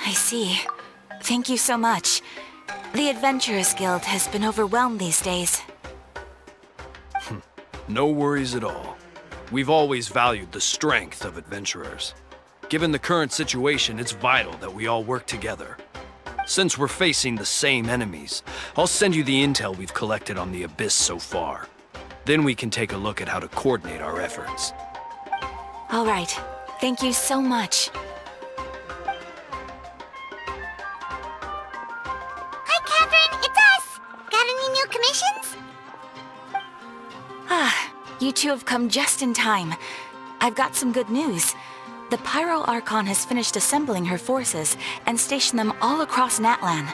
I see. Thank you so much. The Adventurers Guild has been overwhelmed these days. No worries at all. We've always valued the strength of adventurers. Given the current situation, it's vital that we all work together. Since we're facing the same enemies, I'll send you the intel we've collected on the Abyss so far. Then we can take a look at how to coordinate our efforts. All right. Thank you so much. Hi, Catherine. It's us. Got any new commissions? You two have come just in time. I've got some good news. The Pyro Archon has finished assembling her forces and stationed them all across Natlan.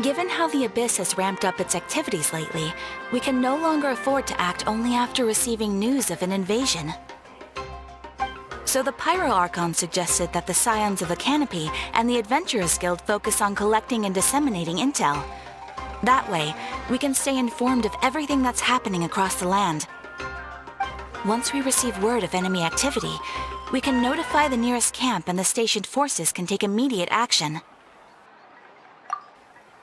Given how the Abyss has ramped up its activities lately, we can no longer afford to act only after receiving news of an invasion. So the Pyro Archon suggested that the Scions of the Canopy and the Adventurers Guild focus on collecting and disseminating intel. That way, we can stay informed of everything that's happening across the land. Once we receive word of enemy activity, we can notify the nearest camp and the stationed forces can take immediate action.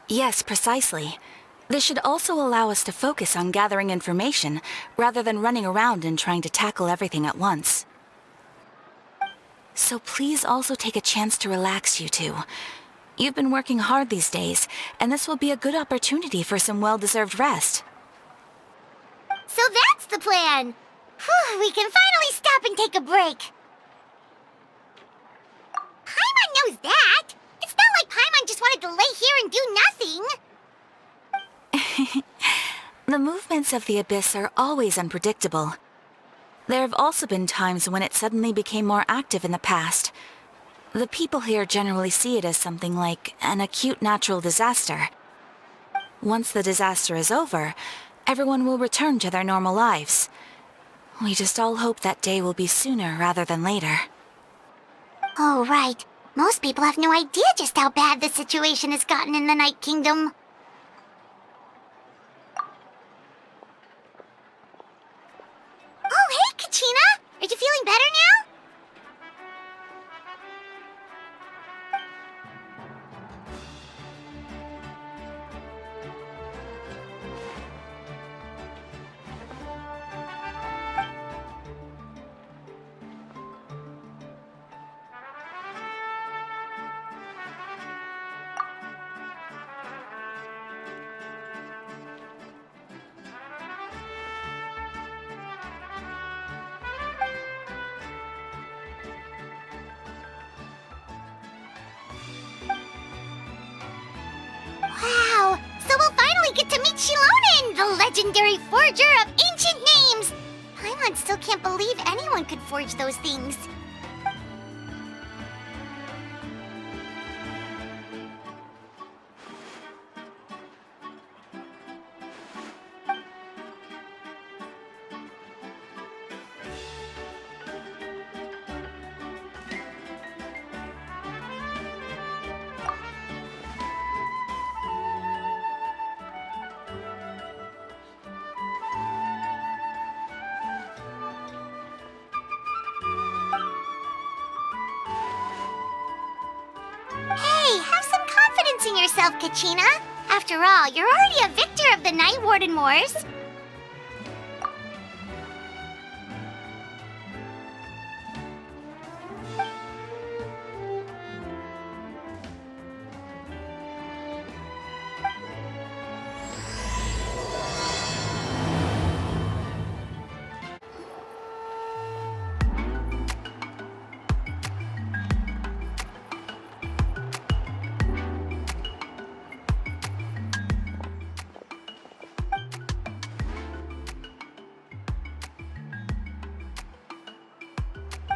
Yes, precisely. This should also allow us to focus on gathering information rather than running around and trying to tackle everything at once. So please also take a chance to relax, you two. You've been working hard these days, and this will be a good opportunity for some well-deserved rest. So that's the plan. Whew, we can finally stop and take a break. Paimon knows that. It's not like Paimon just wanted to lay here and do nothing. The movements of the Abyss are always unpredictable. There have also been times when it suddenly became more active in the past. The people here generally see it as something like an acute natural disaster. Once the disaster is over, everyone will return to their normal lives. We just all hope that day will be sooner rather than later. Oh, right. Most people have no idea just how bad the situation has gotten in the Night Kingdom. Oh, hey, Kachina! Are you feeling better now? Wow! So we'll finally get to meet Shilonen, the legendary forger of ancient names! Paimon still can't believe anyone could forge those things. Hey, have some confidence in yourself, Kachina. After all, you're already a victor of the Night Warden Wars.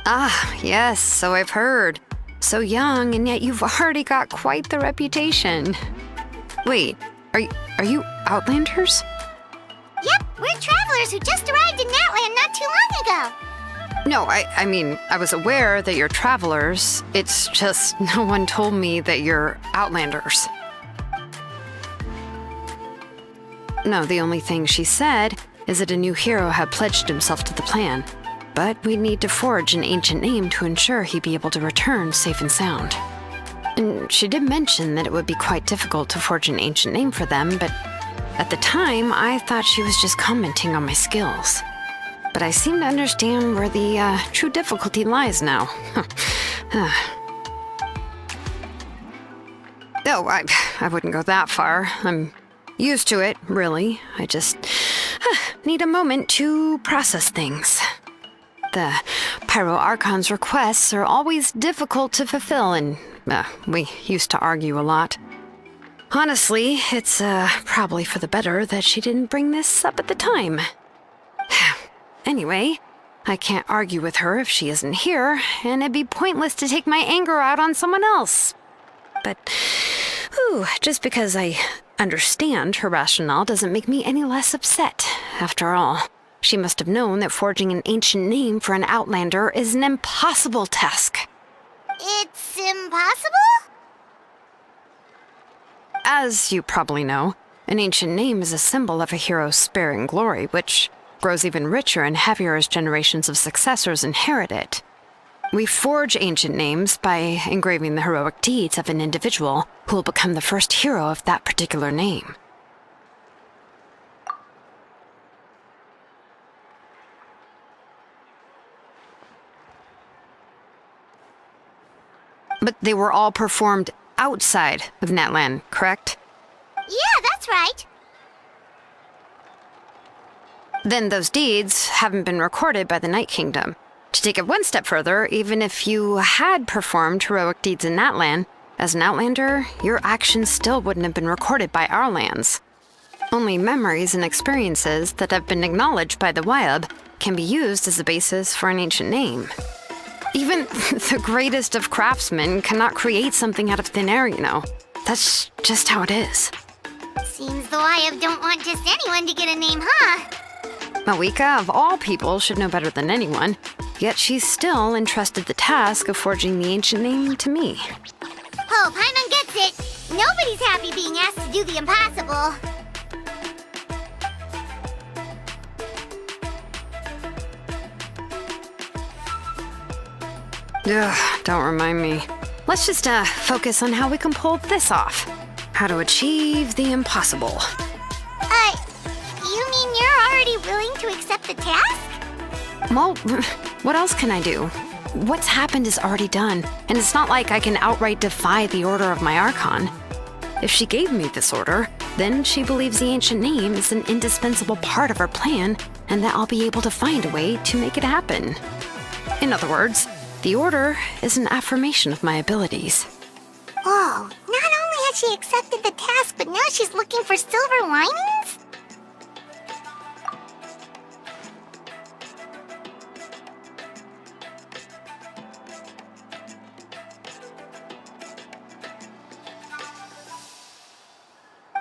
Ah, yes, so I've heard. So young, and yet you've already got quite the reputation. Wait, are you Outlanders? Yep, we're travelers who just arrived in Natlan not too long ago. No, I mean, I was aware that you're travelers. It's just no one told me that you're Outlanders. No, the only thing she said is that a new hero had pledged himself to the plan. But we'd need to forge an ancient name to ensure he'd be able to return safe and sound. And she did mention that it would be quite difficult to forge an ancient name for them, but at the time, I thought she was just commenting on my skills. But I seem to understand where the true difficulty lies now. Oh, I wouldn't go that far. I'm used to it, really. I just need a moment to process things. The Pyro Archon's requests are always difficult to fulfill, and we used to argue a lot. Honestly, it's probably for the better that she didn't bring this up at the time. Anyway, I can't argue with her if she isn't here, and it'd be pointless to take my anger out on someone else. But, just because I understand her rationale doesn't make me any less upset. After all, she must have known that forging an ancient name for an Outlander is an impossible task. It's impossible? As you probably know, an ancient name is a symbol of a hero's spirit and glory, which grows even richer and heavier as generations of successors inherit it. We forge ancient names by engraving the heroic deeds of an individual who will become the first hero of that particular name. But they were all performed outside of Natlan, correct? Yeah, that's right. Then those deeds haven't been recorded by the Night Kingdom. To take it one step further, even if you had performed heroic deeds in Natlan, as an Outlander, your actions still wouldn't have been recorded by our lands. Only memories and experiences that have been acknowledged by the Wyab can be used as a basis for an ancient name. Even the greatest of craftsmen cannot create something out of thin air, you know. That's just how it is. Seems the Wyab don't want just anyone to get a name, huh? Mawika, of all people, should know better than anyone, yet she's still entrusted the task of forging the ancient name to me. Oh, Paimon gets it. Nobody's happy being asked to do the impossible. Ugh, don't remind me. Let's just focus on how we can pull this off. How to achieve the impossible. You mean you're already willing to accept the task? Well, what else can I do? What's happened is already done, and it's not like I can outright defy the order of my Archon. If she gave me this order, then she believes the ancient name is an indispensable part of her plan, and that I'll be able to find a way to make it happen. In other words, the order is an affirmation of my abilities. Whoa, not only has she accepted the task, but now she's looking for silver linings?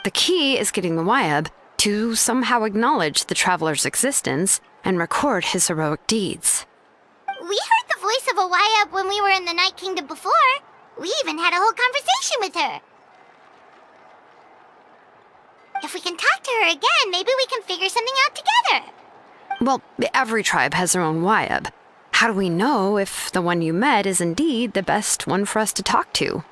The key is getting the Wyab to somehow acknowledge the traveler's existence and record his heroic deeds. We heard the voice of a Wyab when we were in the Night Kingdom before. We even had a whole conversation with her. If we can talk to her again, maybe we can figure something out together. Well, every tribe has their own Wyab. How do we know if the one you met is indeed the best one for us to talk to?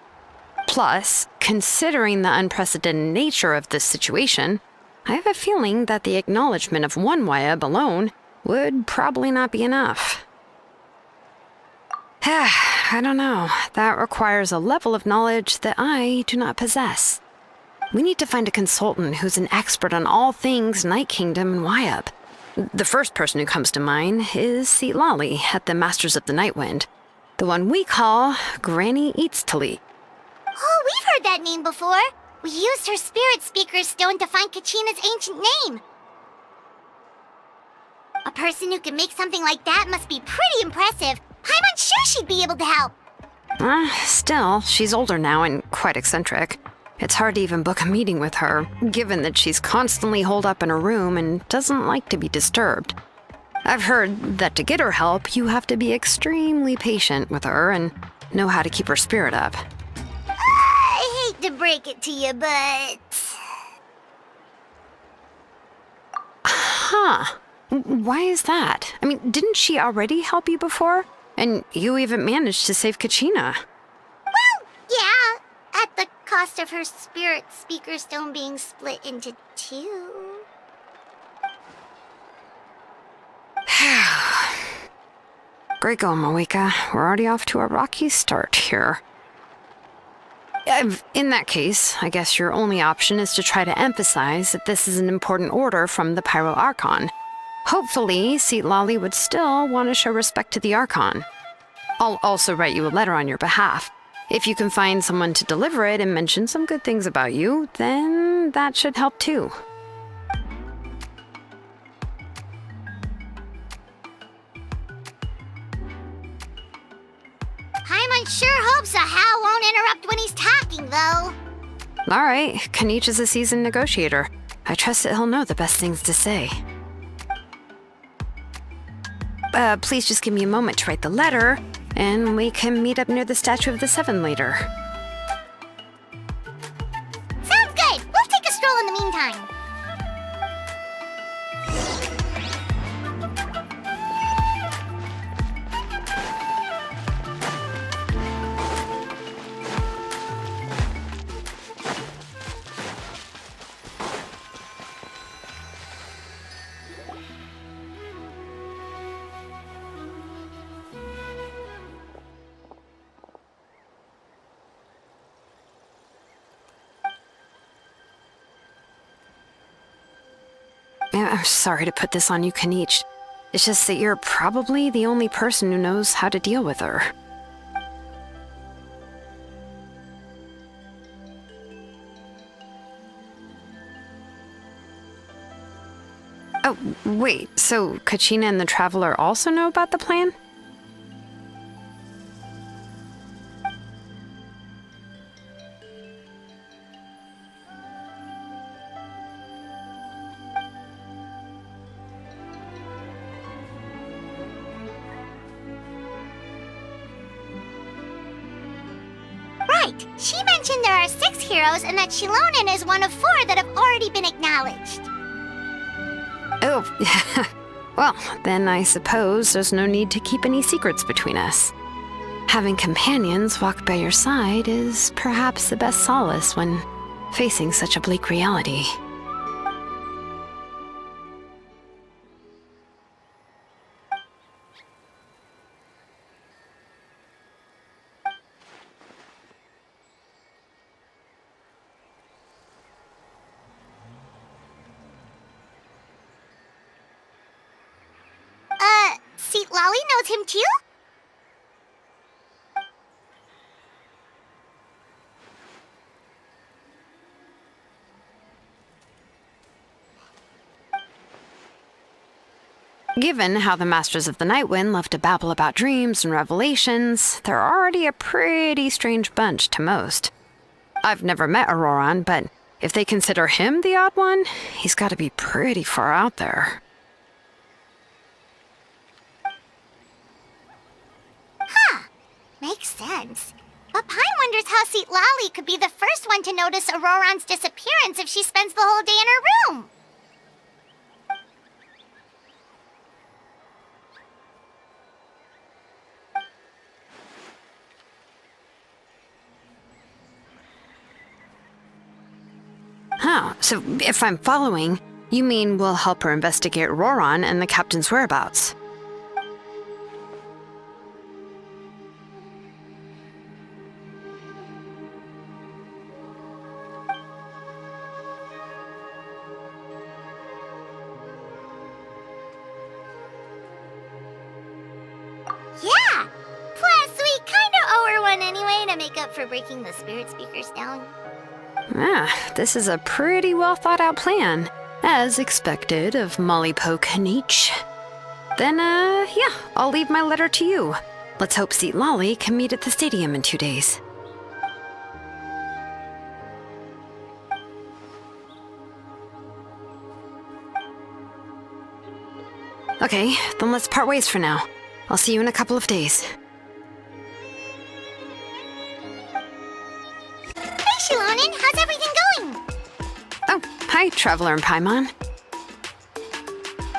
Plus, considering the unprecedented nature of this situation, I have a feeling that the acknowledgement of one Wyab alone would probably not be enough. I don't know. That requires a level of knowledge that I do not possess. We need to find a consultant who's an expert on all things Night Kingdom and Wyab. The first person who comes to mind is Lali at the Masters of the Nightwind, the one we call Granny Eatstali. Oh, we've heard that name before. We used her Spirit Speaker's stone to find Kachina's ancient name. A person who can make something like that must be pretty impressive. I'm sure she'd be able to help. Still, she's older now and quite eccentric. It's hard to even book a meeting with her, given that she's constantly holed up in her room and doesn't like to be disturbed. I've heard that to get her help, you have to be extremely patient with her and know how to keep her spirit up. I hate to break it to you, but... Huh. Why is that? I mean, didn't she already help you before? And you even managed to save Kachina. Well, yeah, cost of her spirit speaker stone being split into two. Great going, Moeka. We're already off to a rocky start here. In that case, I guess your only option is to try to emphasize that this is an important order from the Pyro Archon. Hopefully, Seat Lolly would still want to show respect to the Archon. I'll also write you a letter on your behalf. If you can find someone to deliver it and mention some good things about you, then that should help too. Paimon sure hopes a Hal won't interrupt when he's talking, though. Alright, Kanich is a seasoned negotiator. I trust that he'll know the best things to say. Please just give me a moment to write the letter, and we can meet up near the Statue of the Seven later. Sounds good! We'll take a stroll in the meantime. I'm sorry to put this on you, Kanich. It's just that you're probably the only person who knows how to deal with her. Oh, wait, so Kachina and the Traveler also know about the plan? Right! She mentioned there are 6 heroes and that Shilonen is one of 4 that have already been acknowledged. Oh, well, then I suppose there's no need to keep any secrets between us. Having companions walk by your side is perhaps the best solace when facing such a bleak reality. Seat Lolly knows him too? Given how the Masters of the Nightwind love to babble about dreams and revelations, they're already a pretty strange bunch to most. I've never met Auroran, but if they consider him the odd one, he's got to be pretty far out there. Makes sense. But Pine wonders how Seat Lolly could be the first one to notice Auroran's disappearance if she spends the whole day in her room. Oh, so if I'm following, you mean we'll help her investigate Auroran and the captain's whereabouts? Yeah! Plus, we kinda owe her one anyway to make up for breaking the spirit speakers down. This is a pretty well thought out plan, as expected of Mollypo Kanich. Then, yeah, I'll leave my letter to you. Let's hope Seat Lolly can meet at the stadium in 2 days. Okay, then let's part ways for now. I'll see you in a couple of days. Hey, Shilonen, how's everything going? Oh, hi, Traveler and Paimon.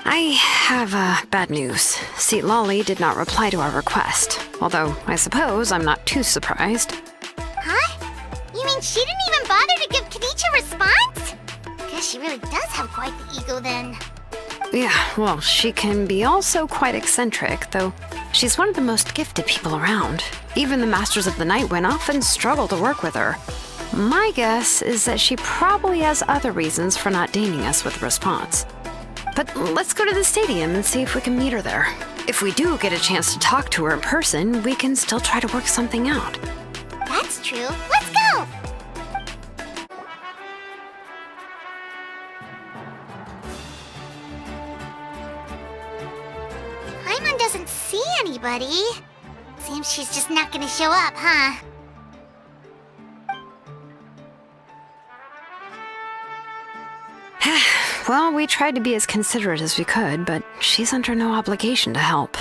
I have, bad news. Seat Lolly did not reply to our request, although I suppose I'm not too surprised. Huh? You mean, she didn't even bother to give Kenichi a response? Guess she really does have quite the ego then. Yeah, well, she can be also quite eccentric, though she's one of the most gifted people around. Even the Masters of the Night Wind often struggle to work with her. My guess is that she probably has other reasons for not deigning us with a response. But let's go to the stadium and see if we can meet her there. If we do get a chance to talk to her in person, we can still try to work something out. That's true. Let's go! Paimon doesn't see anybody. Seems she's just not gonna show up, huh? Well, we tried to be as considerate as we could, but she's under no obligation to help.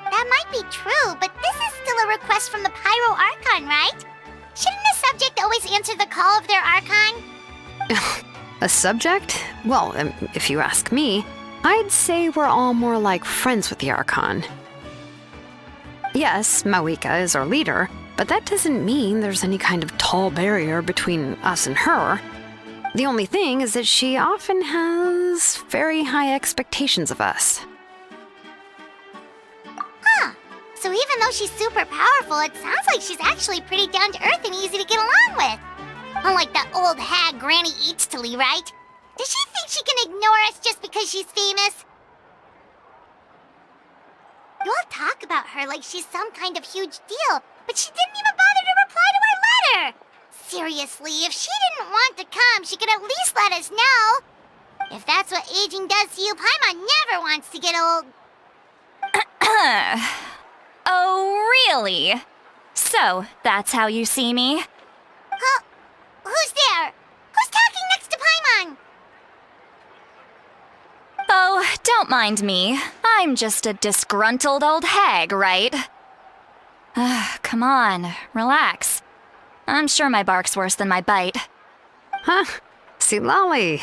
That might be true, but this is still a request from the Pyro Archon, right? Shouldn't the subject always answer the call of their Archon? A subject? Well, if you ask me, I'd say we're all more like friends with the Archon. Yes, Mawika is our leader, but that doesn't mean there's any kind of tall barrier between us and her. The only thing is that she often has very high expectations of us. Huh. So even though she's super powerful, it sounds like she's actually pretty down to earth and easy to get along with. Unlike that old hag Granny Eatstily, right? Does she think she can ignore us just because she's famous? You all talk about her like she's some kind of huge deal, but she didn't even bother to reply to our letter! Seriously, if she didn't want to come, she could at least let us know. If that's what aging does to you, Paimon never wants to get old. Oh, really? So, that's how you see me? Huh? Who's there? Who's talking next to Paimon? Oh, don't mind me. I'm just a disgruntled old hag, right? Come on, relax. I'm sure my bark's worse than my bite. Huh? See, Lolly.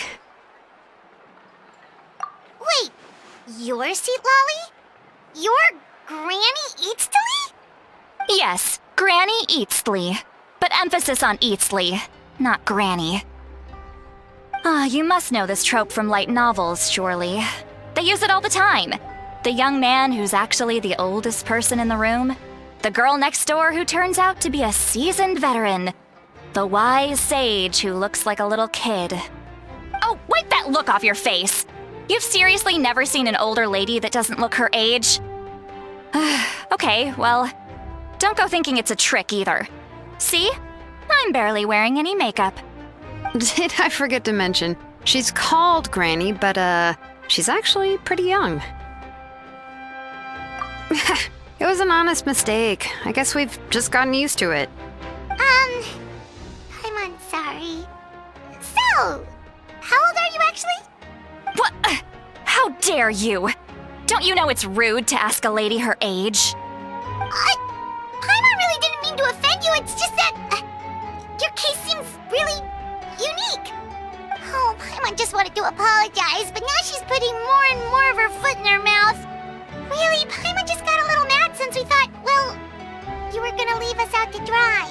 Wait, you're Seat Lolly? You're Granny Eatstily? Yes, Granny Eatsley. But emphasis on Eatsley, not Granny. You must know this trope from light novels, surely. They use it all the time. The young man who's actually the oldest person in the room. The girl next door who turns out to be a seasoned veteran. The wise sage who looks like a little kid. Oh, wipe that look off your face! You've seriously never seen an older lady that doesn't look her age? Okay, well, don't go thinking it's a trick either. See? I'm barely wearing any makeup. Did I forget to mention, she's called Granny, but she's actually pretty young. It was an honest mistake. I guess we've just gotten used to it. I'm sorry. So, how old are you actually? What? How dare you? Don't you know it's rude to ask a lady her age? Paimon really didn't mean to offend you, it's just that your case seems really unique. Oh, Paimon just wanted to apologize, but now she's putting more and more of her foot in her mouth. Really, Paimon just got a little mad since we thought, well, you were gonna leave us out to dry.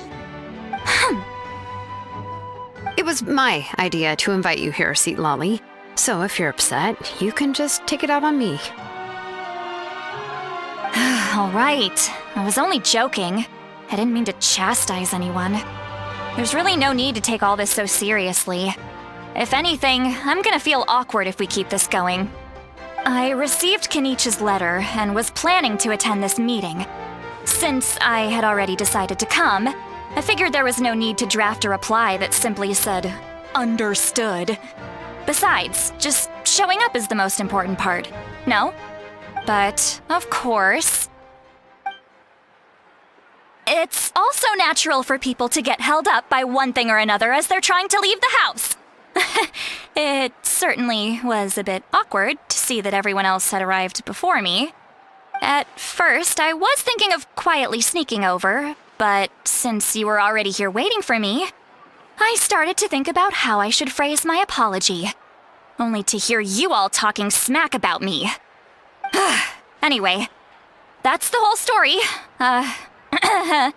It was my idea to invite you here, Seat Lolly. So if you're upset, you can just take it out on me. All right. I was only joking. I didn't mean to chastise anyone. There's really no need to take all this so seriously. If anything, I'm gonna feel awkward if we keep this going. I received Kenichi's letter and was planning to attend this meeting. Since I had already decided to come, I figured there was no need to draft a reply that simply said, "Understood." Besides, just showing up is the most important part, no? But, of course, it's also natural for people to get held up by one thing or another as they're trying to leave the house. It certainly was a bit awkward to see that everyone else had arrived before me. At first, I was thinking of quietly sneaking over, but since you were already here waiting for me, I started to think about how I should phrase my apology. Only to hear you all talking smack about me. Anyway, that's the whole story. On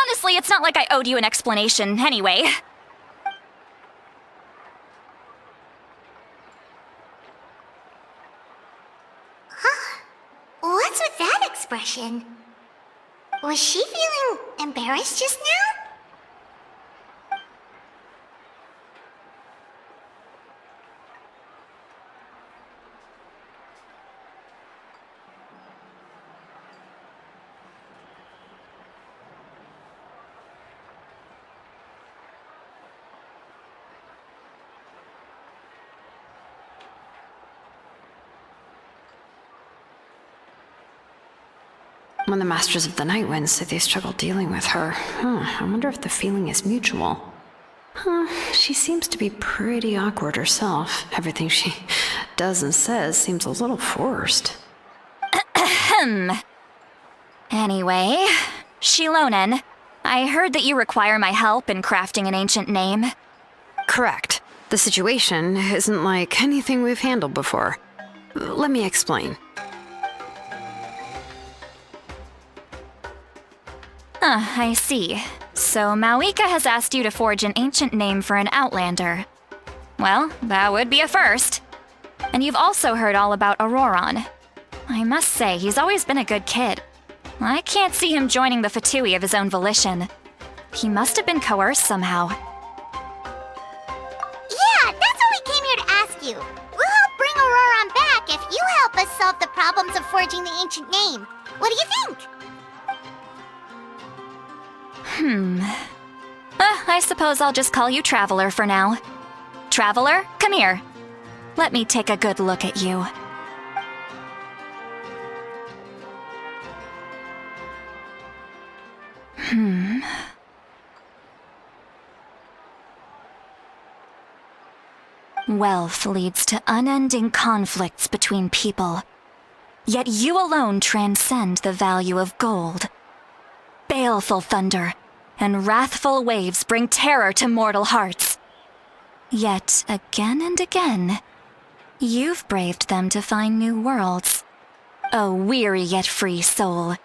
Honestly, it's not like I owed you an explanation anyway. What's with that expression? Was she feeling embarrassed just now? When the Masters of the Night Wind say they struggle dealing with her, I wonder if the feeling is mutual. She seems to be pretty awkward herself. Everything she does and says seems a little forced. Anyway, Shilonen, I heard that you require my help in crafting an ancient name. Correct. The situation isn't like anything we've handled before. Let me explain. I see. So Mawika has asked you to forge an ancient name for an Outlander. Well, that would be a first. And you've also heard all about Auroron. I must say, he's always been a good kid. I can't see him joining the Fatui of his own volition. He must have been coerced somehow. Yeah, that's what we came here to ask you. We'll help bring Auroron back if you help us solve the problems of forging the ancient name. What do you think? I suppose I'll just call you Traveler for now. Traveler, come here. Let me take a good look at you. Wealth leads to unending conflicts between people. Yet you alone transcend the value of gold. Baleful thunder and wrathful waves bring terror to mortal hearts. Yet again and again, you've braved them to find new worlds. O weary yet free soul,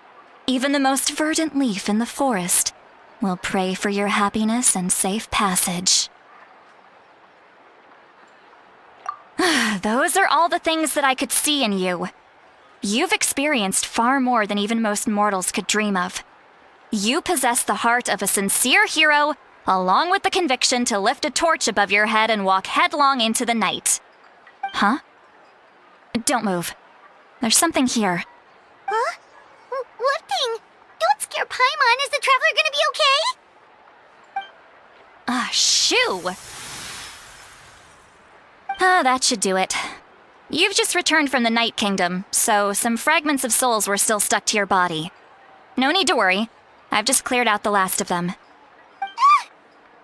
even the most verdant leaf in the forest will pray for your happiness and safe passage. Those are all the things that I could see in you. You've experienced far more than even most mortals could dream of. You possess the heart of a sincere hero, along with the conviction to lift a torch above your head and walk headlong into the night. Huh? Don't move. There's something here. Huh? What thing? Don't scare Paimon. Is the Traveler gonna be okay? Shoo! That should do it. You've just returned from the Night Kingdom, so some fragments of souls were still stuck to your body. No need to worry. I've just cleared out the last of them. Isn't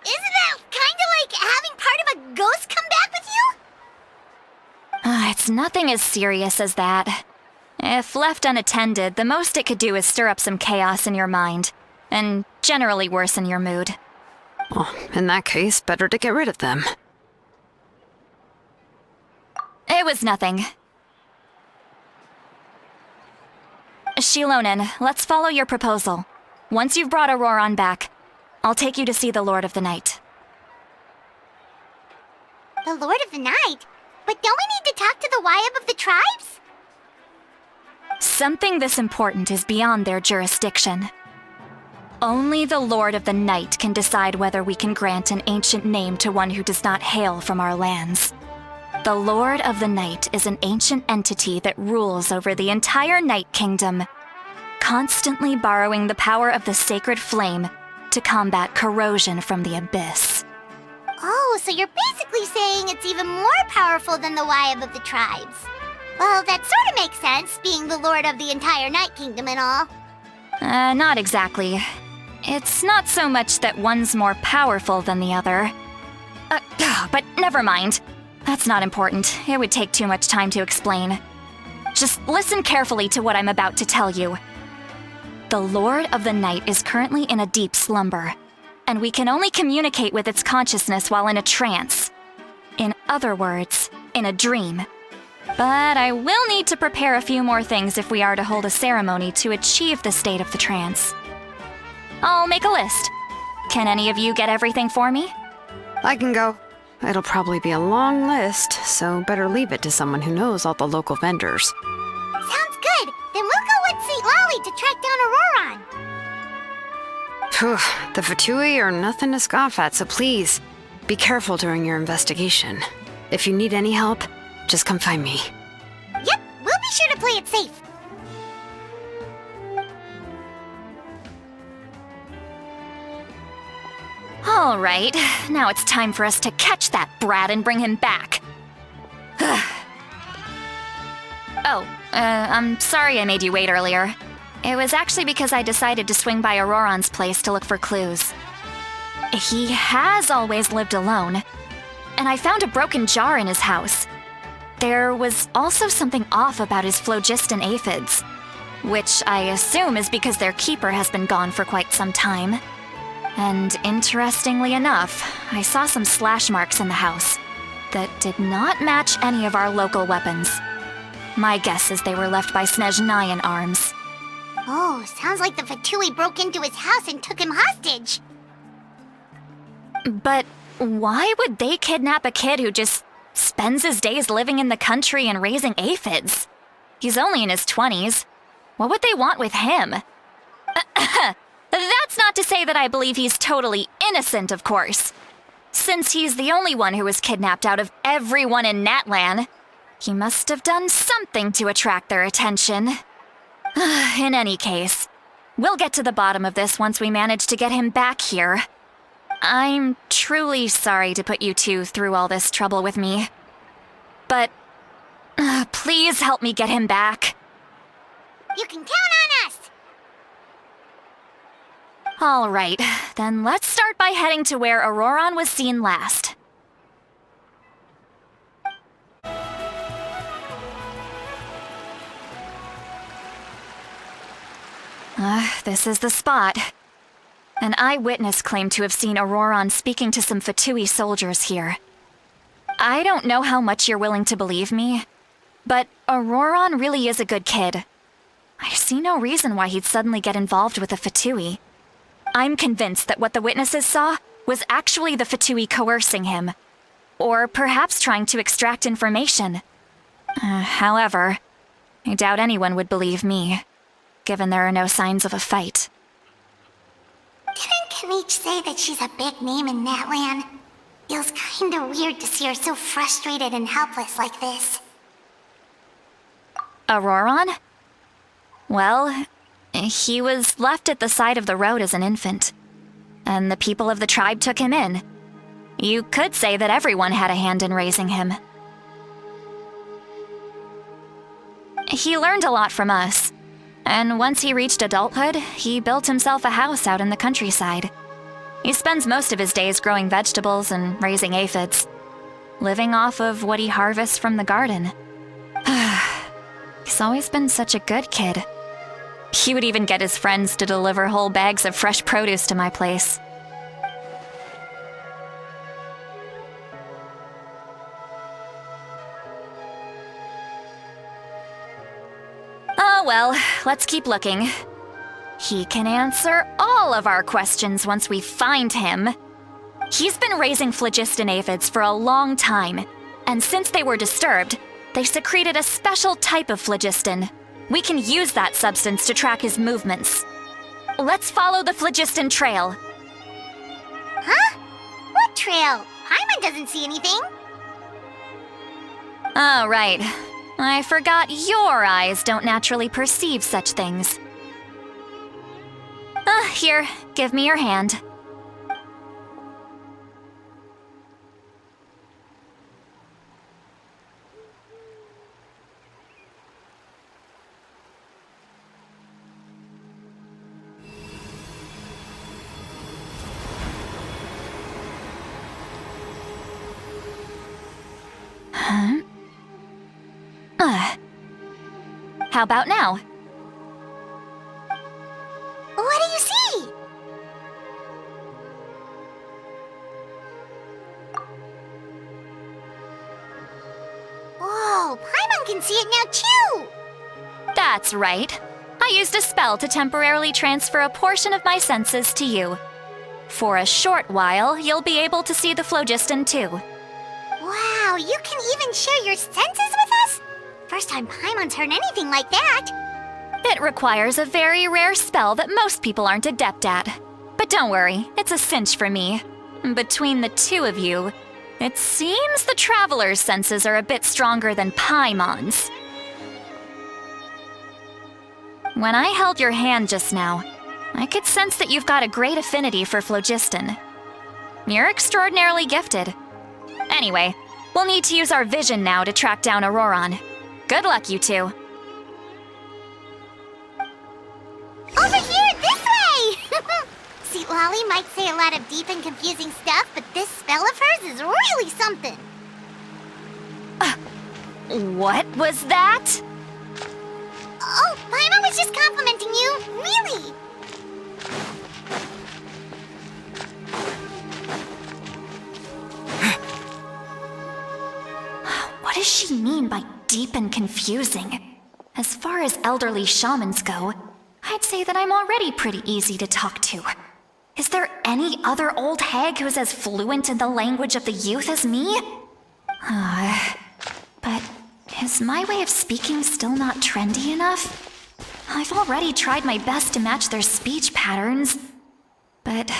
that kinda like having part of a ghost come back with you? It's nothing as serious as that. If left unattended, the most it could do is stir up some chaos in your mind, and generally worsen your mood. Well, in that case, better to get rid of them. It was nothing. Shilonen, let's follow your proposal. Once you've brought Auroron back, I'll take you to see the Lord of the Night. The Lord of the Night? But don't we need to talk to the Wyab of the tribes? Something this important is beyond their jurisdiction. Only the Lord of the Night can decide whether we can grant an ancient name to one who does not hail from our lands. The Lord of the Night is an ancient entity that rules over the entire Night Kingdom, constantly borrowing the power of the sacred flame to combat corrosion from the abyss. Oh, so you're basically saying it's even more powerful than the Wyab of the tribes. Well, that sort of makes sense, being the Lord of the entire Night Kingdom and all. Not exactly. It's not so much that one's more powerful than the other. But never mind. That's not important. It would take too much time to explain. Just listen carefully to what I'm about to tell you. The Lord of the Night is currently in a deep slumber, and we can only communicate with its consciousness while in a trance. In other words, in a dream. But I will need to prepare a few more things if we are to hold a ceremony to achieve the state of the trance. I'll make a list. Can any of you get everything for me? I can go. It'll probably be a long list, so better leave it to someone who knows all the local vendors. Sounds good. Then we'll go with St. Lolly to track down Auroron. Phew, the Fatui are nothing to scoff at, so please, be careful during your investigation. If you need any help, just come find me. Yep, we'll be sure to play it safe. All right, now it's time for us to catch that brat and bring him back. I'm sorry I made you wait earlier. It was actually because I decided to swing by Auroron's place to look for clues. He has always lived alone, and I found a broken jar in his house. There was also something off about his phlogiston aphids, which I assume is because their keeper has been gone for quite some time. And interestingly enough, I saw some slash marks in the house that did not match any of our local weapons. My guess is they were left by Snezhnayan arms. Oh, sounds like the Fatui broke into his house and took him hostage. But why would they kidnap a kid who just spends his days living in the country and raising aphids? He's only in his 20s. What would they want with him? That's not to say that I believe he's totally innocent, of course. Since he's the only one who was kidnapped out of everyone in Natlan, he must have done something to attract their attention. In any case, we'll get to the bottom of this once we manage to get him back here. I'm truly sorry to put you two through all this trouble with me. But please help me get him back. You can count on us! All right, then let's start by heading to where Auroron was seen last. This is the spot. An eyewitness claimed to have seen Auroron speaking to some Fatui soldiers here. I don't know how much you're willing to believe me, but Auroron really is a good kid. I see no reason why he'd suddenly get involved with a Fatui. I'm convinced that what the witnesses saw was actually the Fatui coercing him, or perhaps trying to extract information. However, I doubt anyone would believe me, given there are no signs of a fight. Didn't Kanich say that she's a big name in Natlan? Feels kinda weird to see her so frustrated and helpless like this. Auroron? Well, he was left at the side of the road as an infant, and the people of the tribe took him in. You could say that everyone had a hand in raising him. He learned a lot from us, and once he reached adulthood, he built himself a house out in the countryside. He spends most of his days growing vegetables and raising aphids, living off of what he harvests from the garden. He's always been such a good kid. He would even get his friends to deliver whole bags of fresh produce to my place. Oh well, let's keep looking. He can answer all of our questions once we find him. He's been raising phlogiston aphids for a long time, and since they were disturbed, they secreted a special type of phlogiston. We can use that substance to track his movements. Let's follow the phlogiston trail. Huh? What trail? Paimon doesn't see anything. Oh, right. I forgot your eyes don't naturally perceive such things. Here, give me your hand. How about now? What do you see? Whoa, Paimon can see it now too! That's right. I used a spell to temporarily transfer a portion of my senses to you. For a short while, you'll be able to see the phlogiston too. Wow, you can even share your senses with us? First time Paimon's heard anything like that. It requires a very rare spell that most people aren't adept at. But don't worry, it's a cinch for me. Between the two of you, it seems the Traveler's senses are a bit stronger than Paimon's. When I held your hand just now, I could sense that you've got a great affinity for phlogiston. You're extraordinarily gifted. Anyway, we'll need to use our vision now to track down Auroron. Good luck, you two. Over here, this way! See, Lolly might say a lot of deep and confusing stuff, but this spell of hers is really something. What was that? Oh, Paimon was just complimenting you, really. What does she mean by deep and confusing? As far as elderly shamans go, I'd say that I'm already pretty easy to talk to. Is there any other old hag who's as fluent in the language of the youth as me? But is my way of speaking still not trendy enough? I've already tried my best to match their speech patterns. But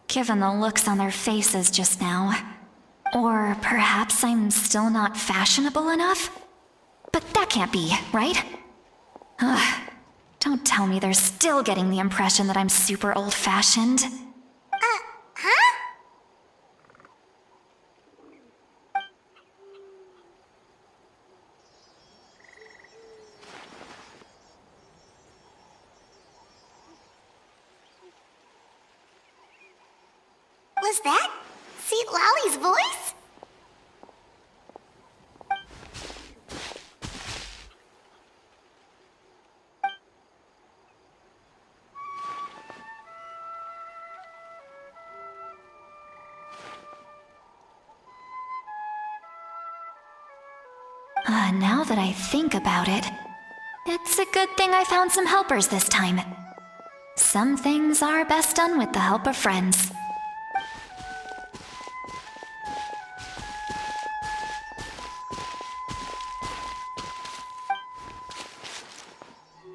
given the looks on their faces just now, or perhaps I'm still not fashionable enough? But that can't be, right? Don't tell me they're still getting the impression that I'm super old-fashioned. Huh? Was that Seat Lolly's voice? Now that I think about it, it's a good thing I found some helpers this time. Some things are best done with the help of friends.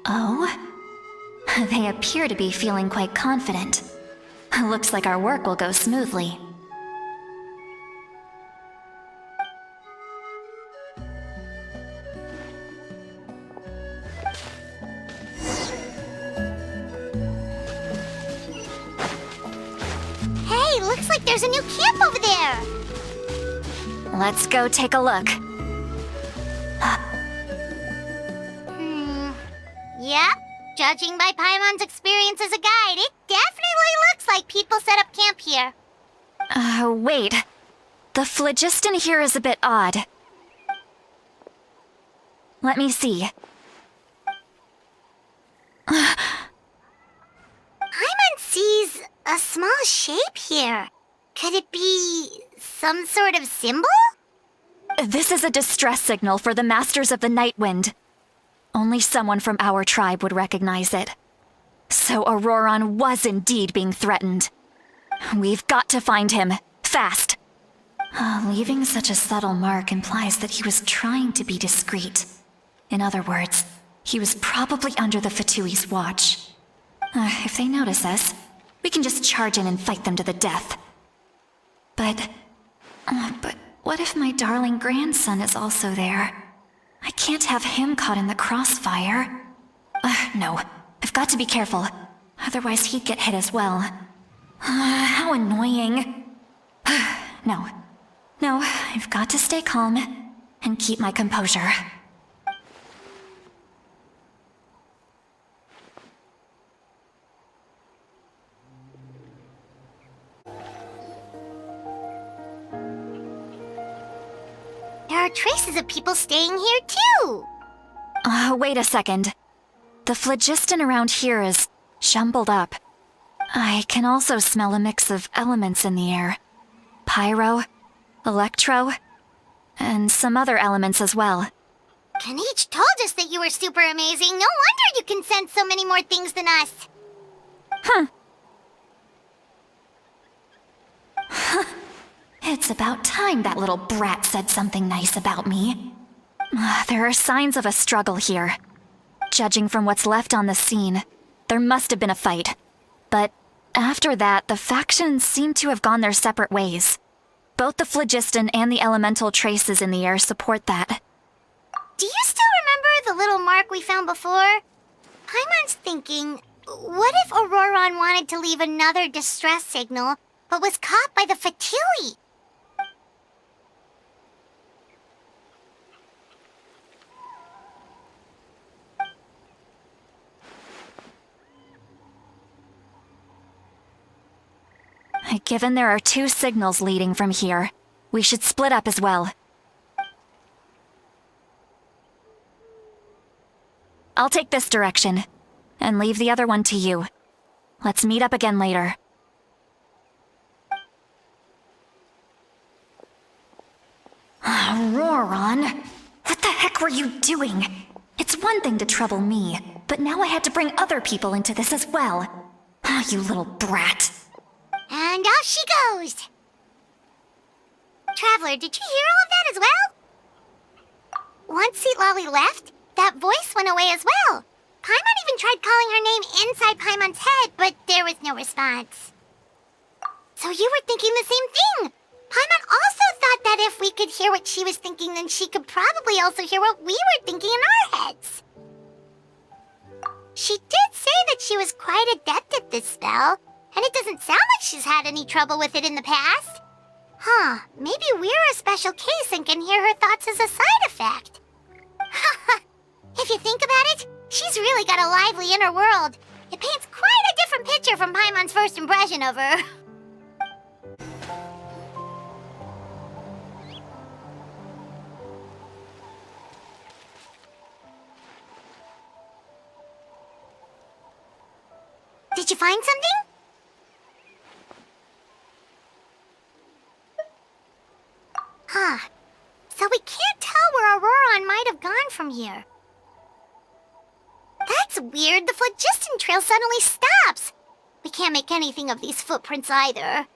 Oh? They appear to be feeling quite confident. Looks like our work will go smoothly. Hey, looks like there's a new camp over there. Let's go take a look. Yep, judging by Paimon's experience as a guide, it definitely looks like people set up camp here. Wait. The phlogiston here is a bit odd. Let me see. Paimon sees a small shape here. Could it be some sort of symbol? This is a distress signal for the Masters of the Night Wind. Only someone from our tribe would recognize it. So Auroron was indeed being threatened. We've got to find him, fast. Leaving such a subtle mark implies that he was trying to be discreet. In other words, he was probably under the Fatui's watch. If they notice us, we can just charge in and fight them to the death. But what if my darling grandson is also there? I can't have him caught in the crossfire. No, I've got to be careful. Otherwise he'd get hit as well. How annoying. No, I've got to stay calm and keep my composure. There are traces of people staying here too. Wait a second. The phlogiston around here is jumbled up. I can also smell a mix of elements in the air. Pyro, electro, and some other elements as well. Kanich told us that you were super amazing. No wonder you can sense so many more things than us. Huh. It's about time that little brat said something nice about me. There are signs of a struggle here. Judging from what's left on the scene, there must have been a fight. But after that, the factions seem to have gone their separate ways. Both the phlogiston and the elemental traces in the air support that. Do you still remember the little mark we found before? Paimon's thinking, what if Auroron wanted to leave another distress signal, but was caught by the Fatui? Given there are 2 signals leading from here, we should split up as well. I'll take this direction, and leave the other one to you. Let's meet up again later. Auroron, what the heck were you doing? It's one thing to trouble me, but now I had to bring other people into this as well. You little brat. And off she goes! Traveler, did you hear all of that as well? Once Seat Lolly left, that voice went away as well. Paimon even tried calling her name inside Paimon's head, but there was no response. So you were thinking the same thing! Paimon also thought that if we could hear what she was thinking, then she could probably also hear what we were thinking in our heads. She did say that she was quite adept at this spell, and it doesn't sound like she's had any trouble with it in the past. Huh, maybe we're a special case and can hear her thoughts as a side effect. If you think about it, she's really got a lively inner world. It paints quite a different picture from Paimon's first impression of her. Did you find something? Huh. So we can't tell where Auroron might have gone from here. That's weird. The phlogiston trail suddenly stops. We can't make anything of these footprints either.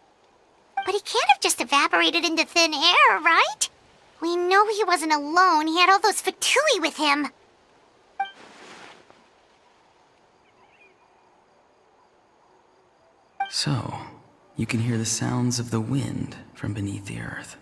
But he can't have just evaporated into thin air, right? We know he wasn't alone. He had all those Fatui with him. So, you can hear the sounds of the wind from beneath the earth.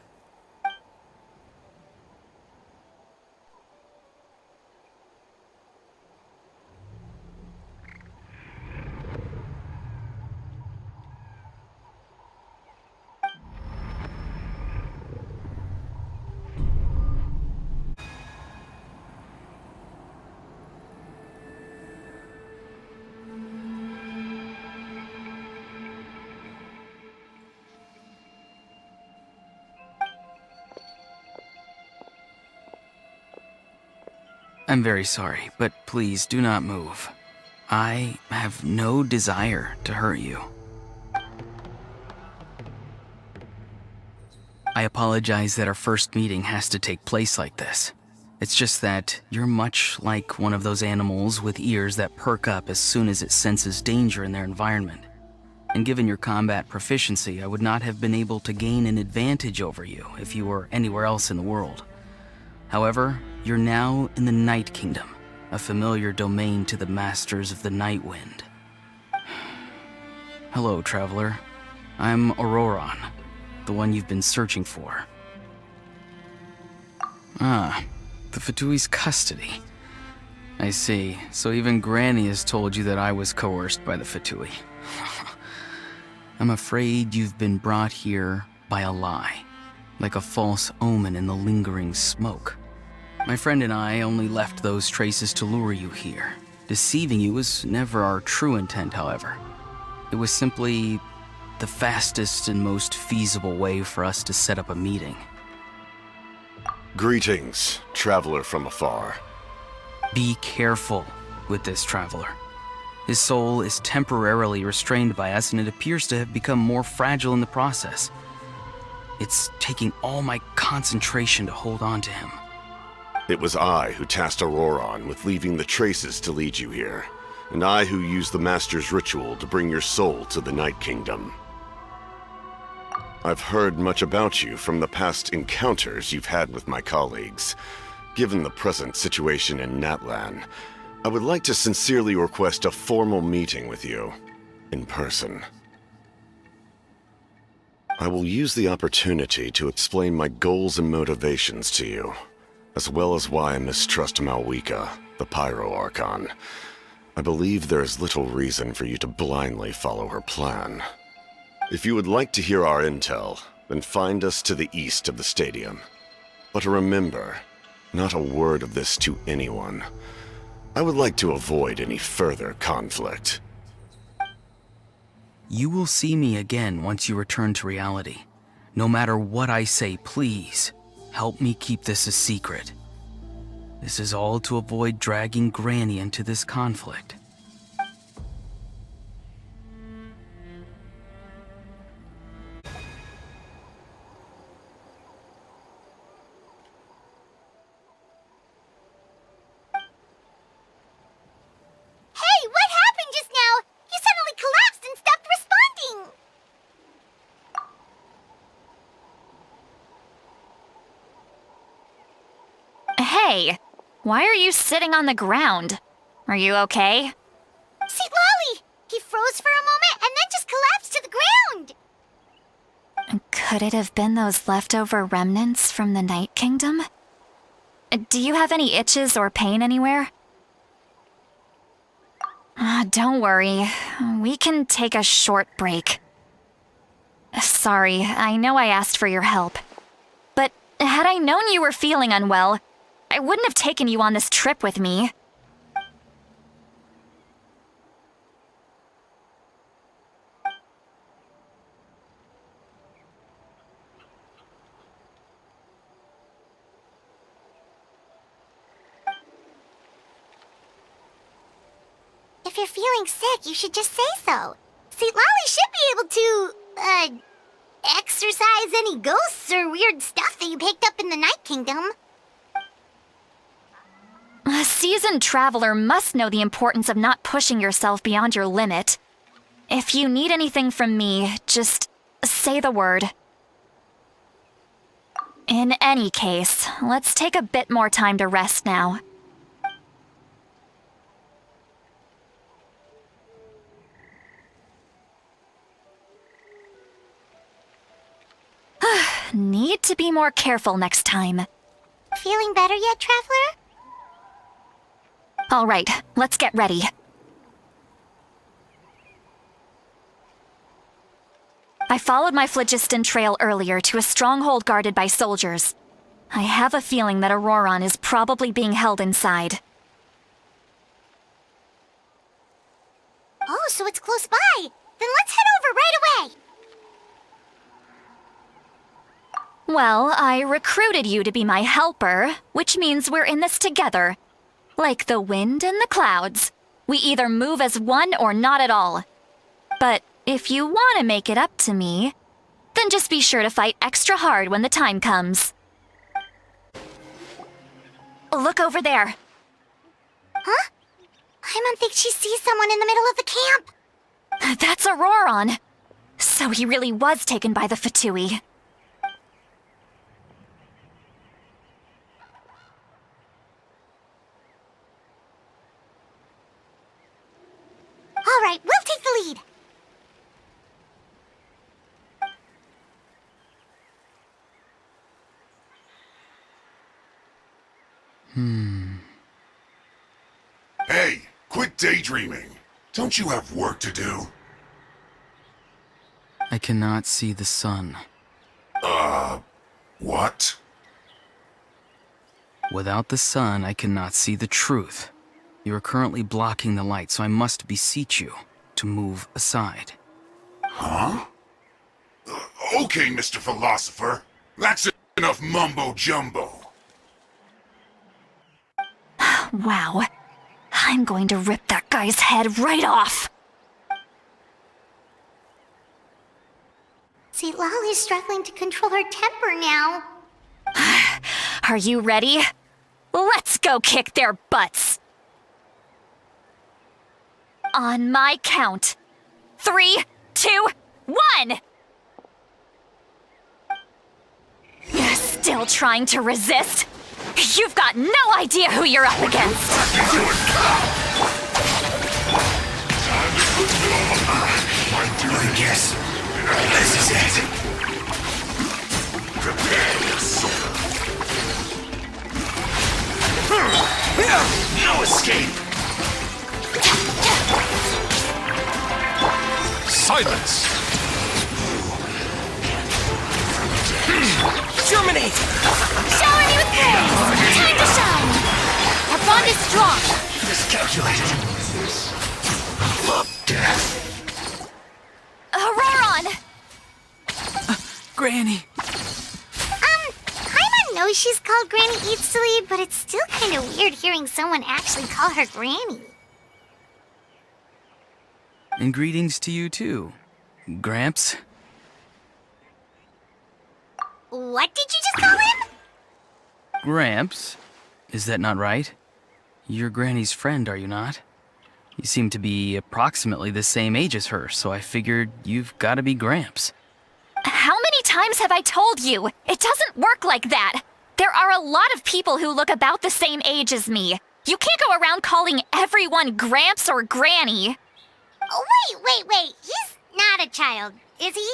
I'm very sorry, but please do not move. I have no desire to hurt you. I apologize that our first meeting has to take place like this. It's just that you're much like one of those animals with ears that perk up as soon as it senses danger in their environment. And given your combat proficiency, I would not have been able to gain an advantage over you if you were anywhere else in the world. However, you're now in the Night Kingdom, a familiar domain to the masters of the Night Wind. Hello, traveler. I'm Auroron, the one you've been searching for. Ah, the Fatui's custody. I see. So even Granny has told you that I was coerced by the Fatui. I'm afraid you've been brought here by a lie, like a false omen in the lingering smoke. My friend and I only left those traces to lure you here. Deceiving you was never our true intent, however. It was simply the fastest and most feasible way for us to set up a meeting. Greetings, traveler from afar. Be careful with this traveler. His soul is temporarily restrained by us, and it appears to have become more fragile in the process. It's taking all my concentration to hold on to him. It was I who tasked Auroron with leaving the traces to lead you here, and I who used the Master's ritual to bring your soul to the Night Kingdom. I've heard much about you from the past encounters you've had with my colleagues. Given the present situation in Natlan, I would like to sincerely request a formal meeting with you, in person. I will use the opportunity to explain my goals and motivations to you, as well as why I mistrust Malwika, the Pyro Archon. I believe there is little reason for you to blindly follow her plan. If you would like to hear our intel, then find us to the east of the stadium. But remember, not a word of this to anyone. I would like to avoid any further conflict. You will see me again once you return to reality. No matter what I say, please, help me keep this a secret. This is all to avoid dragging Granny into this conflict. Hey, what happened just now? You suddenly collapsed and stopped responding. Hey, why are you sitting on the ground? Are you okay? See, Lolly! He froze for a moment and then just collapsed to the ground! Could it have been those leftover remnants from the Night Kingdom? Do you have any itches or pain anywhere? Don't worry. We can take a short break. Sorry, I know I asked for your help. But had I known you were feeling unwell, I wouldn't have taken you on this trip with me. If you're feeling sick, you should just say so. See, Lolly should be able to, exorcise any ghosts or weird stuff that you picked up in the Night Kingdom. A seasoned traveler must know the importance of not pushing yourself beyond your limit. If you need anything from me, just say the word. In any case, let's take a bit more time to rest now. Need to be more careful next time. Feeling better yet, Traveler? All right, let's get ready. I followed my phlogiston trail earlier to a stronghold guarded by soldiers. I have a feeling that Auroron is probably being held inside. Oh, so it's close by. Then let's head over right away. Well, I recruited you to be my helper, which means we're in this together. Like the wind and the clouds. We either move as one or not at all. But if you want to make it up to me, then just be sure to fight extra hard when the time comes. Look over there. Huh? I don't think she sees someone in the middle of the camp. That's Auroron. So he really was taken by the Fatui. All right, we'll take the lead. Hey, quit daydreaming. Don't you have work to do? I cannot see the sun. What? Without the sun, I cannot see the truth. You are currently blocking the light, so I must beseech you to move aside. Huh? Okay, Mr. Philosopher. That's enough mumbo-jumbo. Wow. I'm going to rip that guy's head right off. See, Lolly's struggling to control her temper now. Are you ready? Let's go kick their butts! On my count. 3, 2, 1! Still trying to resist? You've got no idea who you're up against! I guess this is it. Prepare yourself. No escape. Silence! Germinate! Shower me with praise! Time to shine! Our bond is strong! Miscalculated. Death. Auroron! Granny! Paimon knows she's called Granny Eatsley, but it's still kind of weird hearing someone actually call her Granny. And greetings to you too, Gramps. What did you just call him? Gramps? Is that not right? You're Granny's friend, are you not? You seem to be approximately the same age as her, so I figured you've got to be Gramps. How many times have I told you? It doesn't work like that. There are a lot of people who look about the same age as me. You can't go around calling everyone Gramps or Granny. Oh, wait. He's not a child, is he?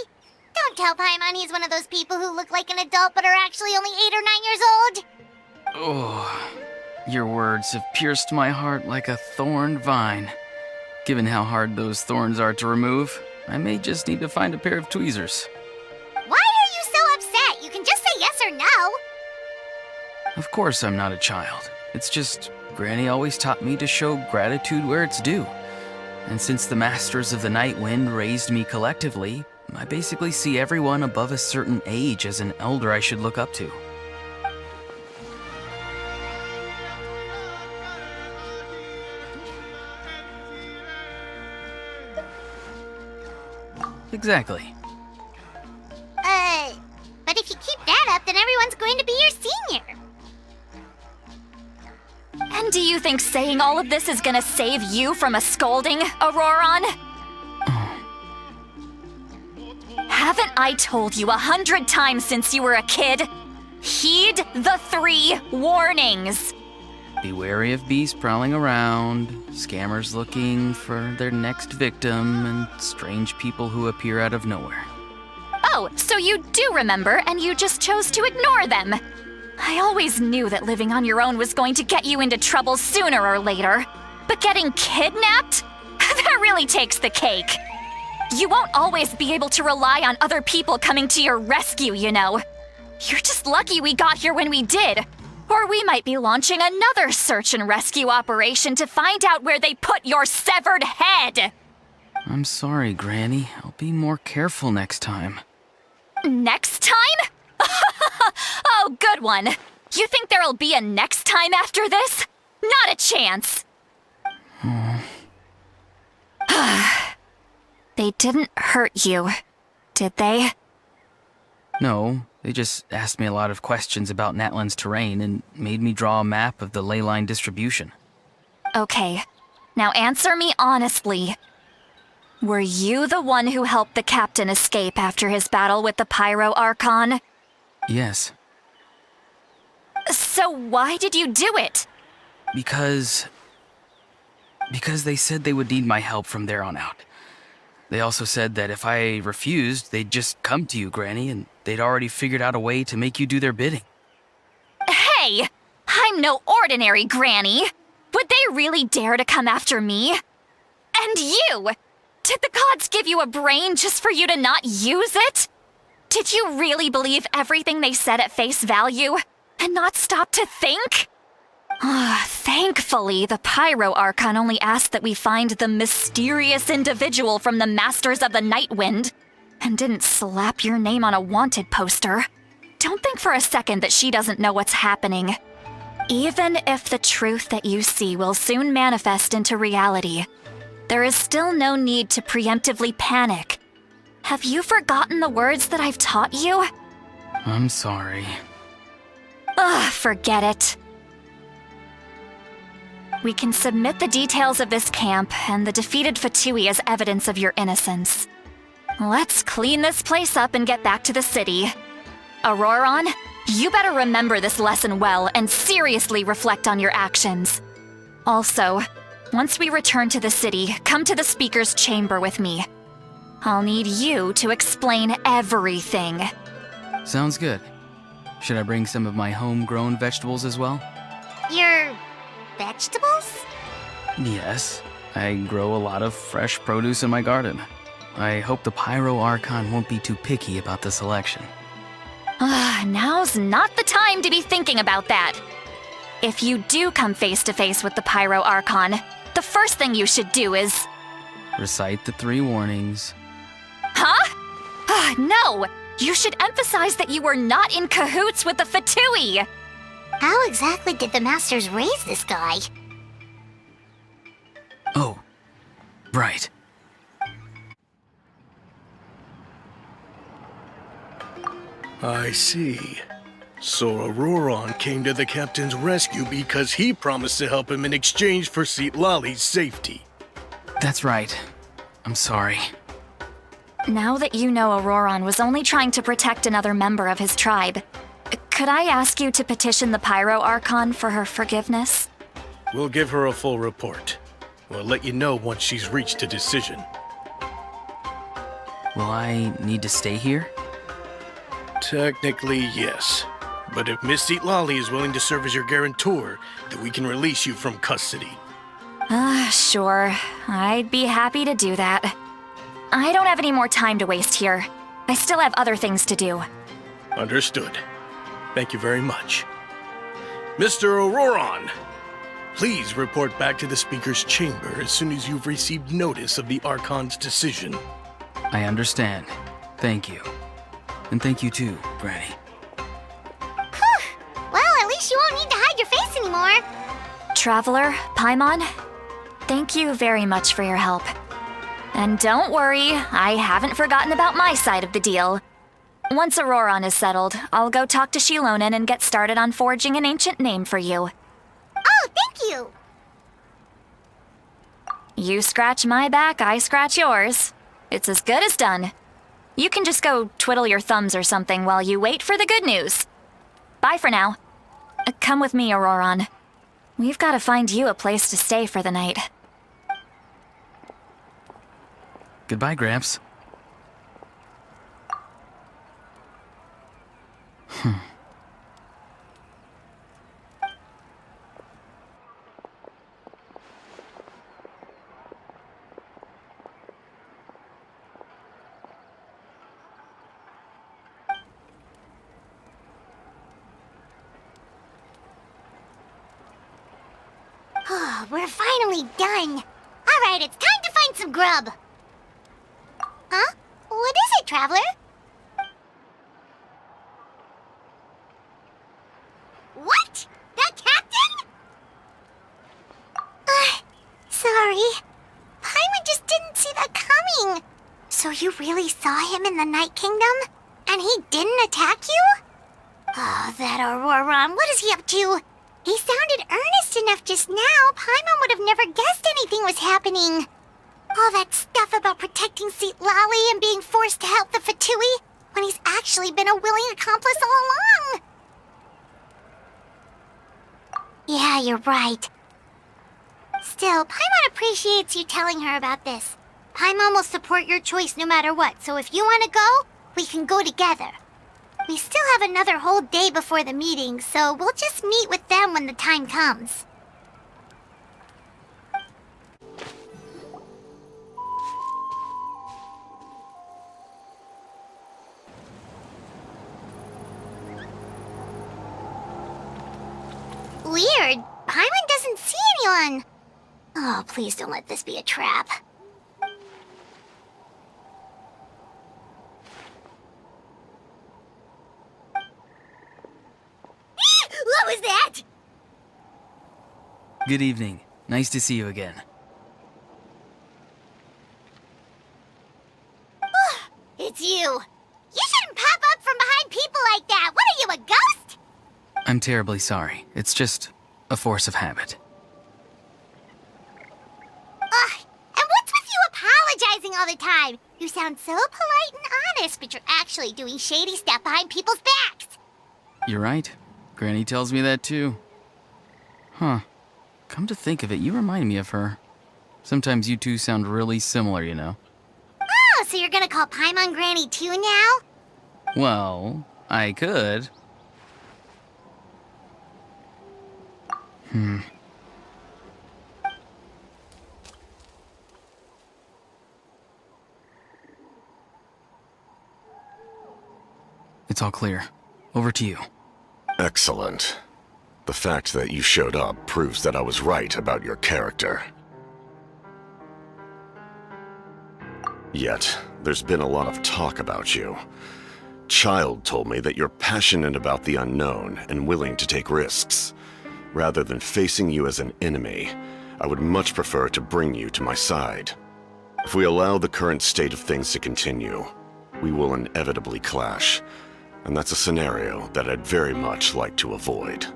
Don't tell Paimon he's one of those people who look like an adult but are actually only 8 or 9 years old. Oh, your words have pierced my heart like a thorn vine. Given how hard those thorns are to remove, I may just need to find a pair of tweezers. Why are you so upset? You can just say yes or no. Of course I'm not a child. It's just Granny always taught me to show gratitude where it's due. And since the Masters of the Night Wind raised me collectively, I basically see everyone above a certain age as an elder I should look up to. Exactly. But if you keep that up, then everyone's going to be your senior. And do you think saying all of this is gonna save you from a scolding, Auroron? Haven't I told you 100 times since you were a kid? Heed the 3 warnings. Be wary of beasts prowling around, scammers looking for their next victim, and strange people who appear out of nowhere. Oh, so you do remember, and you just chose to ignore them. I always knew that living on your own was going to get you into trouble sooner or later. But getting kidnapped? That really takes the cake. You won't always be able to rely on other people coming to your rescue, you know. You're just lucky we got here when we did. Or we might be launching another search and rescue operation to find out where they put your severed head. I'm sorry, Granny. I'll be more careful next time. Next time? Oh, good one. You think there'll be a next time after this? Not a chance. They didn't hurt you, did they? No, they just asked me a lot of questions about Natlan's terrain and made me draw a map of the ley line distribution. Okay, now answer me honestly. Were you the one who helped the captain escape after his battle with the Pyro Archon? Yes. So why did you do it? Because they said they would need my help from there on out. They also said that if I refused, they'd just come to you, Granny, and they'd already figured out a way to make you do their bidding. Hey! I'm no ordinary Granny! Would they really dare to come after me? And you! Did the gods give you a brain just for you to not use it? Did you really believe everything they said at face value? And not stop to think? Thankfully, the Pyro Archon only asked that we find the mysterious individual from the Masters of the Night Wind, and didn't slap your name on a wanted poster. Don't think for a second that she doesn't know what's happening. Even if the truth that you see will soon manifest into reality, there is still no need to preemptively panic. Have you forgotten the words that I've taught you? I'm sorry. Forget it. We can submit the details of this camp and the defeated Fatui as evidence of your innocence. Let's clean this place up and get back to the city. Auroron, you better remember this lesson well and seriously reflect on your actions. Also, once we return to the city, come to the speaker's chamber with me. I'll need you to explain everything. Sounds good. Should I bring some of my homegrown vegetables as well? Your vegetables? Yes. I grow a lot of fresh produce in my garden. I hope the Pyro Archon won't be too picky about the selection. Now's not the time to be thinking about that. If you do come face to face with the Pyro Archon, the first thing you should do is... Recite the 3 warnings. Huh? No! You should emphasize that you were not in cahoots with the Fatui! How exactly did the Masters raise this guy? Oh, right. I see. So Auroron came to the captain's rescue because he promised to help him in exchange for Citlali's safety. That's right. I'm sorry. Now that you know Auroron was only trying to protect another member of his tribe, could I ask you to petition the Pyro Archon for her forgiveness? We'll give her a full report. We'll let you know once she's reached a decision. Will I need to stay here? Technically, yes. But if Miss Citlali is willing to serve as your guarantor, then we can release you from custody. Sure. I'd be happy to do that. I don't have any more time to waste here. I still have other things to do. Understood. Thank you very much. Mr. Auroron, please report back to the Speaker's chamber as soon as you've received notice of the Archon's decision. I understand. Thank you. And thank you too, Granny. Well, at least you won't need to hide your face anymore. Traveler, Paimon, thank you very much for your help. And don't worry, I haven't forgotten about my side of the deal. Once Auroron is settled, I'll go talk to Shilonen and get started on forging an ancient name for you. Oh, thank you. You scratch my back, I scratch yours. It's as good as done. You can just go twiddle your thumbs or something while you wait for the good news. Bye for now. Come with me, Auroron. We've got to find you a place to stay for the night. Goodbye, Gramps. Oh, we're finally done. All right, it's time to find some grub. Huh? What is it, Traveler? What? The captain? Sorry. Paimon just didn't see that coming. So you really saw him in the Night Kingdom? And he didn't attack you? Oh, that Auroron, what is he up to? He sounded earnest enough just now. Paimon would have never guessed anything was happening. All that stuff about protecting Citlali and being forced to help the Fatui when he's actually been a willing accomplice all along. Yeah, you're right. Still, Paimon appreciates you telling her about this. Paimon will support your choice no matter what, so if you want to go, we can go together. We still have another whole day before the meeting, so we'll just meet with them when the time comes. Weird. Paimon doesn't see anyone. Oh, please don't let this be a trap. What was that? Good evening. Nice to see you again. It's you. You shouldn't pop up from behind people like that. What are you, a ghost? I'm terribly sorry. It's just a force of habit. all the time. You sound so polite and honest, but you're actually doing shady stuff behind people's backs. You're right. Granny tells me that too. Huh. Come to think of it, you remind me of her. Sometimes you two sound really similar, you know. Oh, so you're gonna call Paimon Granny too now? Well, I could. It's all clear. Over to you. Excellent. The fact that you showed up proves that I was right about your character. Yet, there's been a lot of talk about you. Child told me that you're passionate about the unknown and willing to take risks. Rather than facing you as an enemy, I would much prefer to bring you to my side. If we allow the current state of things to continue, we will inevitably clash, and that's a scenario that I'd very much like to avoid.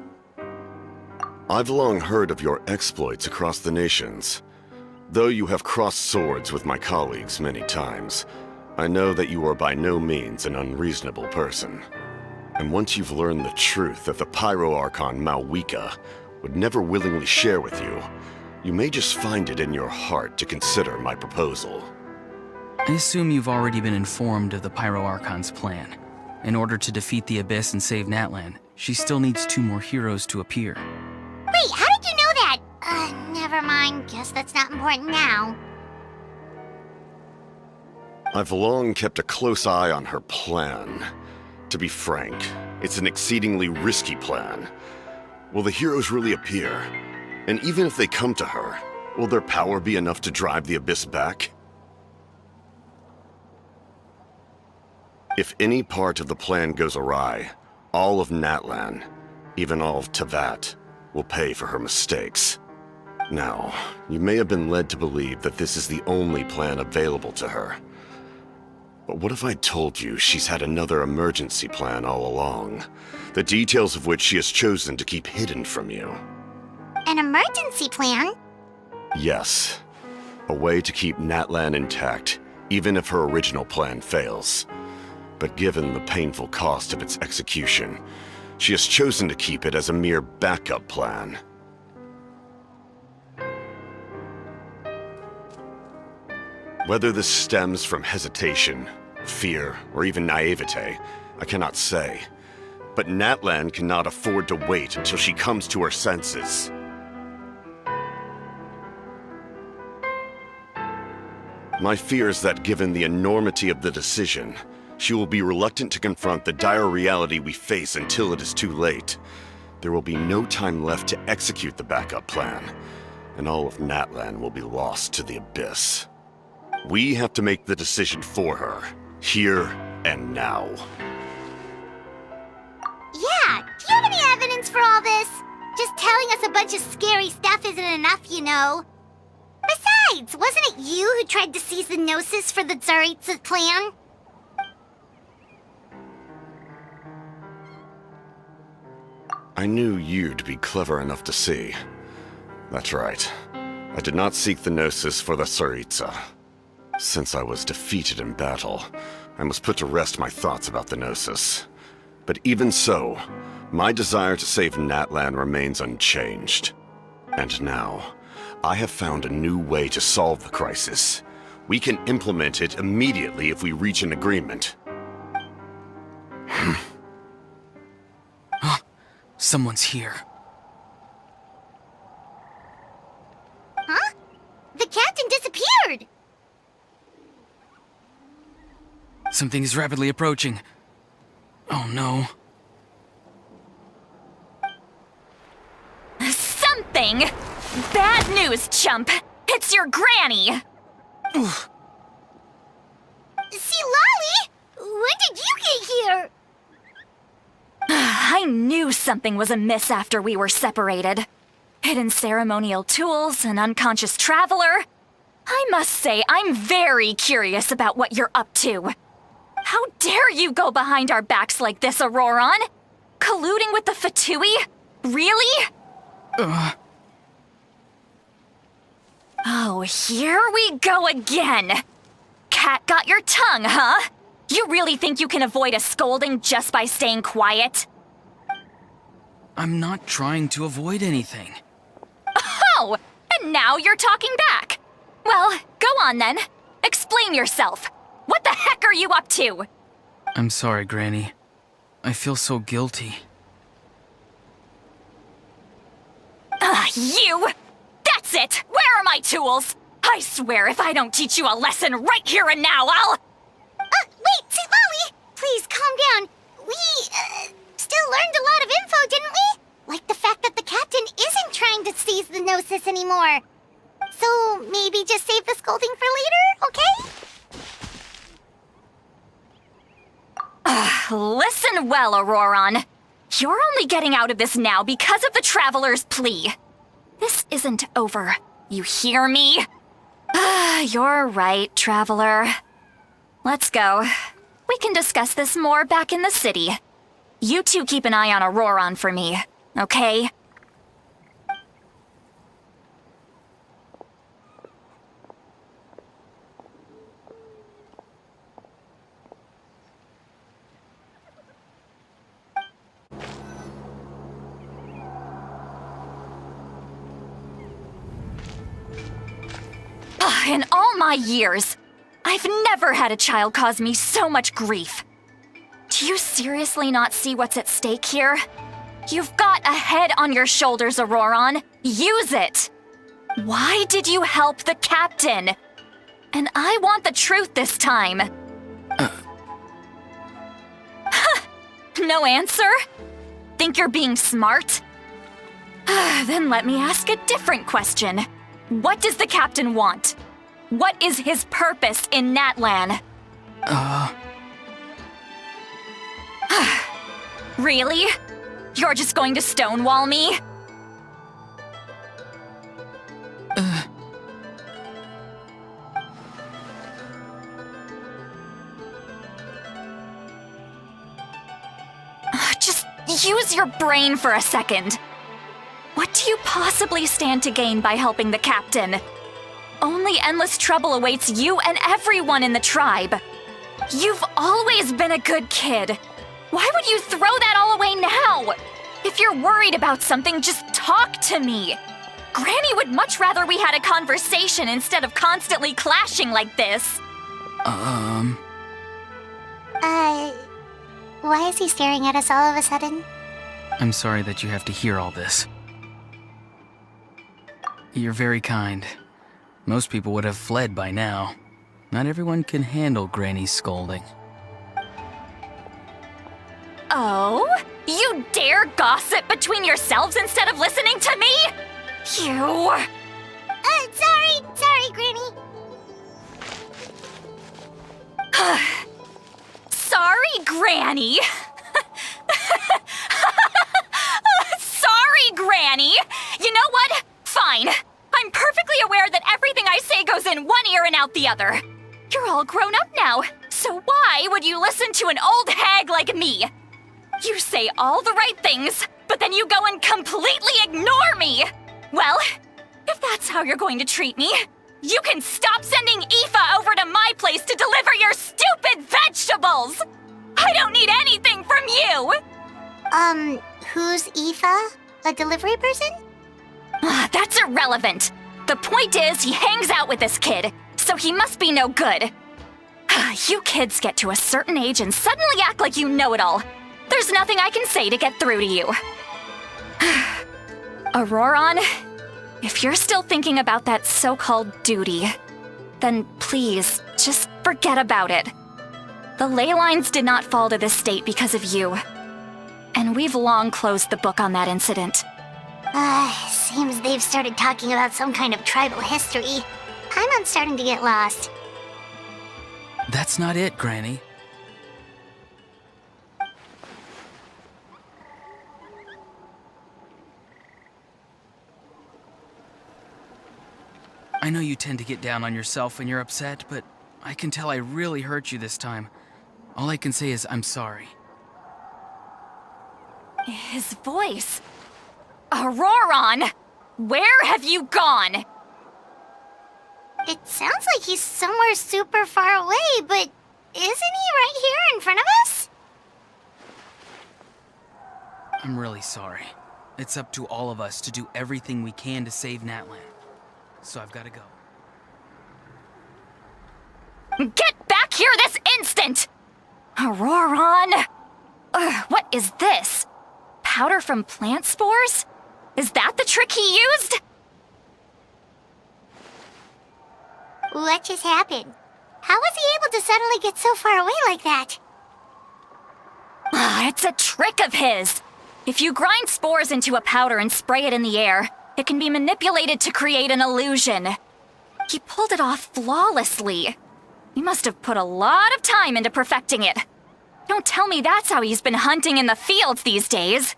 I've long heard of your exploits across the nations. Though you have crossed swords with my colleagues many times, I know that you are by no means an unreasonable person. And once you've learned the truth that the Pyro Archon Malwika would never willingly share with you, you may just find it in your heart to consider my proposal. I assume you've already been informed of the Pyro Archon's plan. In order to defeat the Abyss and save Natlan, she still needs 2 more heroes to appear. Wait, how did you know that? Never mind. Guess that's not important now. I've long kept a close eye on her plan. To be frank, it's an exceedingly risky plan. Will the heroes really appear? And even if they come to her, will their power be enough to drive the Abyss back? If any part of the plan goes awry, all of Natlan, even all of Teyvat, will pay for her mistakes. Now, you may have been led to believe that this is the only plan available to her. But what if I told you she's had another emergency plan all along, the details of which she has chosen to keep hidden from you? An emergency plan? Yes. A way to keep Natlan intact, even if her original plan fails. But given the painful cost of its execution, she has chosen to keep it as a mere backup plan. Whether this stems from hesitation, fear, or even naivete, I cannot say. But Natlan cannot afford to wait until she comes to her senses. My fear is that given the enormity of the decision, she will be reluctant to confront the dire reality we face until it is too late. There will be no time left to execute the backup plan, and all of Natlan will be lost to the Abyss. We have to make the decision for her, here and now. Yeah, do you have any evidence for all this? Just telling us a bunch of scary stuff isn't enough, you know. Besides, wasn't it you who tried to seize the Gnosis for the Tsaritsa clan? I knew you'd be clever enough to see. That's right. I did not seek the Gnosis for the Tsaritsa. Since I was defeated in battle, I must put to rest my thoughts about the Gnosis. But even so, my desire to save Natlan remains unchanged. And now, I have found a new way to solve the crisis. We can implement it immediately if we reach an agreement. Someone's here. Huh? The captain disappeared! Something is rapidly approaching. Oh no. Something? Bad news, chump! It's your granny! See, Lolly? When did you get here? I knew something was amiss after we were separated. Hidden ceremonial tools, an unconscious traveler. I must say, I'm very curious about what you're up to. How dare you go behind our backs like this, Auroron? Colluding with the Fatui? Really? Oh, here we go again. cat got your tongue, huh? You really think you can avoid a scolding just by staying quiet? I'm not trying to avoid anything. Oh, and now you're talking back. Well, go on then. Explain yourself. What the heck are you up to? I'm sorry, Granny. I feel so guilty. You! That's it! Where are my tools? I swear if I don't teach you a lesson right here and now, I'll... Wait, Molly! Please, calm down. We, still learned a lot of info, didn't we? Like the fact that the captain isn't trying to seize the Gnosis anymore. So, maybe just save the scolding for later, okay? Listen well, Auroron. You're only getting out of this now because of the Traveler's plea. This isn't over. You hear me? You're right, Traveler. Let's go. We can discuss this more back in the city. You two keep an eye on Auroron for me, okay? In all my years, I've never had a child cause me so much grief. Do you seriously not see what's at stake here? You've got a head on your shoulders, Auroron. Use it! Why did you help the captain? And I want the truth this time. No answer? Think you're being smart? Then let me ask a different question. What does the captain want? What is his purpose in Natlan? Really? You're just going to stonewall me? Just use your brain for a second. What do you possibly stand to gain by helping the captain? Only endless trouble awaits you and everyone in the tribe. You've always been a good kid. Why would you throw that all away now? If you're worried about something, just talk to me. Granny would much rather we had a conversation instead of constantly clashing like this. Why is he staring at us all of a sudden? I'm sorry that you have to hear all this. You're very kind. Most people would have fled by now. Not everyone can handle Granny's scolding. Oh? You dare gossip between yourselves instead of listening to me? You... Sorry, Granny. Sorry, Granny. Sorry, Granny. You know what? Fine. I'm perfectly aware that everything I say goes in one ear and out the other. You're all grown up now, so why would you listen to an old hag like me? You say all the right things, but then you go and completely ignore me. Well, if that's how you're going to treat me, you can stop sending Aoife over to my place to deliver your stupid vegetables! I don't need anything from you! Who's Aoife? A delivery person? That's irrelevant. The point is, he hangs out with this kid, so he must be no good. You kids get to a certain age and suddenly act like you know it all. There's nothing I can say to get through to you. Auroron, if you're still thinking about that so-called duty, then please, just forget about it. The ley lines did not fall to this state because of you. And we've long closed the book on that incident. Seems they've started talking about some kind of tribal history. I'm starting to get lost. That's not it, Granny. I know you tend to get down on yourself when you're upset, but I can tell I really hurt you this time. All I can say is I'm sorry. His voice. Auroron! Where have you gone? It sounds like he's somewhere super far away, but isn't he right here in front of us? I'm really sorry. It's up to all of us to do everything we can to save Natlan. So I've got to go. Get back here this instant! Auroron! Ugh, what is this? Powder from plant spores? Is that the trick he used? What just happened? How was he able to suddenly get so far away like that? It's a trick of his. If you grind spores into a powder and spray it in the air, it can be manipulated to create an illusion. He pulled it off flawlessly. He must have put a lot of time into perfecting it. Don't tell me that's how he's been hunting in the fields these days.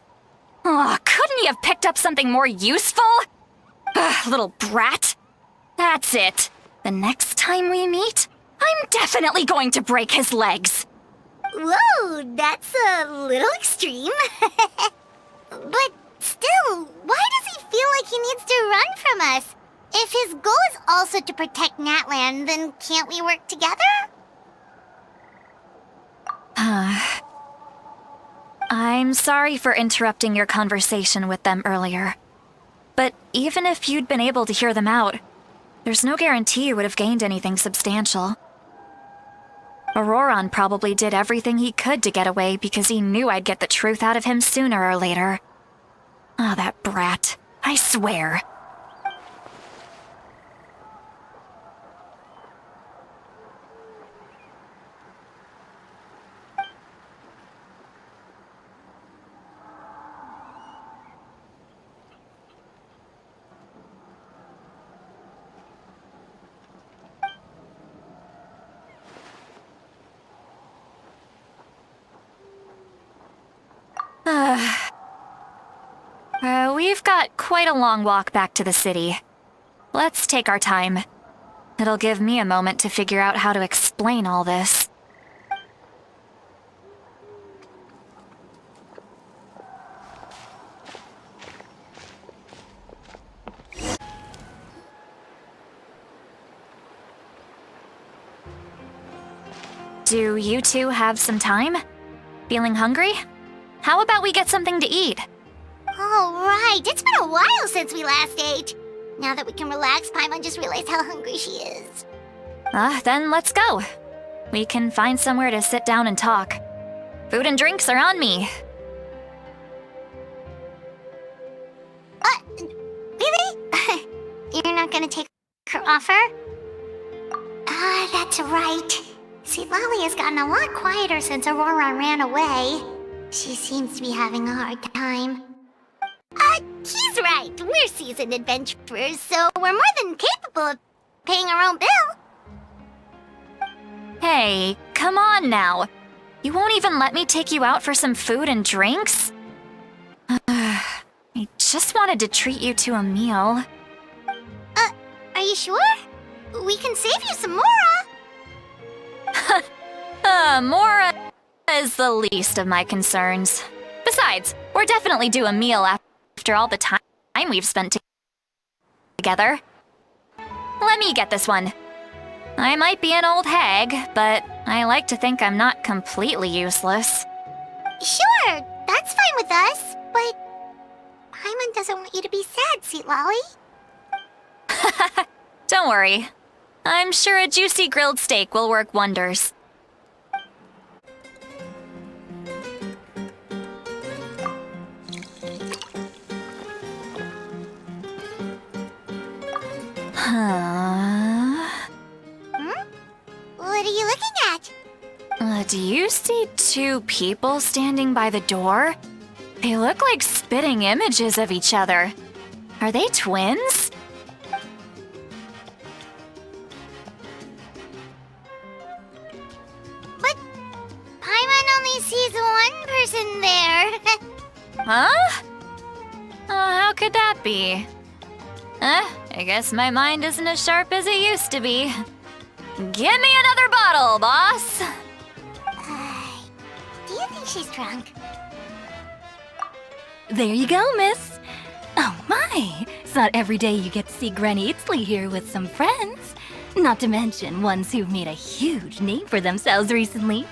Oh, couldn't he have picked up something more useful? Ugh, little brat. That's it. The next time we meet, I'm definitely going to break his legs. Whoa, that's a little extreme. But still, why does he feel like he needs to run from us? If his goal is also to protect Natlan, then can't we work together? I'm sorry for interrupting your conversation with them earlier. But even if you'd been able to hear them out, there's no guarantee you would have gained anything substantial. Auroron probably did everything he could to get away because he knew I'd get the truth out of him sooner or later. Oh, that brat. I swear. We've got quite a long walk back to the city. Let's take our time. It'll give me a moment to figure out how to explain all this. Do you two have some time? Feeling hungry? How about we get something to eat? Oh, right. It's been a while since we last ate. Now that we can relax, Paimon just realized how hungry she is. Then let's go. We can find somewhere to sit down and talk. Food and drinks are on me. Really? You're not gonna take her offer? That's right. See, Lolly has gotten a lot quieter since Aurora ran away. She seems to be having a hard time. He's right. We're seasoned adventurers, so we're more than capable of paying our own bill. Hey, come on now. You won't even let me take you out for some food and drinks? I just wanted to treat you to a meal. Are you sure? We can save you some Mora. Mora is the least of my concerns. Besides, we're definitely due a meal after all the time we've spent together. Let me get this one. I might be an old hag, but I like to think I'm not completely useless. Sure, that's fine with us, but Paimon doesn't want you to be sad, sweet Lolly. Don't worry. I'm sure a juicy grilled steak will work wonders. What are you looking at? Do you see two people standing by the door? They look like spitting images of each other. Are they twins? But Paimon only sees one person there. Huh? How could that be? I guess my mind isn't as sharp as it used to be. Give me another bottle, boss! Do you think she's drunk? There you go, miss. Oh my, it's not every day you get to see Granny Itzley here with some friends. Not to mention ones who've made a huge name for themselves recently.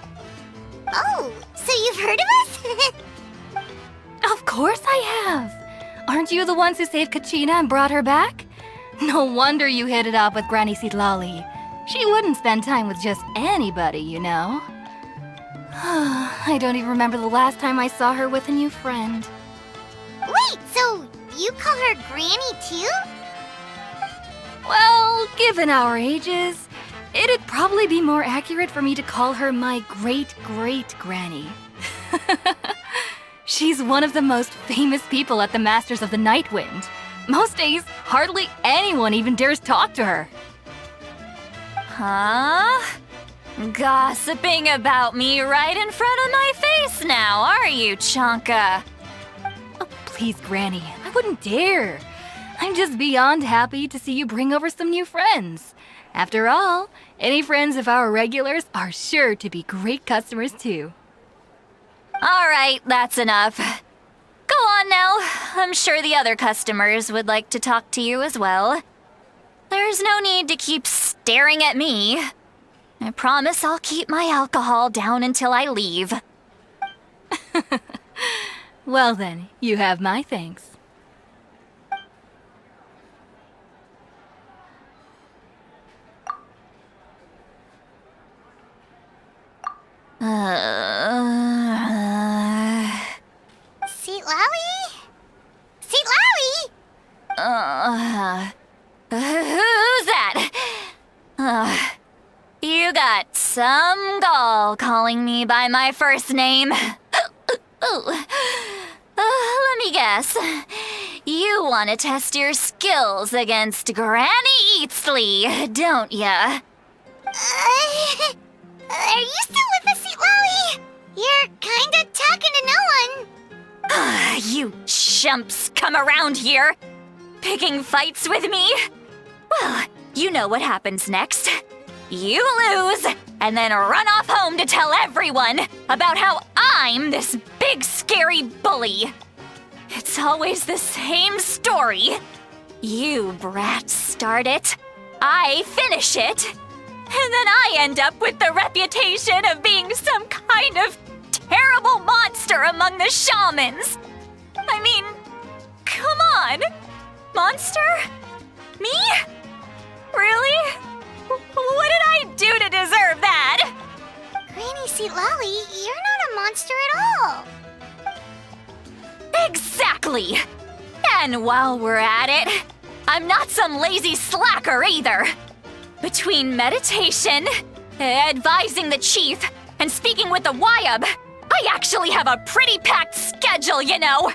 Oh, so you've heard of us? Of course I have! Aren't you the ones who saved Kachina and brought her back? No wonder you hit it off with Granny Sitlali. She wouldn't spend time with just anybody, you know. I don't even remember the last time I saw her with a new friend. Wait, so you call her Granny too? Well, given our ages, it'd probably be more accurate for me to call her my great-great-granny. She's one of the most famous people at the Masters of the Night Wind. Most days, hardly anyone even dares talk to her. Huh? Gossiping about me right in front of my face now, are you, Chonka? Oh, please, Granny, I wouldn't dare. I'm just beyond happy to see you bring over some new friends. After all, any friends of our regulars are sure to be great customers too. All right, that's enough. Go on now. I'm sure the other customers would like to talk to you as well. There's no need to keep staring at me. I promise I'll keep my alcohol down until I leave. Well then, you have my thanks. Sitlali? Sitlali? Who's that? You got some gall calling me by my first name. Let me guess. You want to test your skills against Granny Eatsley, don't ya? Are you still with us, Sitlali? You're kinda talking to no one. You chumps come around here, picking fights with me? Well, you know what happens next. You lose, and then run off home to tell everyone about how I'm this big scary bully. It's always the same story. You brats start it, I finish it, and then I end up with the reputation of being some kind of terrible monster among the shamans. I mean, come on. Monster? Me? Really? What did I do to deserve that? Granny Sitlali, you're not a monster at all. Exactly! And while we're at it, I'm not some lazy slacker either. Between meditation, advising the chief, and speaking with the Wyab, I actually have a pretty packed schedule, you know.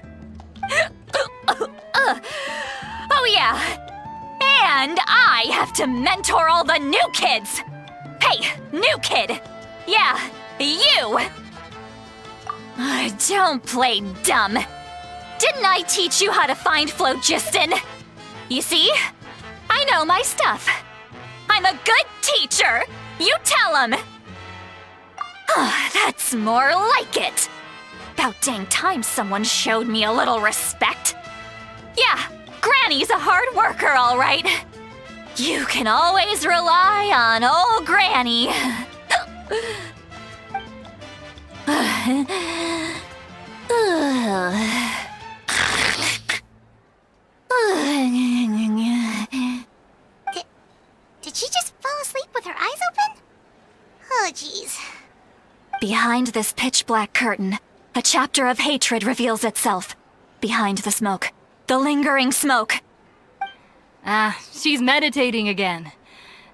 Oh yeah, and I have to mentor all the new kids. Hey, new kid. Yeah, you. Don't play dumb. Didn't I teach you how to find phlogiston? You see? I know my stuff. I'm a good teacher. You tell him. That's more like it. About dang time someone showed me a little respect. Yeah, Granny's a hard worker, all right. You can always rely on old Granny. Did she just fall asleep with her eyes open? Oh, jeez. Behind this pitch-black curtain, a chapter of hatred reveals itself. Behind the smoke. The lingering smoke. She's meditating again.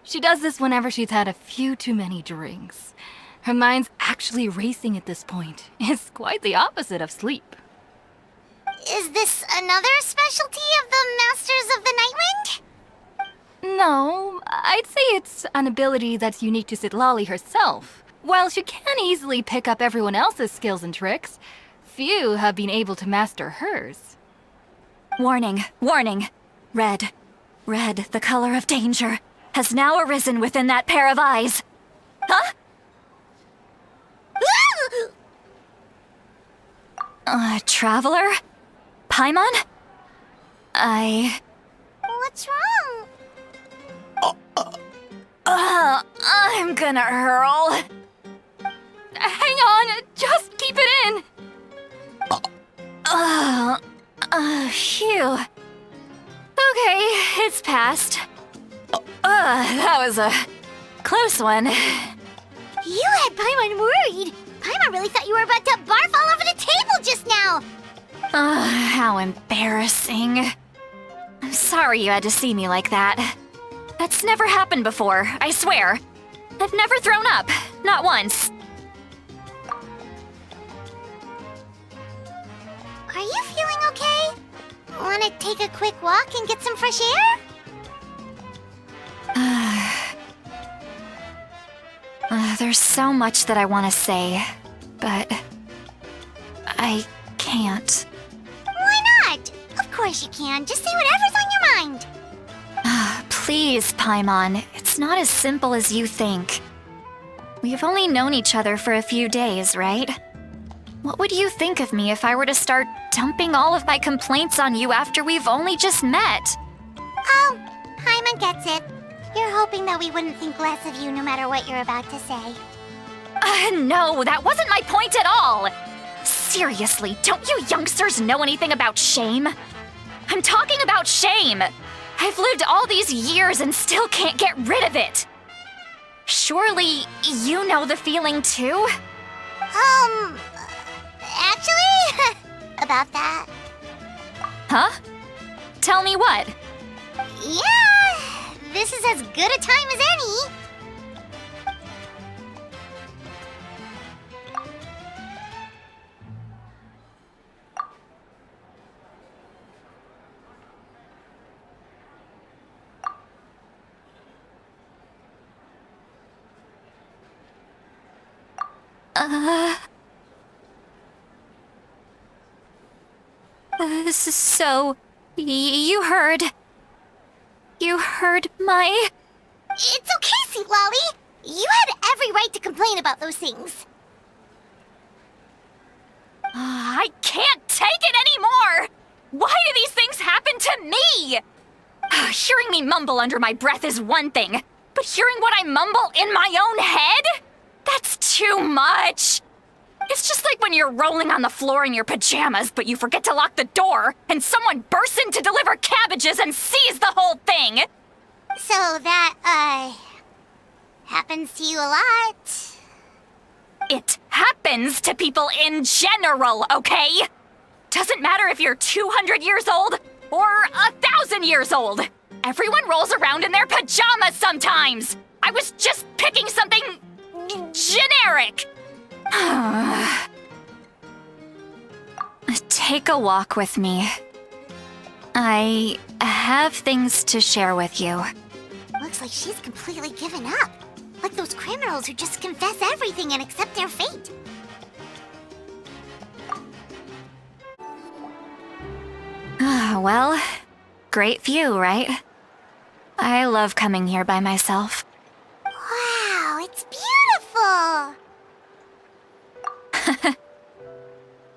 She does this whenever she's had a few too many drinks. Her mind's actually racing at this point. It's quite the opposite of sleep. Is this another specialty of the Masters of the Nightwind? No, I'd say it's an ability that's unique to Sitlali herself. While she can easily pick up everyone else's skills and tricks, few have been able to master hers. Warning, warning. Red, the color of danger, has now arisen within that pair of eyes. Huh? Traveler? Paimon? What's wrong? I'm gonna hurl. Hang on, just keep it in. Phew. Okay, it's passed. That was a close one. You had Paimon worried. Paimon really thought you were about to barf all over the table just now. How embarrassing. I'm sorry you had to see me like that. That's never happened before, I swear. I've never thrown up, not once. Are you feeling okay? Want to take a quick walk and get some fresh air? There's so much that I want to say, but I can't. Why not? Of course you can. Just say whatever's on your mind. Please, Paimon, it's not as simple as you think. We've only known each other for a few days, right? What would you think of me if I were to start dumping all of my complaints on you after we've only just met? Oh, Paimon gets it. You're hoping that we wouldn't think less of you no matter what you're about to say. No, that wasn't my point at all! Seriously, don't you youngsters know anything about shame? I'm talking about shame! I've lived all these years and still can't get rid of it! Surely, you know the feeling too? Actually, about that. Huh? Tell me what? Yeah, this is as good a time as any. So, you heard my... It's okay, Sweet Lolly. You had every right to complain about those things. I can't take it anymore! Why do these things happen to me? Hearing me mumble under my breath is one thing, but hearing what I mumble in my own head? That's too much! It's just like when you're rolling on the floor in your pajamas, but you forget to lock the door, and someone bursts in to deliver cabbages and sees the whole thing! So that, happens to you a lot. It happens to people in general, okay? Doesn't matter if you're 200 years old or 1,000 years old. Everyone rolls around in their pajamas sometimes. I was just picking something generic. Take a walk with me. I have things to share with you. Looks like she's completely given up. Like those criminals who just confess everything and accept their fate. Well, great view, right? I love coming here by myself. Wow, it's beautiful!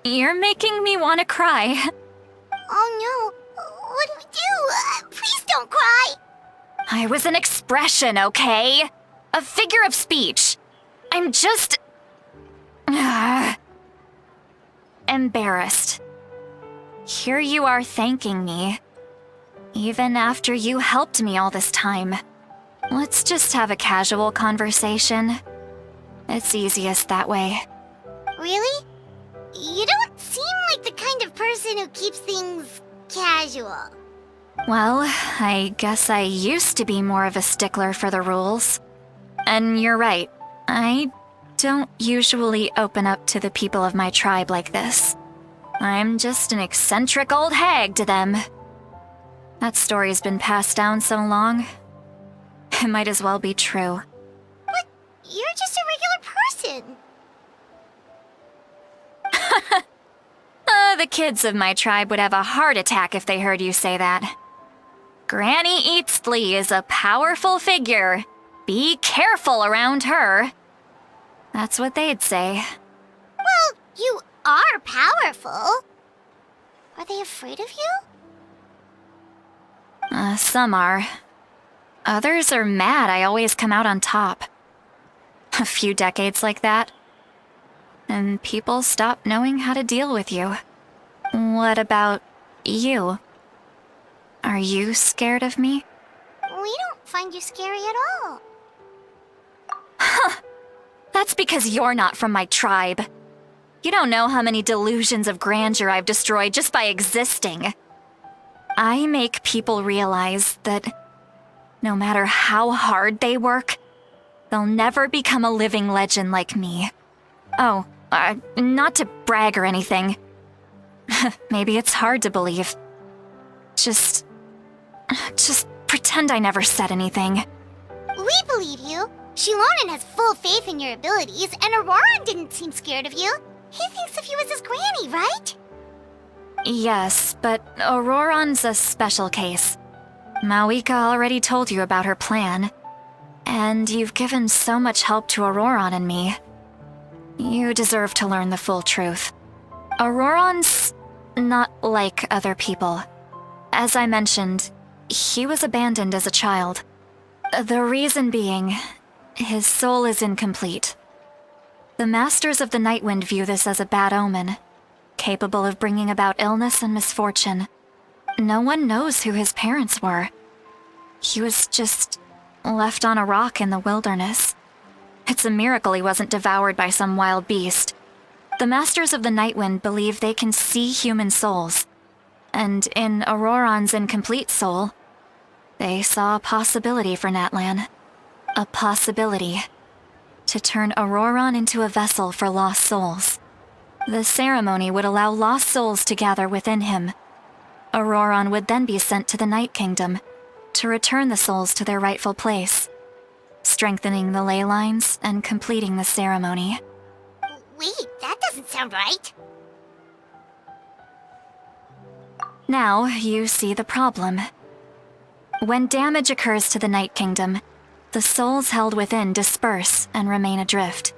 You're making me want to cry. Oh no, what do we do? Please don't cry! I was an expression, okay? A figure of speech. I'm just... embarrassed. Here you are thanking me. Even after you helped me all this time. Let's just have a casual conversation. It's easiest that way. Really? You don't seem like the kind of person who keeps things casual. Well, I guess I used to be more of a stickler for the rules. And you're right, I don't usually open up to the people of my tribe like this. I'm just an eccentric old hag to them. That story's been passed down so long, it might as well be true. But you're just a regular person. The kids of my tribe would have a heart attack if they heard you say that. Granny Eatsley is a powerful figure. Be careful around her. That's what they'd say. Well, you are powerful. Are they afraid of you? Some are. Others are mad I always come out on top. A few decades like that, and people stop knowing how to deal with you. What about you? Are you scared of me? We don't find you scary at all. That's because you're not from my tribe. You don't know how many delusions of grandeur I've destroyed just by existing. I make people realize that no matter how hard they work, they'll never become a living legend like me. Oh, not to brag or anything. Maybe it's hard to believe. Just pretend I never said anything. We believe you. Shilonen has full faith in your abilities, and Auroran didn't seem scared of you. He thinks of you as his granny, right? Yes, but Auroran's a special case. Mawika already told you about her plan. And you've given so much help to Auroran and me. You deserve to learn the full truth. Auroran's not like other people. As I mentioned, he was abandoned as a child. The reason being, his soul is incomplete. The Masters of the Nightwind view this as a bad omen, capable of bringing about illness and misfortune. No one knows who his parents were. He was just left on a rock in the wilderness. It's a miracle he wasn't devoured by some wild beast. The Masters of the Nightwind believe they can see human souls, and in Auroran's incomplete soul, they saw a possibility for Natlan. A possibility to turn Auroran into a vessel for lost souls. The ceremony would allow lost souls to gather within him. Auroran would then be sent to the Night Kingdom to return the souls to their rightful place, strengthening the ley lines and completing the ceremony. Wait, that doesn't sound right. Now you see the problem. When damage occurs to the Night Kingdom, the souls held within disperse and remain adrift,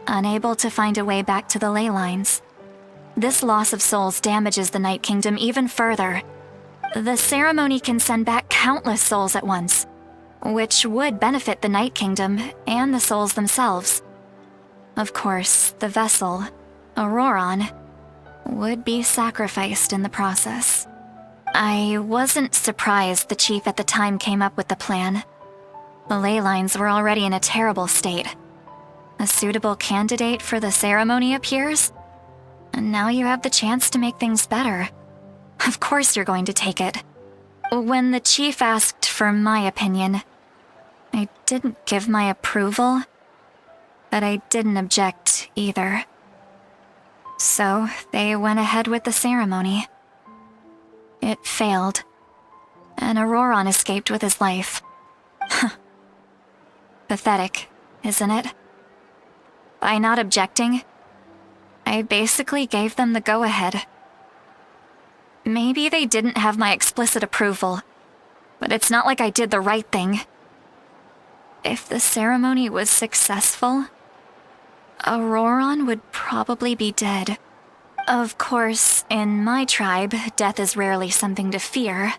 unable to find a way back to the ley lines. This loss of souls damages the Night Kingdom even further. The ceremony can send back countless souls at once, which would benefit the Night Kingdom and the souls themselves. Of course, the vessel, Auroran, would be sacrificed in the process. I wasn't surprised the chief at the time came up with the plan. The ley lines were already in a terrible state. A suitable candidate for the ceremony appears, and now you have the chance to make things better. Of course you're going to take it. When the chief asked for my opinion, I didn't give my approval, but I didn't object either. So they went ahead with the ceremony. It failed, and Auroran escaped with his life. Pathetic, isn't it? By not objecting, I basically gave them the go-ahead. Maybe they didn't have my explicit approval, but it's not like I did the right thing. If the ceremony was successful, Auroran would probably be dead. Of course, in my tribe, death is rarely something to fear.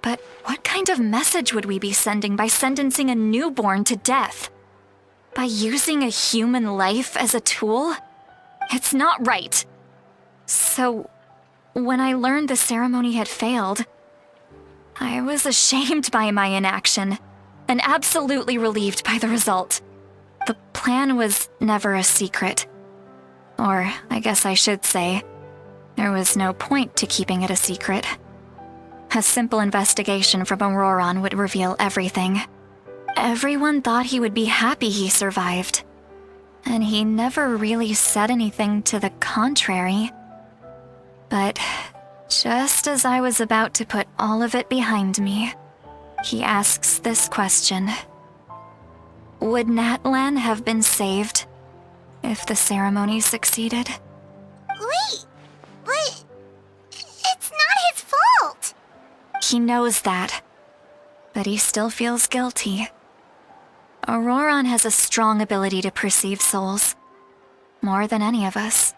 But what kind of message would we be sending by sentencing a newborn to death? By using a human life as a tool? It's not right. So, when I learned the ceremony had failed, I was ashamed by my inaction, and absolutely relieved by the result. The plan was never a secret. Or, I guess I should say, there was no point to keeping it a secret. A simple investigation from Auroran would reveal everything. Everyone thought he would be happy he survived, and he never really said anything to the contrary. But just as I was about to put all of it behind me, he asks this question. Would Natlan have been saved if the ceremony succeeded? Wait, but it's not his fault. He knows that, but he still feels guilty. Auroran has a strong ability to perceive souls, more than any of us.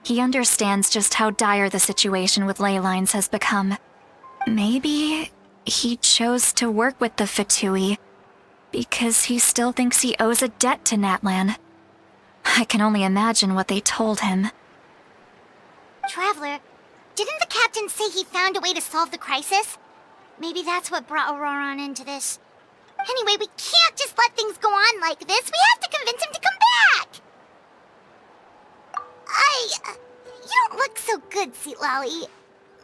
He understands just how dire the situation with ley lines has become. Maybe he chose to work with the Fatui because he still thinks he owes a debt to Natlan. I can only imagine what they told him. Traveler, didn't the captain say he found a way to solve the crisis? Maybe that's what brought Auroron into this. Anyway, we can't just let things go on like this. We have to convince him to come back! You don't look so good, Sweet Lolly.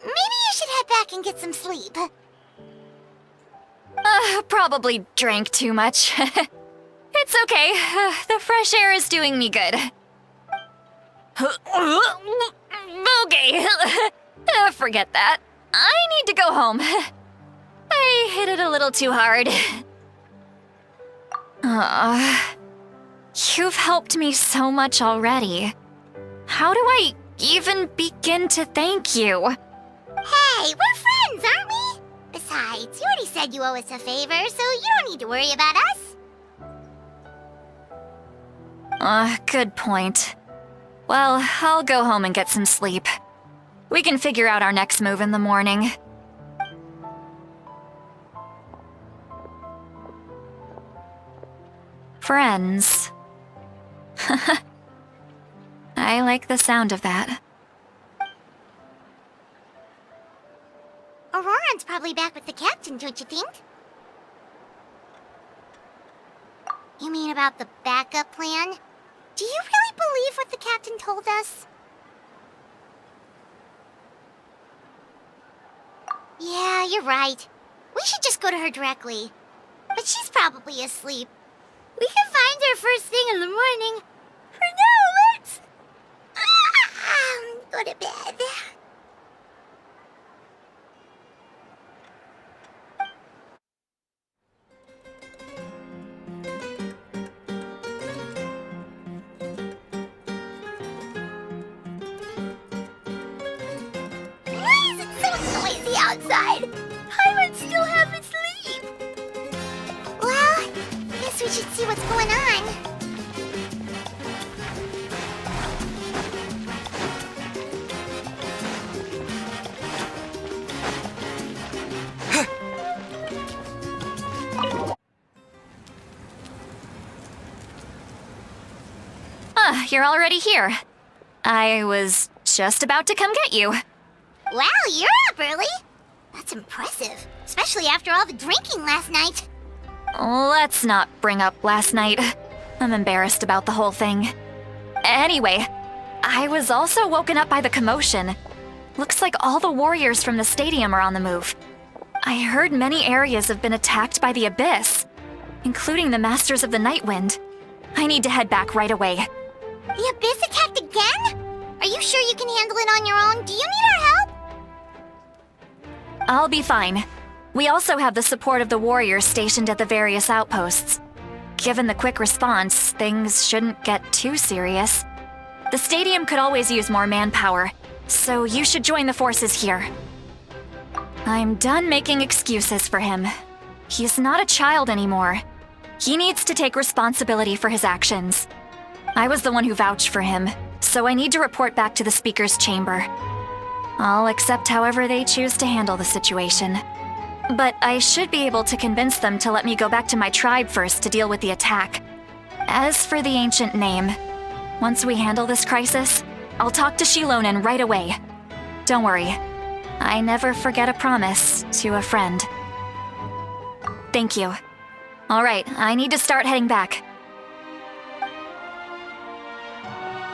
Maybe you should head back and get some sleep. Probably drank too much. It's okay. The fresh air is doing me good. Okay. Forget that. I need to go home. I hit it a little too hard. You've helped me so much already. How do I even begin to thank you? Hey, we're friends, aren't we? Besides, you already said you owe us a favor, so you don't need to worry about us. Good point. Well, I'll go home and get some sleep. We can figure out our next move in the morning. Friends. I like the sound of that. Auroron's probably back with the captain, don't you think? You mean about the backup plan? Do you really believe what the captain told us? Yeah, you're right. We should just go to her directly. But she's probably asleep. We can find her first thing in the morning. For now, let's... go to bed. Why is it so noisy outside? I would still have to sleep. Well, guess we should see what's going on. You're already here. I was just about to come get you. Wow, you're up early. That's impressive, especially after all the drinking last night. Let's not bring up last night. I'm embarrassed about the whole thing. Anyway, I was also woken up by the commotion. Looks like all the warriors from the stadium are on the move. I heard many areas have been attacked by the Abyss, including the Masters of the Nightwind. I need to head back right away. The Abyss attacked again? Are you sure you can handle it on your own? Do you need our help? I'll be fine. We also have the support of the warriors stationed at the various outposts. Given the quick response, things shouldn't get too serious. The stadium could always use more manpower, so you should join the forces here. I'm done making excuses for him. He's not a child anymore. He needs to take responsibility for his actions. I was the one who vouched for him, so I need to report back to the Speaker's chamber. I'll accept however they choose to handle the situation. But I should be able to convince them to let me go back to my tribe first to deal with the attack. As for the ancient name, once we handle this crisis, I'll talk to Shilonen right away. Don't worry, I never forget a promise to a friend. Thank you. All right, I need to start heading back.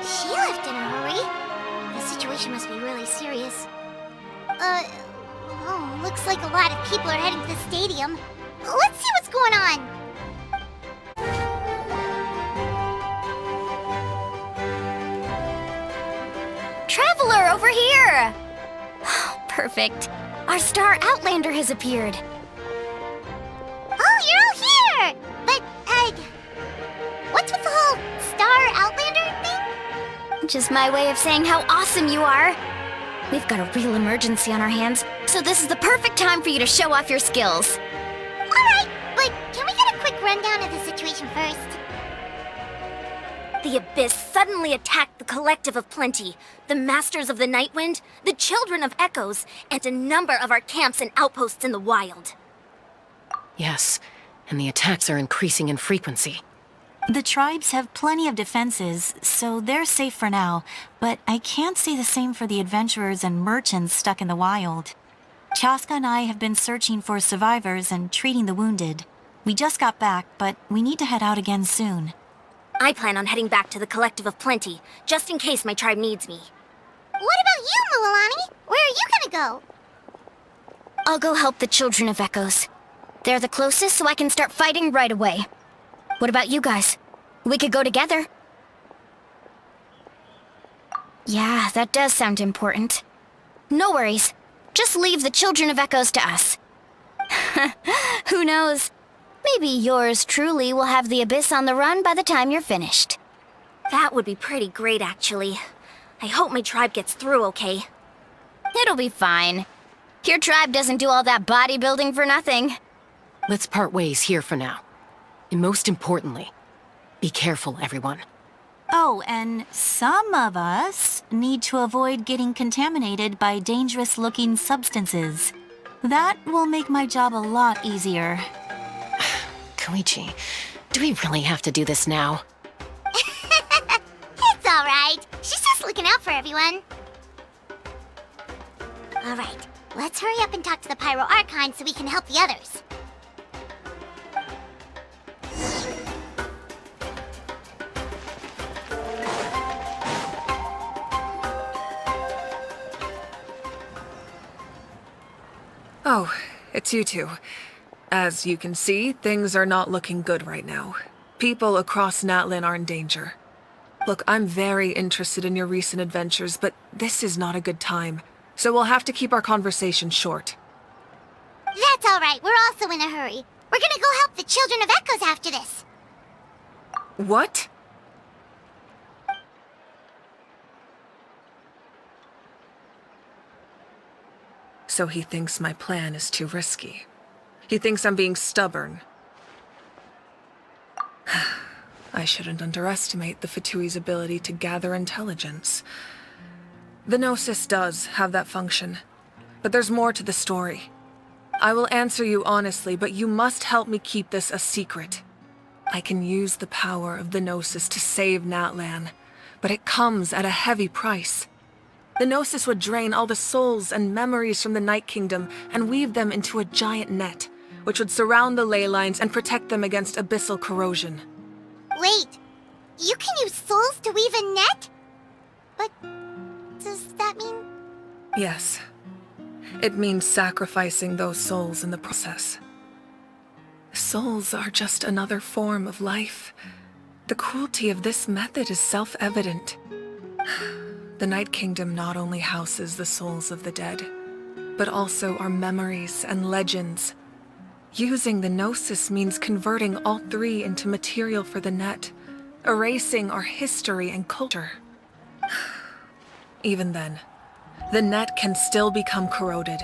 She left in a hurry. The situation must be really serious. Looks like a lot of people are heading to the stadium. Let's see what's going on. Traveler, over here! Perfect. Our star Outlander has appeared. Oh, you're all here! But, what's with the whole Star Outlander thing? Just my way of saying how awesome you are. We've got a real emergency on our hands, so this is the perfect time for you to show off your skills. Alright, but can we get a quick rundown of the situation first? The Abyss suddenly attacked the Collective of Plenty, the Masters of the Nightwind, the Children of Echoes, and a number of our camps and outposts in the wild. Yes, and the attacks are increasing in frequency. The tribes have plenty of defenses, so they're safe for now, but I can't say the same for the adventurers and merchants stuck in the wild. Chaska and I have been searching for survivors and treating the wounded. We just got back, but we need to head out again soon. I plan on heading back to the Collective of Plenty, just in case my tribe needs me. What about you, Mualani? Where are you gonna go? I'll go help the Children of Echoes. They're the closest, so I can start fighting right away. What about you guys? We could go together. Yeah, that does sound important. No worries. Just leave the Children of Echoes to us. Who knows? Maybe yours truly will have the Abyss on the run by the time you're finished. That would be pretty great, actually. I hope my tribe gets through okay. It'll be fine. Your tribe doesn't do all that bodybuilding for nothing. Let's part ways here for now. And most importantly, be careful, everyone. Oh, and some of us need to avoid getting contaminated by dangerous-looking substances. That will make my job a lot easier. Koichi, do we really have to do this now? It's alright. She's just looking out for everyone. Alright, let's hurry up and talk to the Pyro Archon so we can help the others. Oh, it's you two. As you can see, things are not looking good right now. People across Natlan are in danger. Look, I'm very interested in your recent adventures, but this is not a good time. So we'll have to keep our conversation short. That's alright, we're also in a hurry. We're gonna go help the Children of Echoes after this. What? So he thinks my plan is too risky. He thinks I'm being stubborn. I shouldn't underestimate the Fatui's ability to gather intelligence. The Gnosis does have that function, but there's more to the story. I will answer you honestly, but you must help me keep this a secret. I can use the power of the Gnosis to save Natlan, but it comes at a heavy price. The Gnosis would drain all the souls and memories from the Night Kingdom and weave them into a giant net, which would surround the ley lines and protect them against abyssal corrosion. Wait, you can use souls to weave a net? But does that mean... Yes. It means sacrificing those souls in the process. Souls are just another form of life. The cruelty of this method is self-evident. The Night Kingdom not only houses the souls of the dead, but also our memories and legends. Using the Gnosis means converting all three into material for the net, erasing our history and culture. Even then, the net can still become corroded.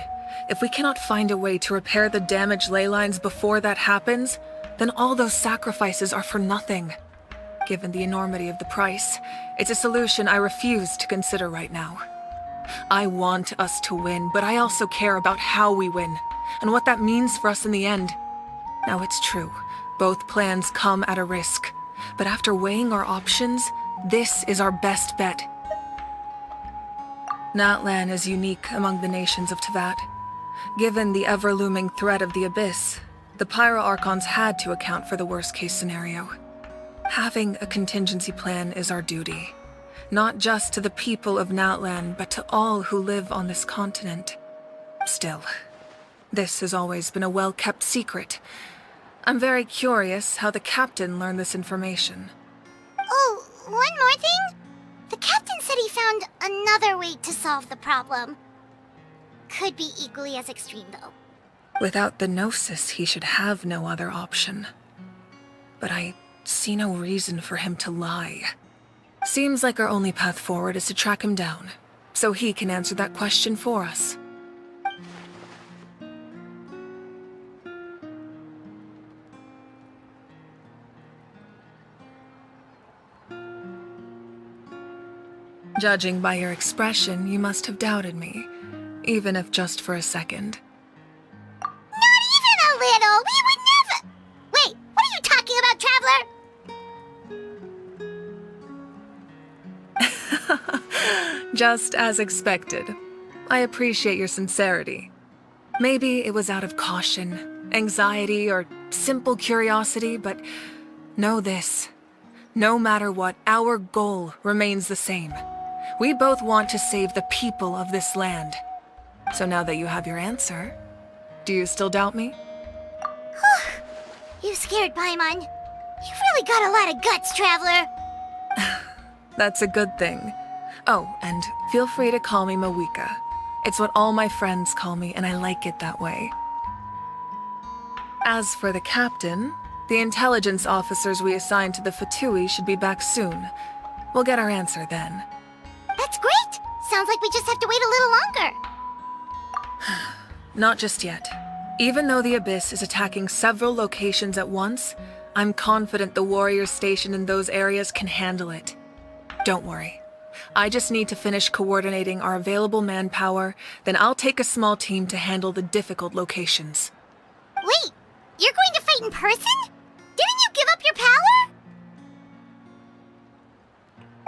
If we cannot find a way to repair the damaged ley lines before that happens, then all those sacrifices are for nothing. Given the enormity of the price, it's a solution I refuse to consider right now. I want us to win, but I also care about how we win, and what that means for us in the end. Now it's true, both plans come at a risk, but after weighing our options, this is our best bet. Natlan is unique among the nations of Teyvat. Given the ever-looming threat of the Abyss, the Pyro Archons had to account for the worst-case scenario. Having a contingency plan is our duty, not just to the people of Natlan, but to all who live on this continent. Still, this has always been a well-kept secret. I'm very curious how the captain learned this information. Oh, one more thing? The captain said he found another way to solve the problem. Could be equally as extreme, though. Without the Gnosis, he should have no other option. But I see no reason for him to lie. Seems like our only path forward is to track him down, so he can answer that question for us. Judging by your expression, you must have doubted me, even if just for a second. Not even a little! We would never— Wait, what are you talking about, Traveler? Just as expected. I appreciate your sincerity. Maybe it was out of caution, anxiety, or simple curiosity, but know this. No matter what, our goal remains the same. We both want to save the people of this land. So now that you have your answer, do you still doubt me? You scared, Paimon. You've really got a lot of guts, Traveler. That's a good thing. Oh, and feel free to call me Mawika. It's what all my friends call me, and I like it that way. As for the captain, the intelligence officers we assigned to the Fatui should be back soon. We'll get our answer then. That's great! Sounds like we just have to wait a little longer. Not just yet. Even though the Abyss is attacking several locations at once, I'm confident the warriors stationed in those areas can handle it. Don't worry. I just need to finish coordinating our available manpower, then I'll take a small team to handle the difficult locations. Wait, you're going to fight in person? Didn't you give up your power?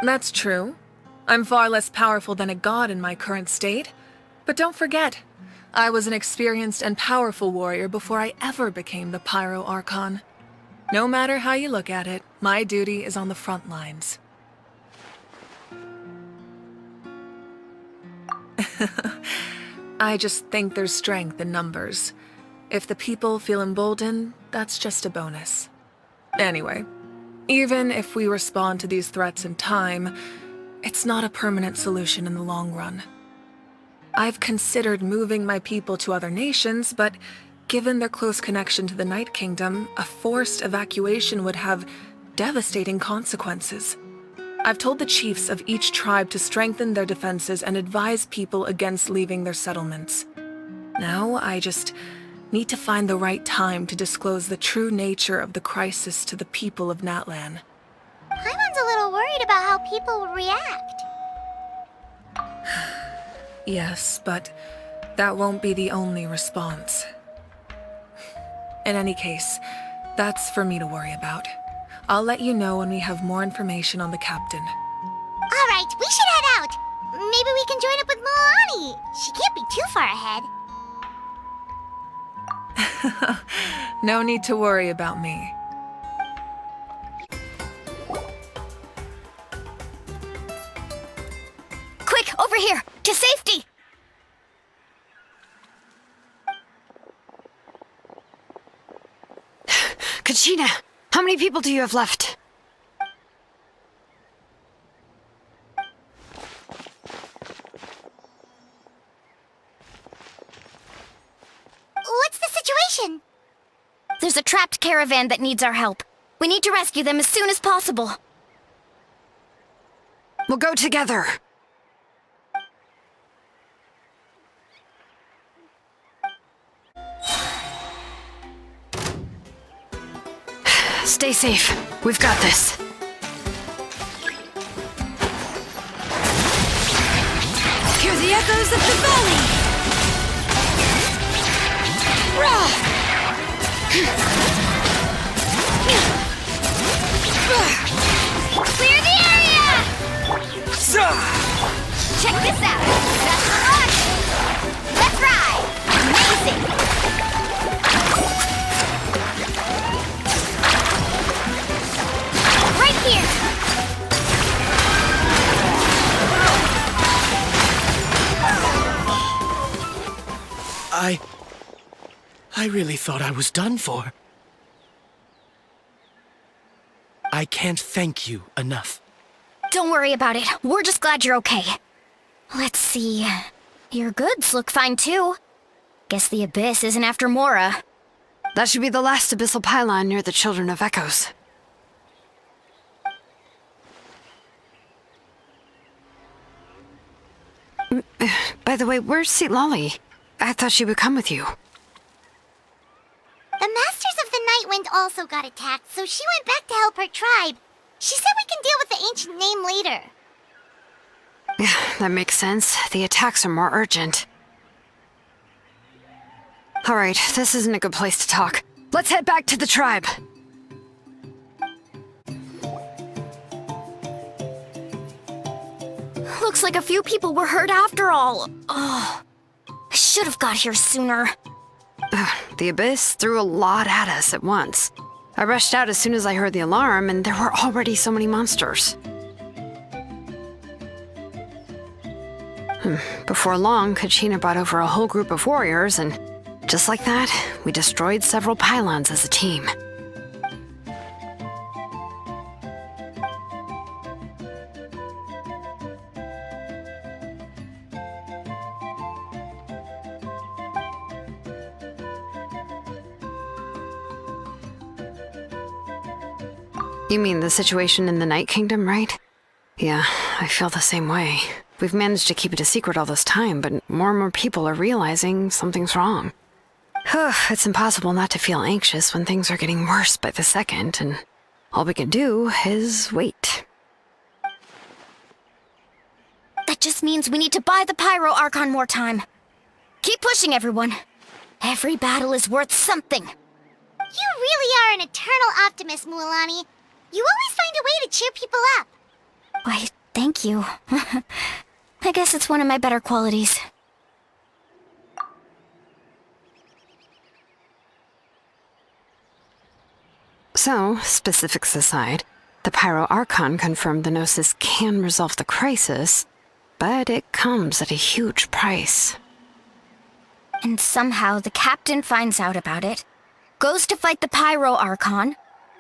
That's true. I'm far less powerful than a god in my current state. But don't forget, I was an experienced and powerful warrior before I ever became the Pyro Archon. No matter how you look at it, my duty is on the front lines. I just think there's strength in numbers. If the people feel emboldened, that's just a bonus. Anyway, even if we respond to these threats in time, it's not a permanent solution in the long run. I've considered moving my people to other nations, but given their close connection to the Night Kingdom, a forced evacuation would have devastating consequences. I've told the chiefs of each tribe to strengthen their defenses and advise people against leaving their settlements. Now, I just need to find the right time to disclose the true nature of the crisis to the people of Natlan. Paimon's a little worried about how people will react. Yes, but that won't be the only response. In any case, that's for me to worry about. I'll let you know when we have more information on the captain. All right, we should head out. Maybe we can join up with Moani. She can't be too far ahead. No need to worry about me. Quick, over here! To safety! Kachina, how many people do you have left? What's the situation? There's a trapped caravan that needs our help. We need to rescue them as soon as possible. We'll go together. Stay safe. We've got this. Hear the echoes of the valley! Rah! Clear the area! Check this out! That's the launch! Let's ride! Amazing! Right here! I really thought I was done for. I can't thank you enough. Don't worry about it. We're just glad you're okay. Let's see. Your goods look fine too. Guess the Abyss isn't after Mora. That should be the last abyssal pylon near the Children of Echoes. By the way, where's Lolly? I thought she would come with you. The Masters of the Night Wind also got attacked, so she went back to help her tribe. She said we can deal with the ancient name later. that makes sense. The attacks are more urgent. Alright, this isn't a good place to talk. Let's head back to the tribe. Looks like a few people were hurt after all. Oh, I should have got here sooner. The Abyss threw a lot at us at once. I rushed out as soon as I heard the alarm, and there were already so many monsters. Before long, Kachina brought over a whole group of warriors, and just like that, we destroyed several pylons as a team. You mean the situation in the Night Kingdom, right? Yeah, I feel the same way. We've managed to keep it a secret all this time, but more and more people are realizing something's wrong. It's impossible not to feel anxious when things are getting worse by the second, and all we can do is wait. That just means we need to buy the Pyro Archon more time. Keep pushing, everyone. Every battle is worth something. You really are an eternal optimist, Mualani. You always find a way to cheer people up. Why, thank you. I guess it's one of my better qualities. So, specifics aside, the Pyro Archon confirmed the Gnosis can resolve the crisis, but it comes at a huge price. And somehow the captain finds out about it, goes to fight the Pyro Archon,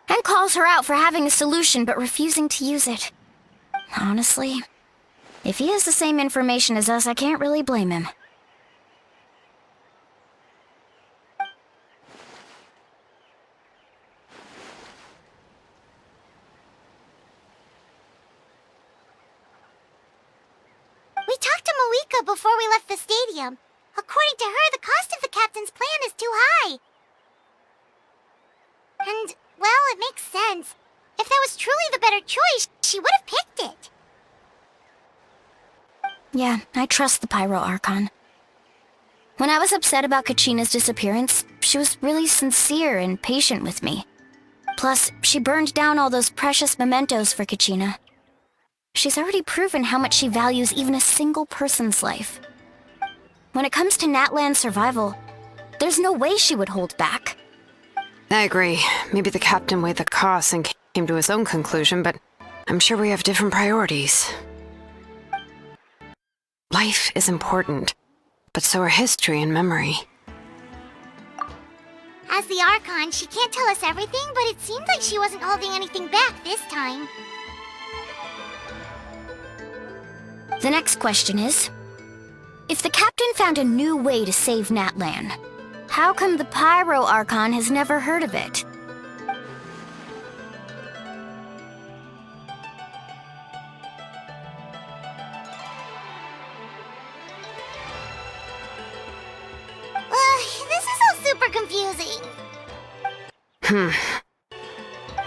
and calls her out for having a solution but refusing to use it. Honestly, if he has the same information as us, I can't really blame him. We talked to Moika before we left the stadium. According to her, the cost of the captain's plan is too high. And, well, it makes sense. If that was truly the better choice, she would have picked it. Yeah, I trust the Pyro Archon. When I was upset about Kachina's disappearance, she was really sincere and patient with me. Plus, she burned down all those precious mementos for Kachina. She's already proven how much she values even a single person's life. When it comes to Natlan's survival, there's no way she would hold back. I agree. Maybe the captain weighed the costs and came to his own conclusion, but I'm sure we have different priorities. Life is important, but so are history and memory. As the Archon, she can't tell us everything, but it seemed like she wasn't holding anything back this time. The next question is, if the captain found a new way to save Natlan, how come the Pyro Archon has never heard of it? This is all super confusing.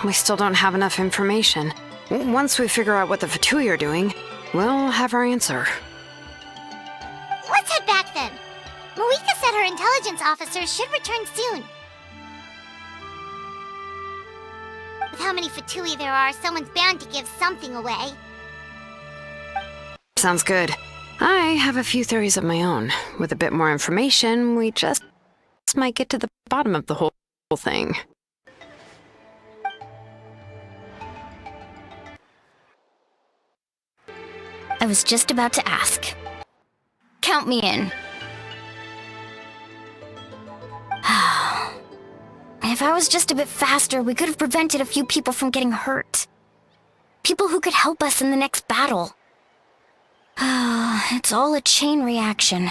We still don't have enough information. Once we figure out what the Fatui are doing, we'll have our answer. Let's head back then. Moika said her intelligence officers should return soon. With how many Fatui there are, someone's bound to give something away. Sounds good. I have a few theories of my own. With a bit more information, we just might get to the bottom of the whole thing. I was just about to ask. Count me in. If I was just a bit faster, we could have prevented a few people from getting hurt. People who could help us in the next battle. It's all a chain reaction.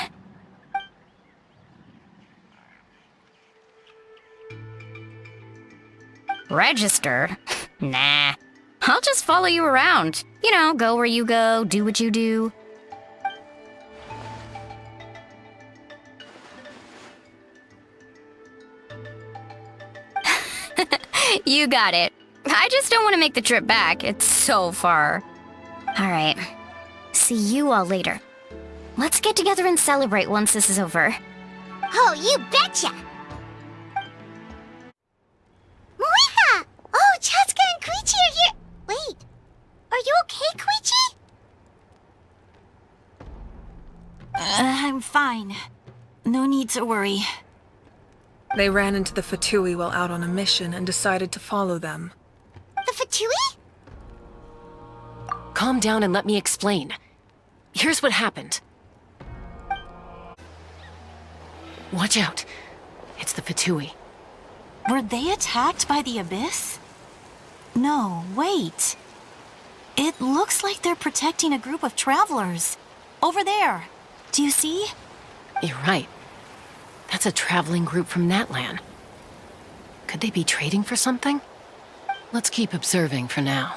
Register? Nah. I'll just follow you around. You know, go where you go, do what you do. You got it. I just don't want to make the trip back. It's so far. All right. see you all later. Let's get together and celebrate once this is over. Oh, you betcha! Moika! Oh, Chaska and Koichi are here! Wait, are you okay, Koichi? I'm fine. No need to worry. They ran into the Fatui while out on a mission and decided to follow them. The Fatui? Calm down and let me explain. Here's what happened. Watch out. It's the Fatui. Were they attacked by the Abyss? No, wait. It looks like they're protecting a group of travelers. Over there. Do you see? You're right. That's a traveling group from Natlan. Could they be trading for something? Let's keep observing for now.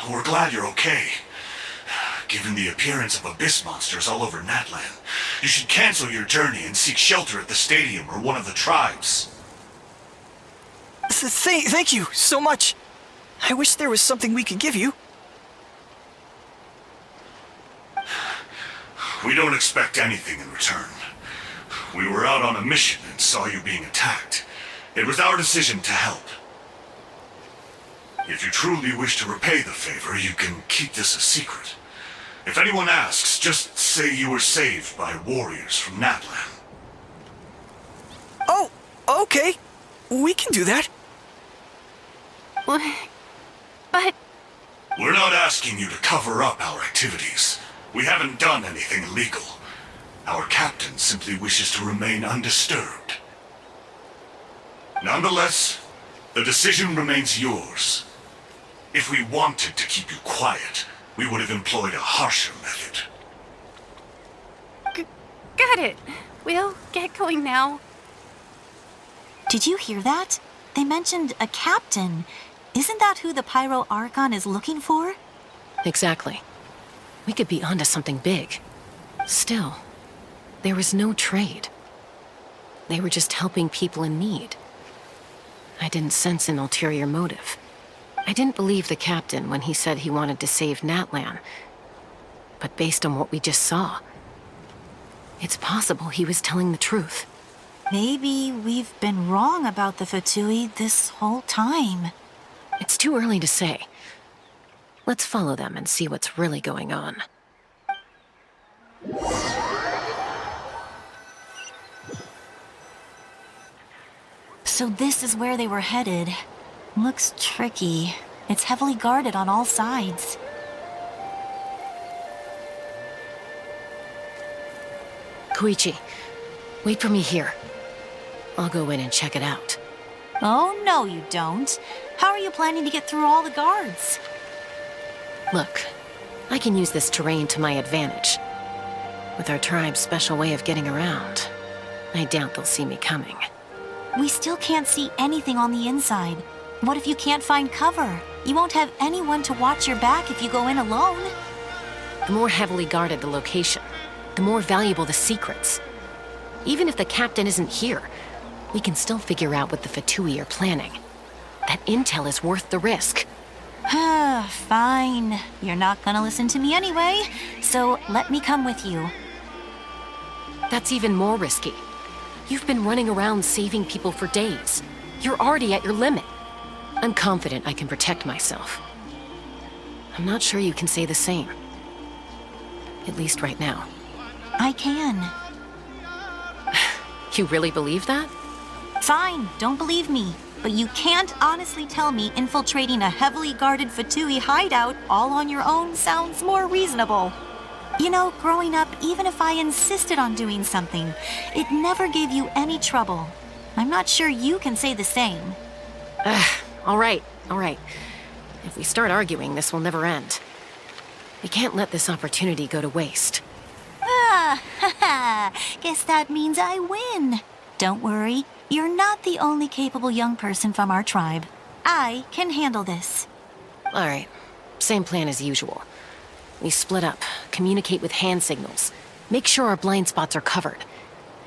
We're glad you're okay. Given the appearance of abyss monsters all over Natlan, you should cancel your journey and seek shelter at the stadium or one of the tribes. Thank you so much. I wish there was something we could give you. We don't expect anything in return. We were out on a mission and saw you being attacked. It was our decision to help. If you truly wish to repay the favor, you can keep this a secret. If anyone asks, just say you were saved by warriors from Natlan. Oh, okay. We can do that. But... We're not asking you to cover up our activities. We haven't done anything illegal. Our captain simply wishes to remain undisturbed. Nonetheless, the decision remains yours. If we wanted to keep you quiet, we would have employed a harsher method. Got it. We'll get going now. Did you hear that? They mentioned a captain. Isn't that who the Pyro Archon is looking for? Exactly. We could be onto something big. Still, there was no trade. They were just helping people in need. I didn't sense an ulterior motive. I didn't believe the captain when he said he wanted to save Natlan. But based on what we just saw, it's possible he was telling the truth. Maybe we've been wrong about the Fatui this whole time. It's too early to say. Let's follow them and see what's really going on. So this is where they were headed. Looks tricky. It's heavily guarded on all sides. Koichi, wait for me here. I'll go in and check it out. Oh, no you don't. How are you planning to get through all the guards? Look, I can use this terrain to my advantage. With our tribe's special way of getting around, I doubt they'll see me coming. We still can't see anything on the inside. What if you can't find cover? You won't have anyone to watch your back if you go in alone. The more heavily guarded the location, the more valuable the secrets. Even if the captain isn't here, we can still figure out what the Fatui are planning. That intel is worth the risk. Fine. You're not gonna listen to me anyway, so let me come with you. That's even more risky. You've been running around saving people for days. You're already at your limit. I'm confident I can protect myself. I'm not sure you can say the same. At least right now. I can. You really believe that? Fine, don't believe me. But you can't honestly tell me infiltrating a heavily guarded Fatui hideout all on your own sounds more reasonable. You know, growing up, even if I insisted on doing something, it never gave you any trouble. I'm not sure you can say the same. All right. If we start arguing, this will never end. We can't let this opportunity go to waste. Guess that means I win. Don't worry, you're not the only capable young person from our tribe. I can handle this. All right, same plan as usual. We split up, communicate with hand signals, make sure our blind spots are covered,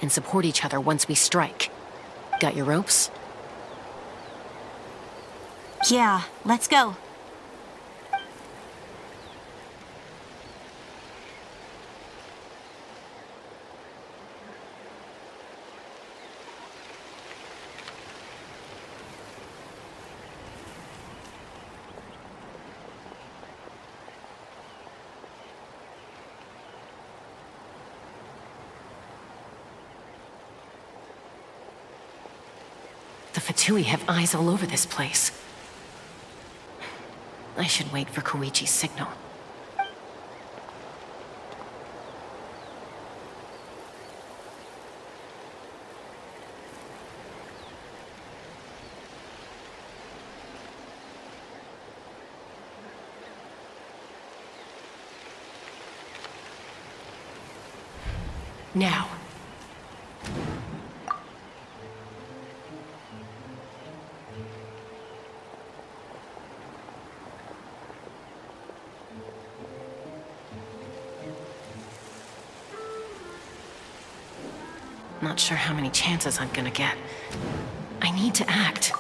and support each other once we strike. Got your ropes? Yeah, let's go. Fatui have eyes all over this place. I should wait for Koichi's signal. Now. Not sure how many chances I'm gonna get. I need to act.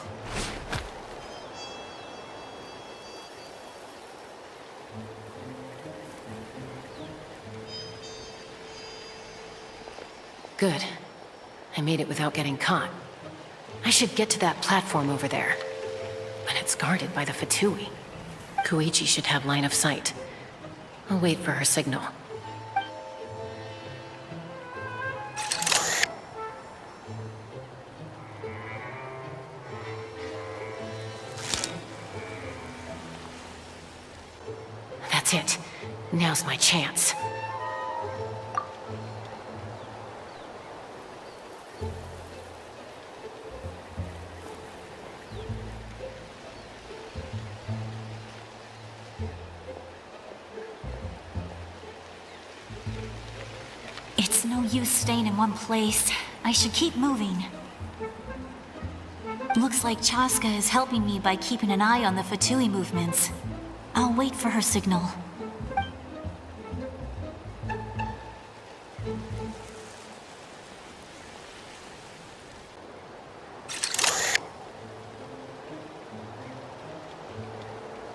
Good. I made it without getting caught. I should get to that platform over there. But it's guarded by the Fatui. Koichi should have line of sight. I'll wait for her signal. That's it. Now's my chance. It's no use staying in one place. I should keep moving. Looks like Chaska is helping me by keeping an eye on the Fatui movements. I'll wait for her signal.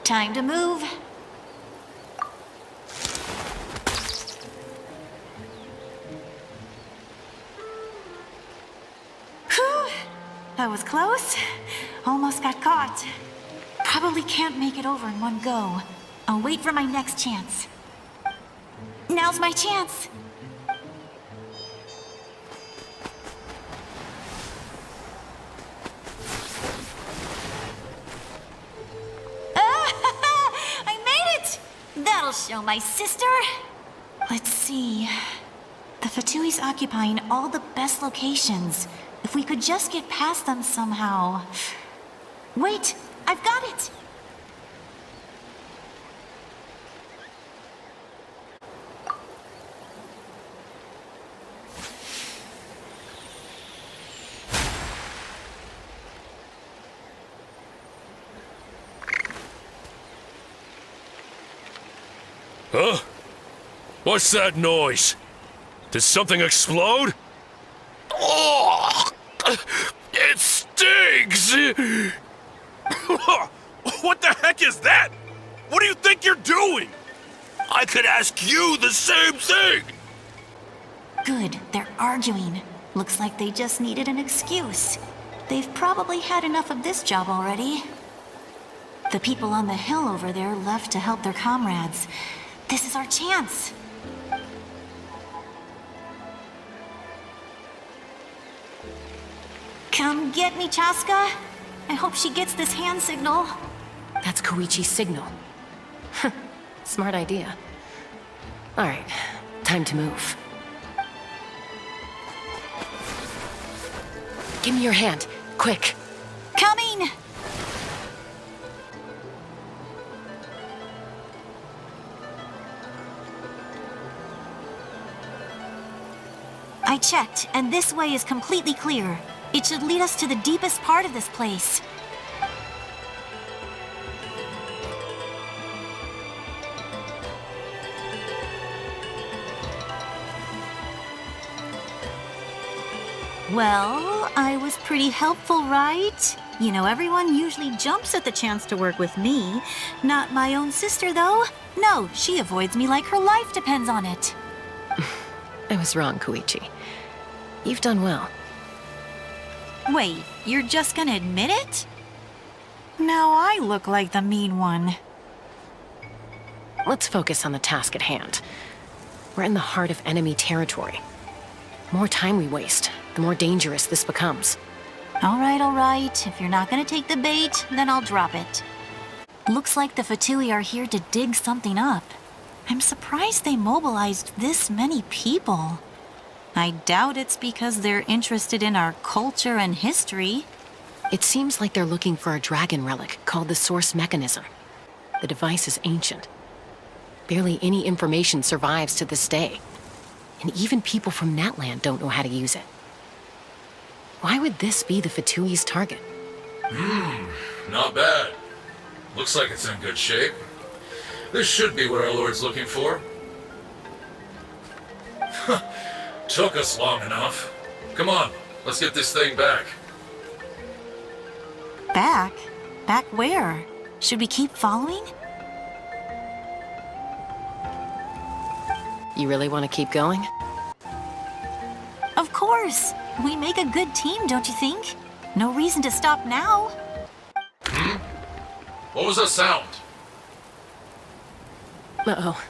Time to move. Whew! That was close. Almost got caught. Probably can't make it over in one go. I'll wait for my next chance. Now's my chance. I made it! That'll show my sister. Let's see. The Fatui's occupying all the best locations. If we could just get past them somehow. Wait! I've got it! Huh? What's that noise? Did something explode? Oh! It stings! What the heck is that? What do you think you're doing? I could ask you the same thing! Good, they're arguing. Looks like they just needed an excuse. They've probably had enough of this job already. The people on the hill over there left to help their comrades. This is our chance. Come get me, Chaska. I hope she gets this hand signal. That's Koichi's signal. Smart idea. Alright, time to move. Give me your hand, quick. Coming! I checked, and this way is completely clear. It should lead us to the deepest part of this place. Well, I was pretty helpful, right? You know, everyone usually jumps at the chance to work with me. Not my own sister, though. No, she avoids me like her life depends on it. I was wrong, Koichi. You've done well. Wait, you're just gonna admit it? Now I look like the mean one. Let's focus on the task at hand. We're in the heart of enemy territory. The more time we waste, the more dangerous this becomes. All right. If you're not gonna take the bait, then I'll drop it. Looks like the Fatui are here to dig something up. I'm surprised they mobilized this many people. I doubt it's because they're interested in our culture and history. It seems like they're looking for a dragon relic called the Source Mechanism. The device is ancient. Barely any information survives to this day. And even people from Natlan don't know how to use it. Why would this be the Fatui's target? Not bad. Looks like it's in good shape. This should be what our Lord's looking for. Took us long enough. Come on, let's get this thing back. Back? Back where? Should we keep following? You really want to keep going? Of course! We make a good team, don't you think? No reason to stop now. What was that sound? Uh-oh.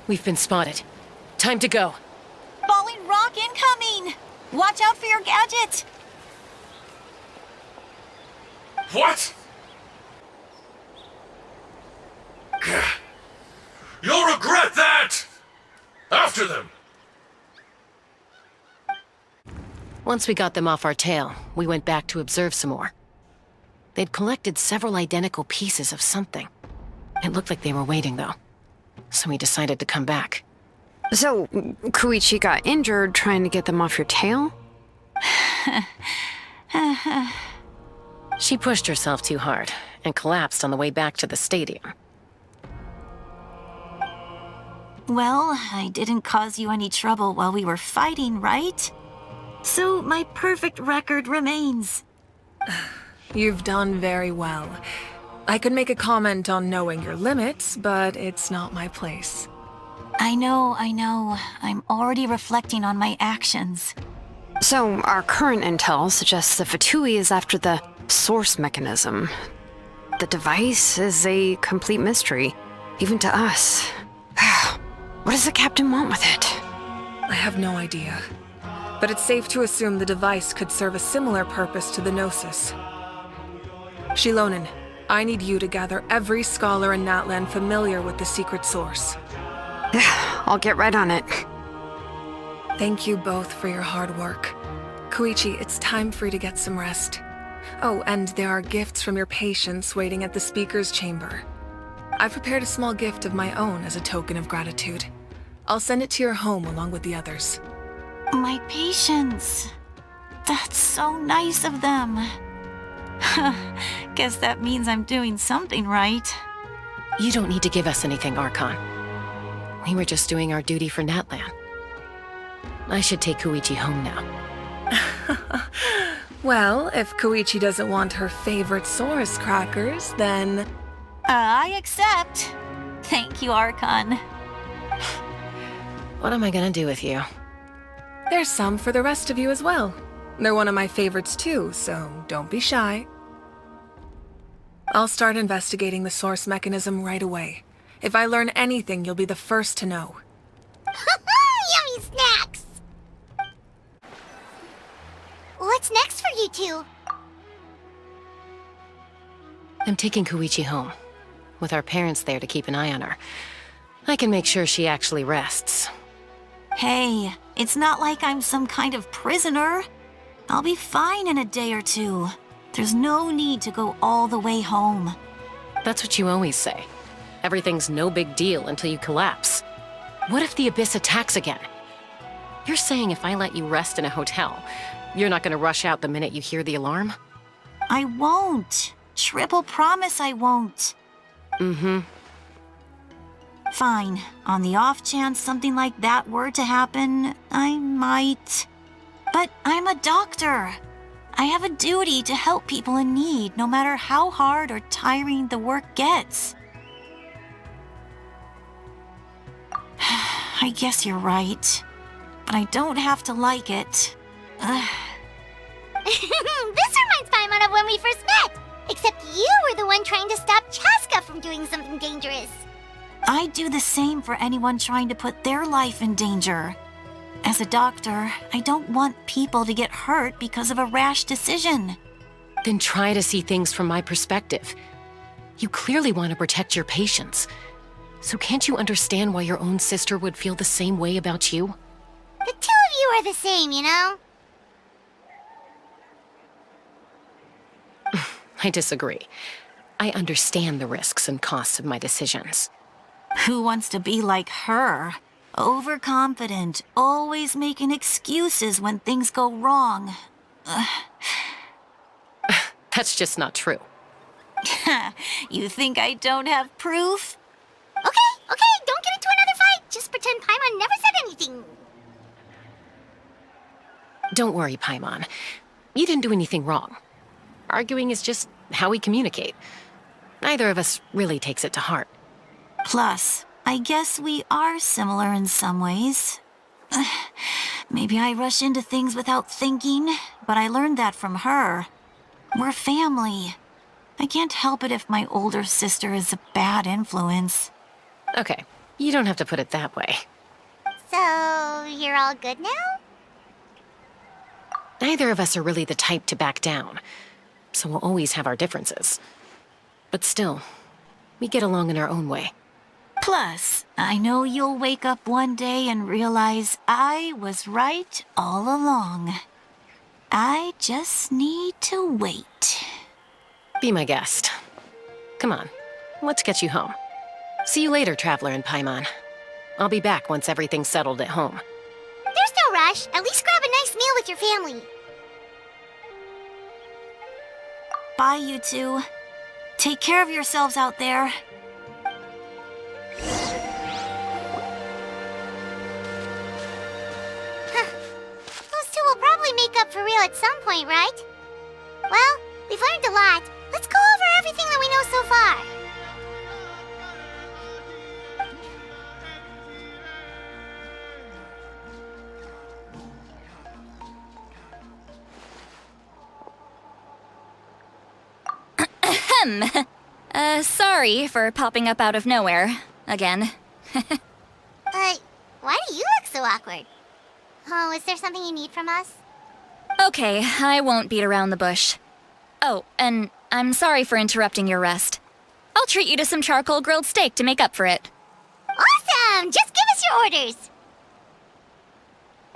We've been spotted. Time to go. Falling rock incoming! Watch out for your gadget! What? You'll regret that! After them! Once we got them off our tail, we went back to observe some more. They'd collected several identical pieces of something. It looked like they were waiting, though. So we decided to come back. So, Koichi got injured trying to get them off your tail? She pushed herself too hard and collapsed on the way back to the stadium. Well, I didn't cause you any trouble while we were fighting, right? So my perfect record remains. You've done very well. I could make a comment on knowing your limits, but it's not my place. I know. I'm already reflecting on my actions. So, our current intel suggests the Fatui is after the Source Mechanism. The device is a complete mystery, even to us. What does the captain want with it? I have no idea. But it's safe to assume the device could serve a similar purpose to the Gnosis. Shilonen, I need you to gather every scholar in Natlan familiar with the secret source. I'll get right on it. Thank you both for your hard work. Koichi, it's time for you to get some rest. Oh, and there are gifts from your patients waiting at the speaker's chamber. I've prepared a small gift of my own as a token of gratitude. I'll send it to your home along with the others. My patience. That's so nice of them. Guess that means I'm doing something right. You don't need to give us anything, Archon. We were just doing our duty for Natlan. I should take Koichi home now. Well, if Koichi doesn't want her favorite Saurus crackers, then... I accept. Thank you, Archon. What am I gonna do with you? There's some for the rest of you as well. They're one of my favorites too, so don't be shy. I'll start investigating the Source Mechanism right away. If I learn anything, you'll be the first to know. Yummy snacks! What's next for you two? I'm taking Koichi home. With our parents there to keep an eye on her, I can make sure she actually rests. Hey, it's not like I'm some kind of prisoner. I'll be fine in a day or two. There's no need to go all the way home. That's what you always say. Everything's no big deal until you collapse. What if the Abyss attacks again? You're saying if I let you rest in a hotel, you're not gonna rush out the minute you hear the alarm? I won't. Triple promise I won't. Mm-hmm. Fine. On the off chance something like that were to happen, I might. But I'm a doctor. I have a duty to help people in need, no matter how hard or tiring the work gets. I guess you're right. But I don't have to like it. This reminds Paimon of when we first met! Except you were the one trying to stop Chaska from doing something dangerous. I'd do the same for anyone trying to put their life in danger. As a doctor, I don't want people to get hurt because of a rash decision. Then try to see things from my perspective. You clearly want to protect your patients. So can't you understand why your own sister would feel the same way about you? The two of you are the same, you know? I disagree. I understand the risks and costs of my decisions. Who wants to be like her? Overconfident, always making excuses when things go wrong. That's just not true. You think I don't have proof? Okay, don't get into another fight. Just pretend Paimon never said anything. Don't worry, Paimon. You didn't do anything wrong. Arguing is just how we communicate. Neither of us really takes it to heart. Plus, I guess we are similar in some ways. Maybe I rush into things without thinking, but I learned that from her. We're family. I can't help it if my older sister is a bad influence. Okay, you don't have to put it that way. So, you're all good now? Neither of us are really the type to back down, so we'll always have our differences. But still, we get along in our own way. Plus, I know you'll wake up one day and realize I was right all along. I just need to wait. Be my guest. Come on, let's get you home. See you later, Traveler and Paimon. I'll be back once everything's settled at home. There's no rush. At least grab a nice meal with your family. Bye, you two. Take care of yourselves out there. Those two will probably make up for real at some point, right? Well, we've learned a lot. Let's go over everything that we know so far. Sorry for popping up out of nowhere. Again. Why do you look so awkward? Oh, is there something you need from us? Okay, I won't beat around the bush. Oh, and I'm sorry for interrupting your rest. I'll treat you to some charcoal grilled steak to make up for it. Awesome! Just give us your orders!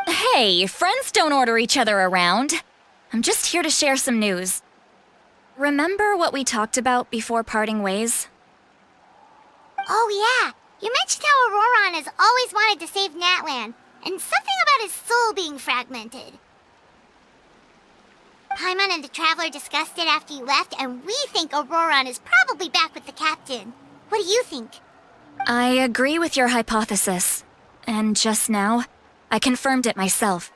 Hey, friends don't order each other around. I'm just here to share some news. Remember what we talked about before parting ways? Oh yeah, you mentioned how Auroron has always wanted to save Natlan, and something about his soul being fragmented. Paimon and the Traveler discussed it after you left, and we think Auroron is probably back with the captain. What do you think? I agree with your hypothesis. And just now, I confirmed it myself.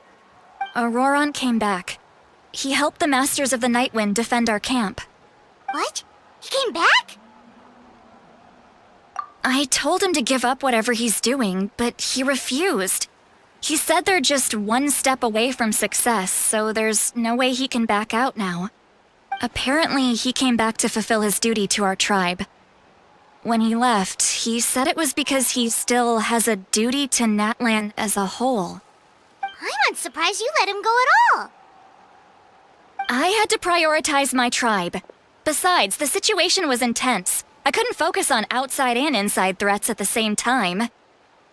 Auroron came back. He helped the Masters of the Nightwind defend our camp. What? He came back? I told him to give up whatever he's doing, but he refused. He said they're just one step away from success, so there's no way he can back out now. Apparently, he came back to fulfill his duty to our tribe. When he left, he said it was because he still has a duty to Natlan as a whole. I'm surprised you let him go at all. I had to prioritize my tribe. Besides, the situation was intense. I couldn't focus on outside and inside threats at the same time.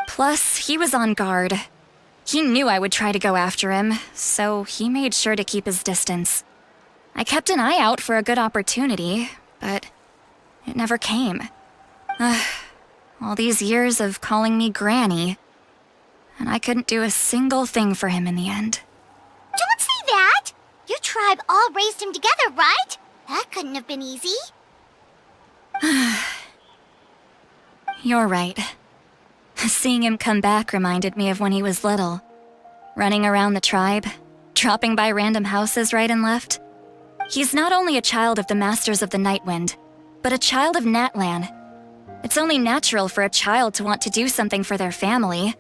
Plus, he was on guard. He knew I would try to go after him, so he made sure to keep his distance. I kept an eye out for a good opportunity, but it never came. All these years of calling me Granny, and I couldn't do a single thing for him in the end. Don't say that! Your tribe all raised him together, right? That couldn't have been easy. You're right. Seeing him come back reminded me of when he was little. Running around the tribe, dropping by random houses right and left. He's not only a child of the Masters of the Nightwind, but a child of Natlan. It's only natural for a child to want to do something for their family.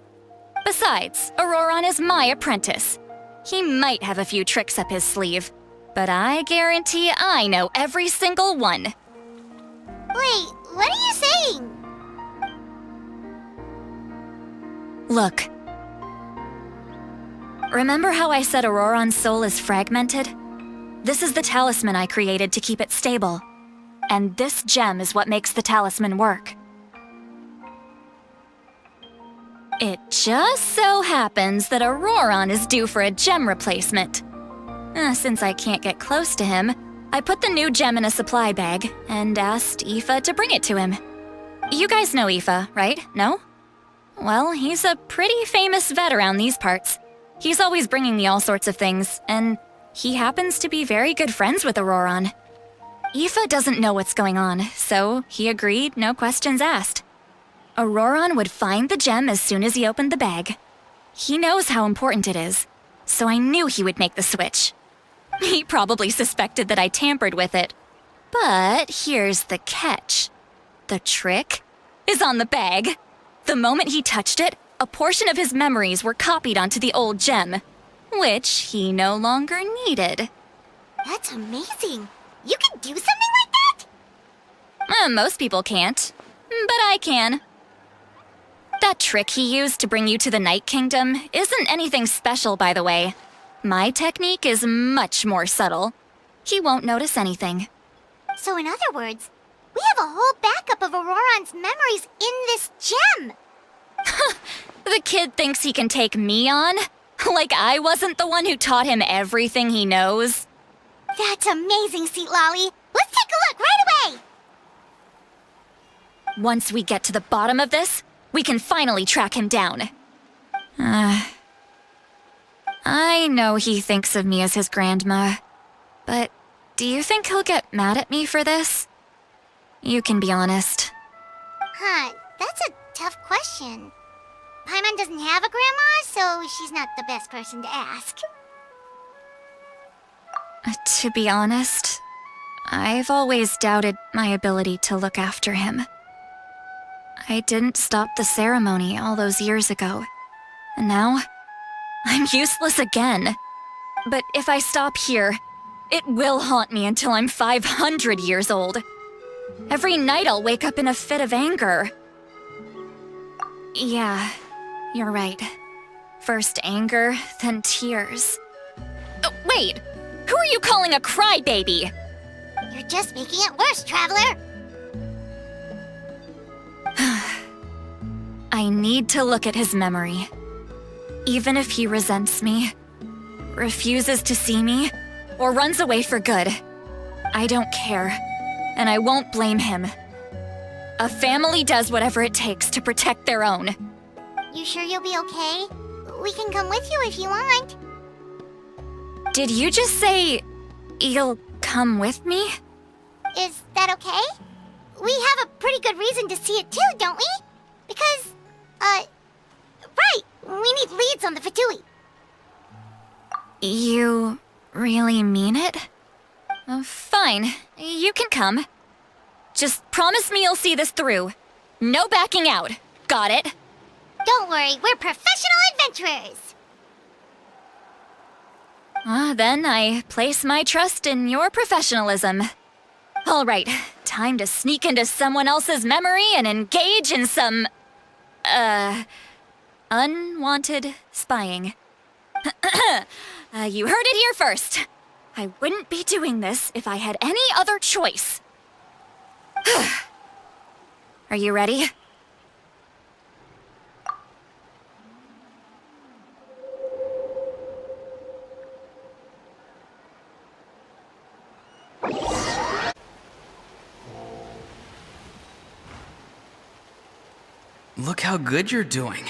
Besides, Auroron is my apprentice. He might have a few tricks up his sleeve, but I guarantee I know every single one. Wait, what are you saying? Look. Remember how I said Auroron's soul is fragmented? This is the talisman I created to keep it stable. And this gem is what makes the talisman work. It just so happens that Auroron is due for a gem replacement. Since I can't get close to him, I put the new gem in a supply bag and asked Aoife to bring it to him. You guys know Aoife, right? No? Well, he's a pretty famous vet around these parts. He's always bringing me all sorts of things, and he happens to be very good friends with Auroron. Aoife doesn't know what's going on, so he agreed, no questions asked. Auroron would find the gem as soon as he opened the bag. He knows how important it is, so I knew he would make the switch. He probably suspected that I tampered with it. But here's the catch. The trick is on the bag. The moment he touched it, a portion of his memories were copied onto the old gem, which he no longer needed. That's amazing. You can do something like that? Most people can't, but I can. That trick he used to bring you to the Night Kingdom isn't anything special, by the way. My technique is much more subtle. He won't notice anything. So in other words, we have a whole backup of Auroron's memories in this gem. The kid thinks he can take me on? Like I wasn't the one who taught him everything he knows? That's amazing, Seat Lolly. Let's take a look right away. Once we get to the bottom of this, we can finally track him down. I know he thinks of me as his grandma, but do you think he'll get mad at me for this? You can be honest. That's a tough question. Paimon doesn't have a grandma, so she's not the best person to ask. To be honest, I've always doubted my ability to look after him. I didn't stop the ceremony all those years ago, and now I'm useless again. But if I stop here, it will haunt me until I'm 500 years old. Every night I'll wake up in a fit of anger. Yeah, you're right. First anger, then tears. Oh, wait! Who are you calling a crybaby? You're just making it worse, Traveler. I need to look at his memory. Even if he resents me, refuses to see me, or runs away for good, I don't care, and I won't blame him. A family does whatever it takes to protect their own. You sure you'll be okay? We can come with you if you want. Did you just say you'll come with me? Is that okay? We have a pretty good reason to see it too, don't we? Because, right, we need leads on the Fatui. You really mean it? Fine, you can come. Just promise me you'll see this through. No backing out. Got it? Don't worry, we're professional adventurers. Then I place my trust in your professionalism. All right, time to sneak into someone else's memory and engage in some, unwanted spying. You heard it here first. I wouldn't be doing this if I had any other choice. Are you ready? Look how good you're doing.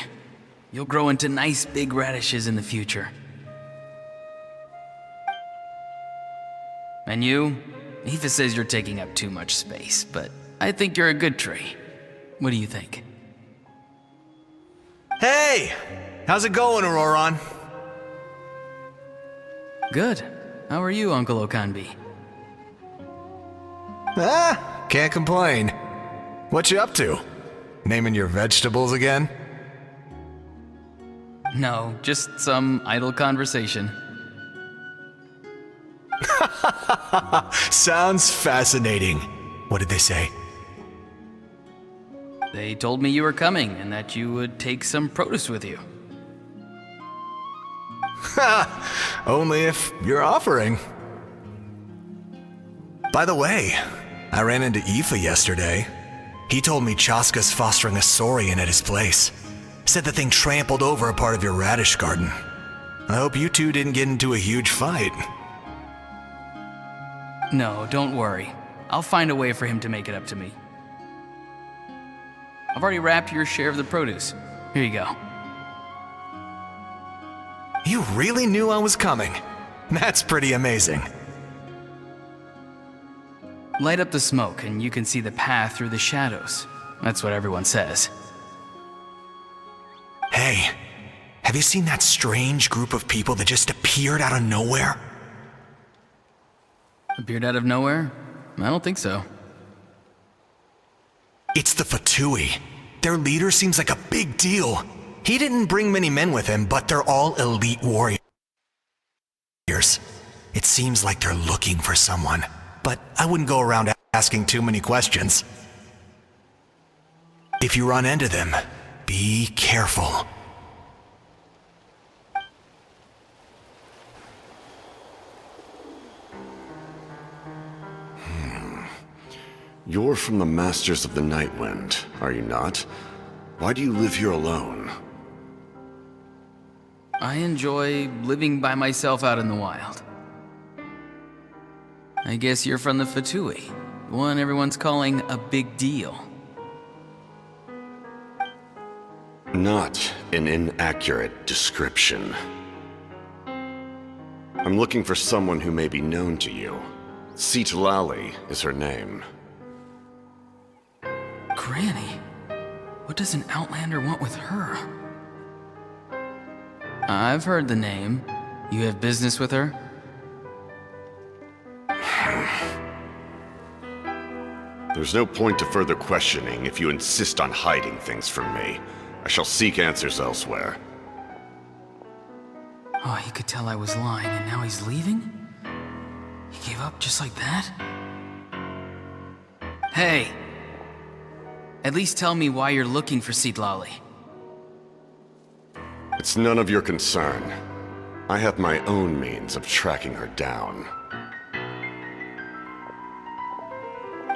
You'll grow into nice big radishes in the future. And you? Aoife says you're taking up too much space, but I think you're a good tree. What do you think? Hey! How's it going, Auroron? Good. How are you, Uncle Okanbi? Can't complain. What you up to? Naming your vegetables again? No, just some idle conversation. Sounds fascinating. What did they say? They told me you were coming and that you would take some produce with you. Only if you're offering. By the way, I ran into Aoife yesterday. He told me Chaska's fostering a saurian at his place. Said the thing trampled over a part of your radish garden. I hope you two didn't get into a huge fight. No, don't worry. I'll find a way for him to make it up to me. I've already wrapped your share of the produce. Here you go. You really knew I was coming. That's pretty amazing. Light up the smoke and you can see the path through the shadows. That's what everyone says. Hey, have you seen that strange group of people that just appeared out of nowhere? Appeared out of nowhere? I don't think so. It's the Fatui. Their leader seems like a big deal. He didn't bring many men with him, but they're all elite warriors. It seems like they're looking for someone, but I wouldn't go around asking too many questions. If you run into them, be careful. You're from the Masters of the Nightwind, are you not? Why do you live here alone? I enjoy living by myself out in the wild. I guess you're from the Fatui, the one everyone's calling a big deal. Not an inaccurate description. I'm looking for someone who may be known to you. Citlali is her name. Granny? What does an Outlander want with her? I've heard the name. You have business with her? There's no point to further questioning if you insist on hiding things from me. I shall seek answers elsewhere. Oh, he could tell I was lying and now he's leaving? He gave up just like that? Hey! At least tell me why you're looking for Citlali. It's none of your concern. I have my own means of tracking her down.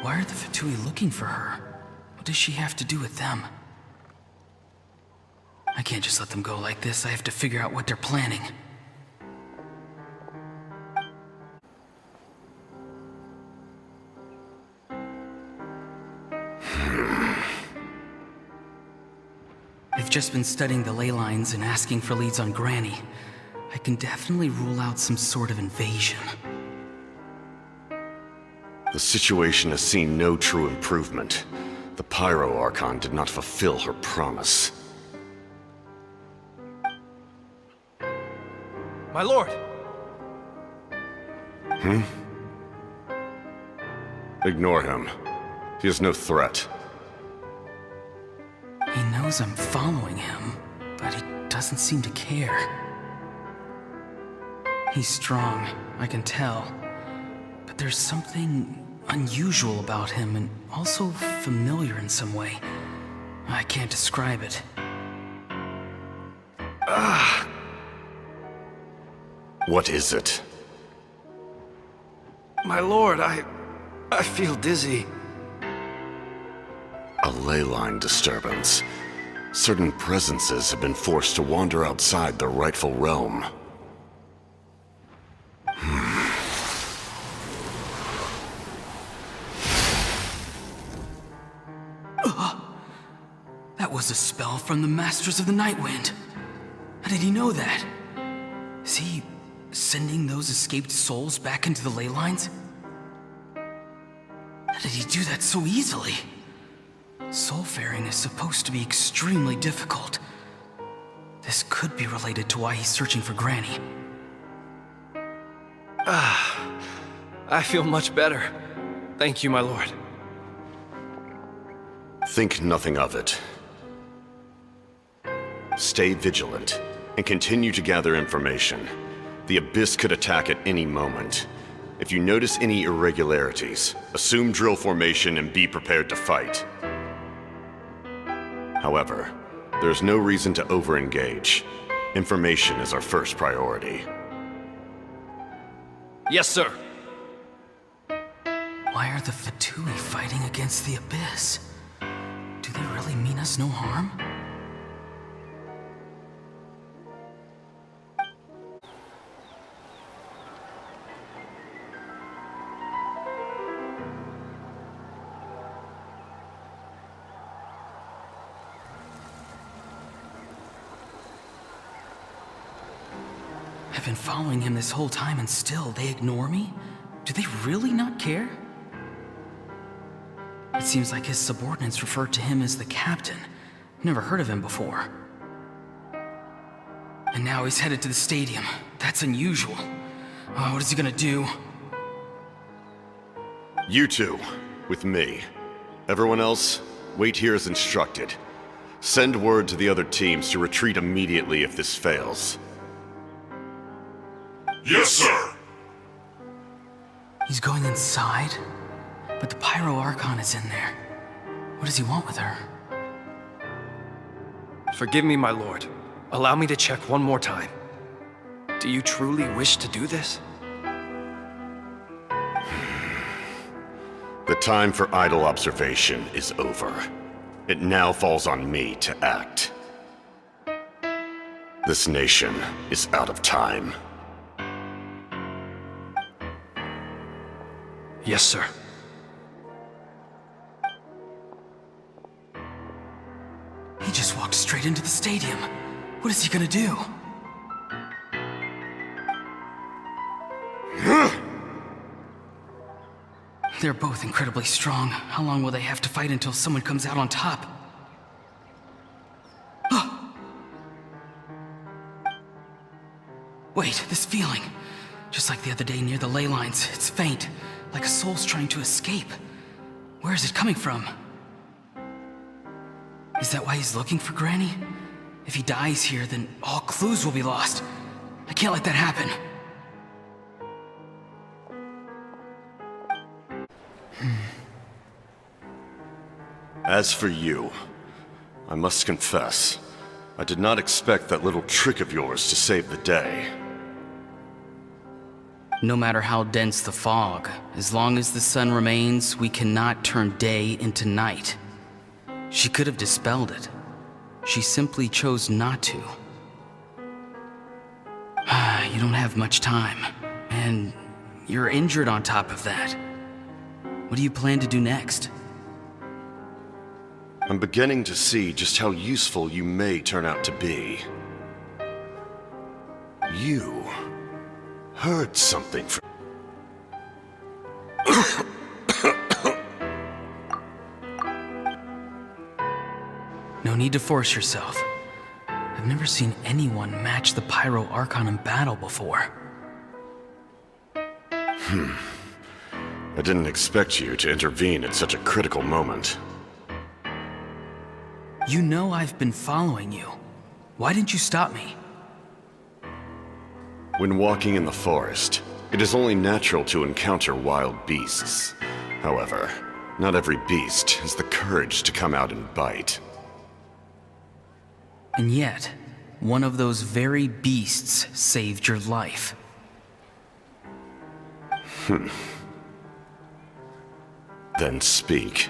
Why are the Fatui looking for her? What does she have to do with them? I can't just let them go like this. I have to figure out what they're planning. I've just been studying the ley lines and asking for leads on Granny. I can definitely rule out some sort of invasion. The situation has seen no true improvement. The Pyro Archon did not fulfill her promise. My lord! Ignore him. He is no threat. He knows I'm following him, but he doesn't seem to care. He's strong, I can tell. But there's something unusual about him and also familiar in some way. I can't describe it. What is it? My lord, I feel dizzy. A ley line disturbance. Certain presences have been forced to wander outside their rightful realm. That was a spell from the Masters of the Nightwind. How did he know that? Is he sending those escaped souls back into the ley lines? How did he do that so easily? Soulfaring is supposed to be extremely difficult. This could be related to why he's searching for Granny. I feel much better. Thank you, my lord. Think nothing of it. Stay vigilant, and continue to gather information. The Abyss could attack at any moment. If you notice any irregularities, assume drill formation and be prepared to fight. However, there's no reason to over-engage. Information is our first priority. Yes, sir. Why are the Fatui fighting against the Abyss? Do they really mean us no harm? I've been following him this whole time and still they ignore me? Do they really not care? It seems like his subordinates referred to him as the captain. Never heard of him before. And now he's headed to the stadium. That's unusual. Oh, what is he gonna do? You two, with me. Everyone else, wait here as instructed. Send word to the other teams to retreat immediately if this fails. Yes, sir! He's going inside? But the Pyro Archon is in there. What does he want with her? Forgive me, my lord. Allow me to check one more time. Do you truly wish to do this? The time for idle observation is over. It now falls on me to act. This nation is out of time. Yes, sir. He just walked straight into the stadium. What is he gonna do? They're both incredibly strong. How long will they have to fight until someone comes out on top? Wait, this feeling. Just like the other day near the ley lines, it's faint, like a soul's trying to escape. Where is it coming from? Is that why he's looking for Granny? If he dies here, then all clues will be lost. I can't let that happen. As for you, I must confess, I did not expect that little trick of yours to save the day. No matter how dense the fog, as long as the sun remains, we cannot turn day into night. She could have dispelled it. She simply chose not to. You don't have much time, and you're injured on top of that. What do you plan to do next? I'm beginning to see just how useful you may turn out to be. You heard something from... No need to force yourself. I've never seen anyone match the Pyro Archon in battle before. I didn't expect you to intervene at such a critical moment. You know I've been following you. Why didn't you stop me? When walking in the forest, it is only natural to encounter wild beasts. However, not every beast has the courage to come out and bite. And yet, one of those very beasts saved your life. Then speak.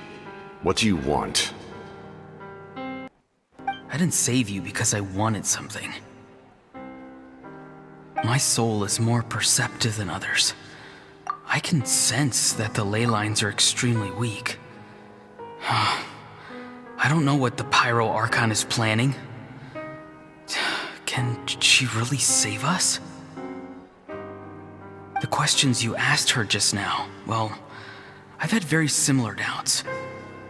What do you want? I didn't save you because I wanted something. My soul is more perceptive than others. I can sense that the ley lines are extremely weak. I don't know what the Pyro Archon is planning. Can she really save us? The questions you asked her just now, well, I've had very similar doubts.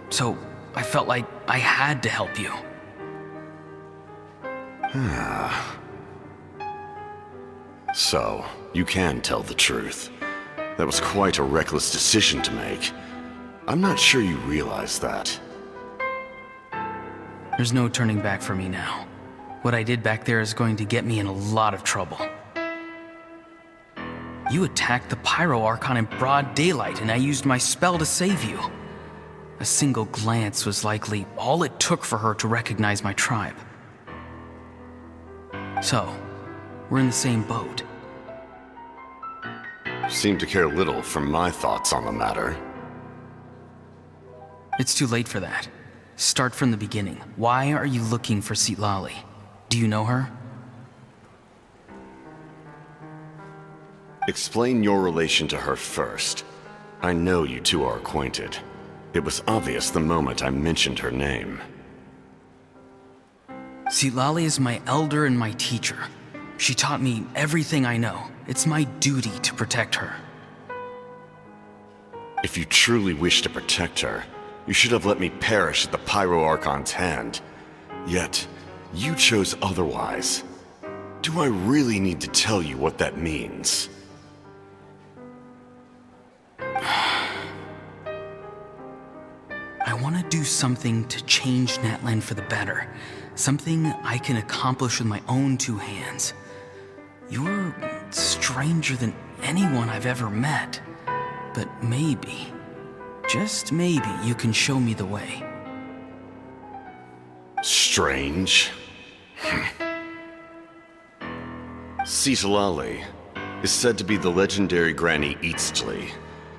So I felt like I had to help you. So, you can tell the truth. That was quite a reckless decision to make. I'm not sure you realize that. There's no turning back for me now. What I did back there is going to get me in a lot of trouble. You attacked the Pyro Archon in broad daylight, and I used my spell to save you. A single glance was likely all it took for her to recognize my tribe. So, we're in the same boat. You seem to care little for my thoughts on the matter. It's too late for that. Start from the beginning. Why are you looking for Citlali? Do you know her? Explain your relation to her first. I know you two are acquainted. It was obvious the moment I mentioned her name. Citlali is my elder and my teacher. She taught me everything I know. It's my duty to protect her. If you truly wish to protect her, you should have let me perish at the Pyro Archon's hand. Yet, you chose otherwise. Do I really need to tell you what that means? I want to do something to change Natlan for the better. Something I can accomplish with my own two hands. You're stranger than anyone I've ever met. But maybe, just maybe, you can show me the way. Strange? Citlali is said to be the legendary Granny Eastly,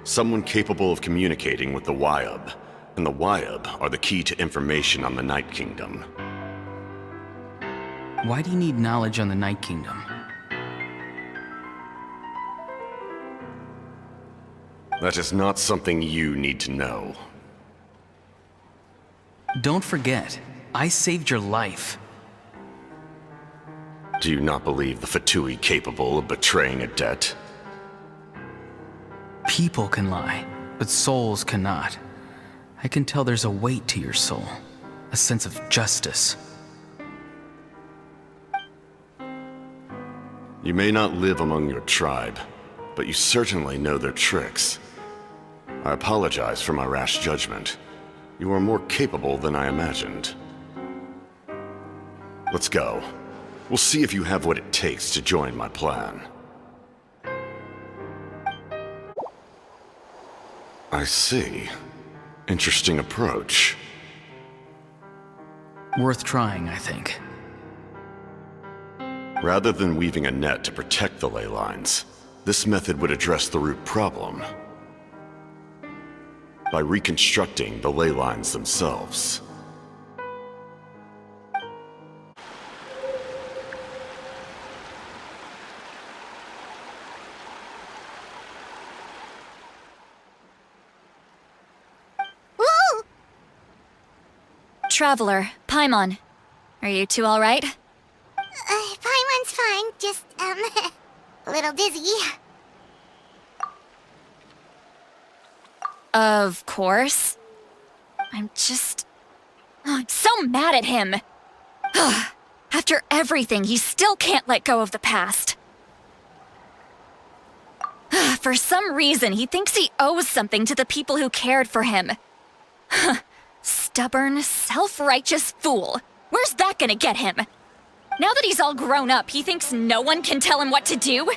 someone capable of communicating with the Wyub, and the Wyub are the key to information on the Night Kingdom. Why do you need knowledge on the Night Kingdom? That is not something you need to know. Don't forget, I saved your life. Do you not believe the Fatui capable of betraying a debt? People can lie, but souls cannot. I can tell there's a weight to your soul, a sense of justice. You may not live among your tribe, but you certainly know their tricks. I apologize for my rash judgment. You are more capable than I imagined. Let's go. We'll see if you have what it takes to join my plan. I see. Interesting approach. Worth trying, I think. Rather than weaving a net to protect the ley lines, this method would address the root problem by reconstructing the ley lines themselves. Traveler, Paimon. Are you two alright? Paimon's fine, just, a little dizzy. Of course. I'm so mad at him. After everything, he still can't let go of the past. For some reason, he thinks he owes something to the people who cared for him. Stubborn, self-righteous fool. Where's that gonna get him? Now that he's all grown up, he thinks no one can tell him what to do?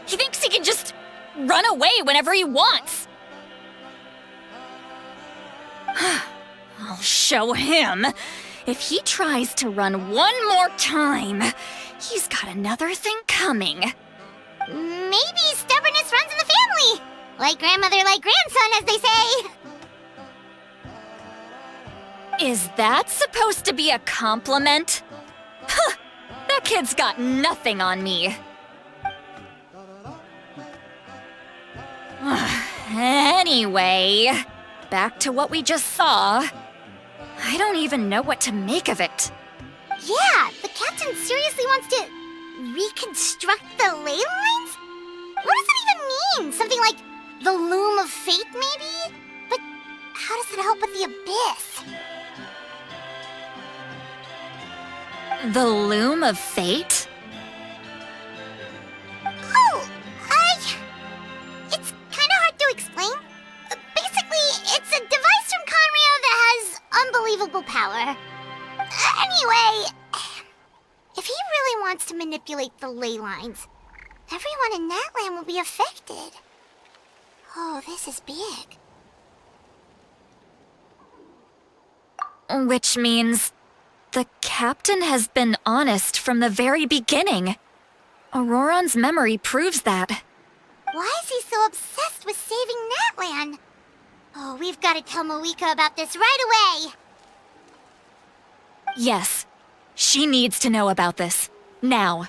He thinks he can just run away whenever he wants. I'll show him. If he tries to run one more time, he's got another thing coming. Maybe stubbornness runs in the family. Like grandmother, like grandson, as they say. Is that supposed to be a compliment? Huh, that kid's got nothing on me. Anyway, back to what we just saw. I don't even know what to make of it. Yeah, the captain seriously wants to reconstruct the ley lines? What does that even mean? Something like the loom of fate, maybe? But how does it help with the abyss? The loom of fate? Oh, it's kind of hard to explain. Basically, it's a device from Conrio that has unbelievable power. Anyway, if he really wants to manipulate the ley lines, everyone in Natlan will be affected. Oh, this is big. Which means the captain has been honest from the very beginning. Auroron's memory proves that. Why is he so obsessed with saving Natlan? Oh, we've got to tell Moika about this right away! Yes. She needs to know about this. Now.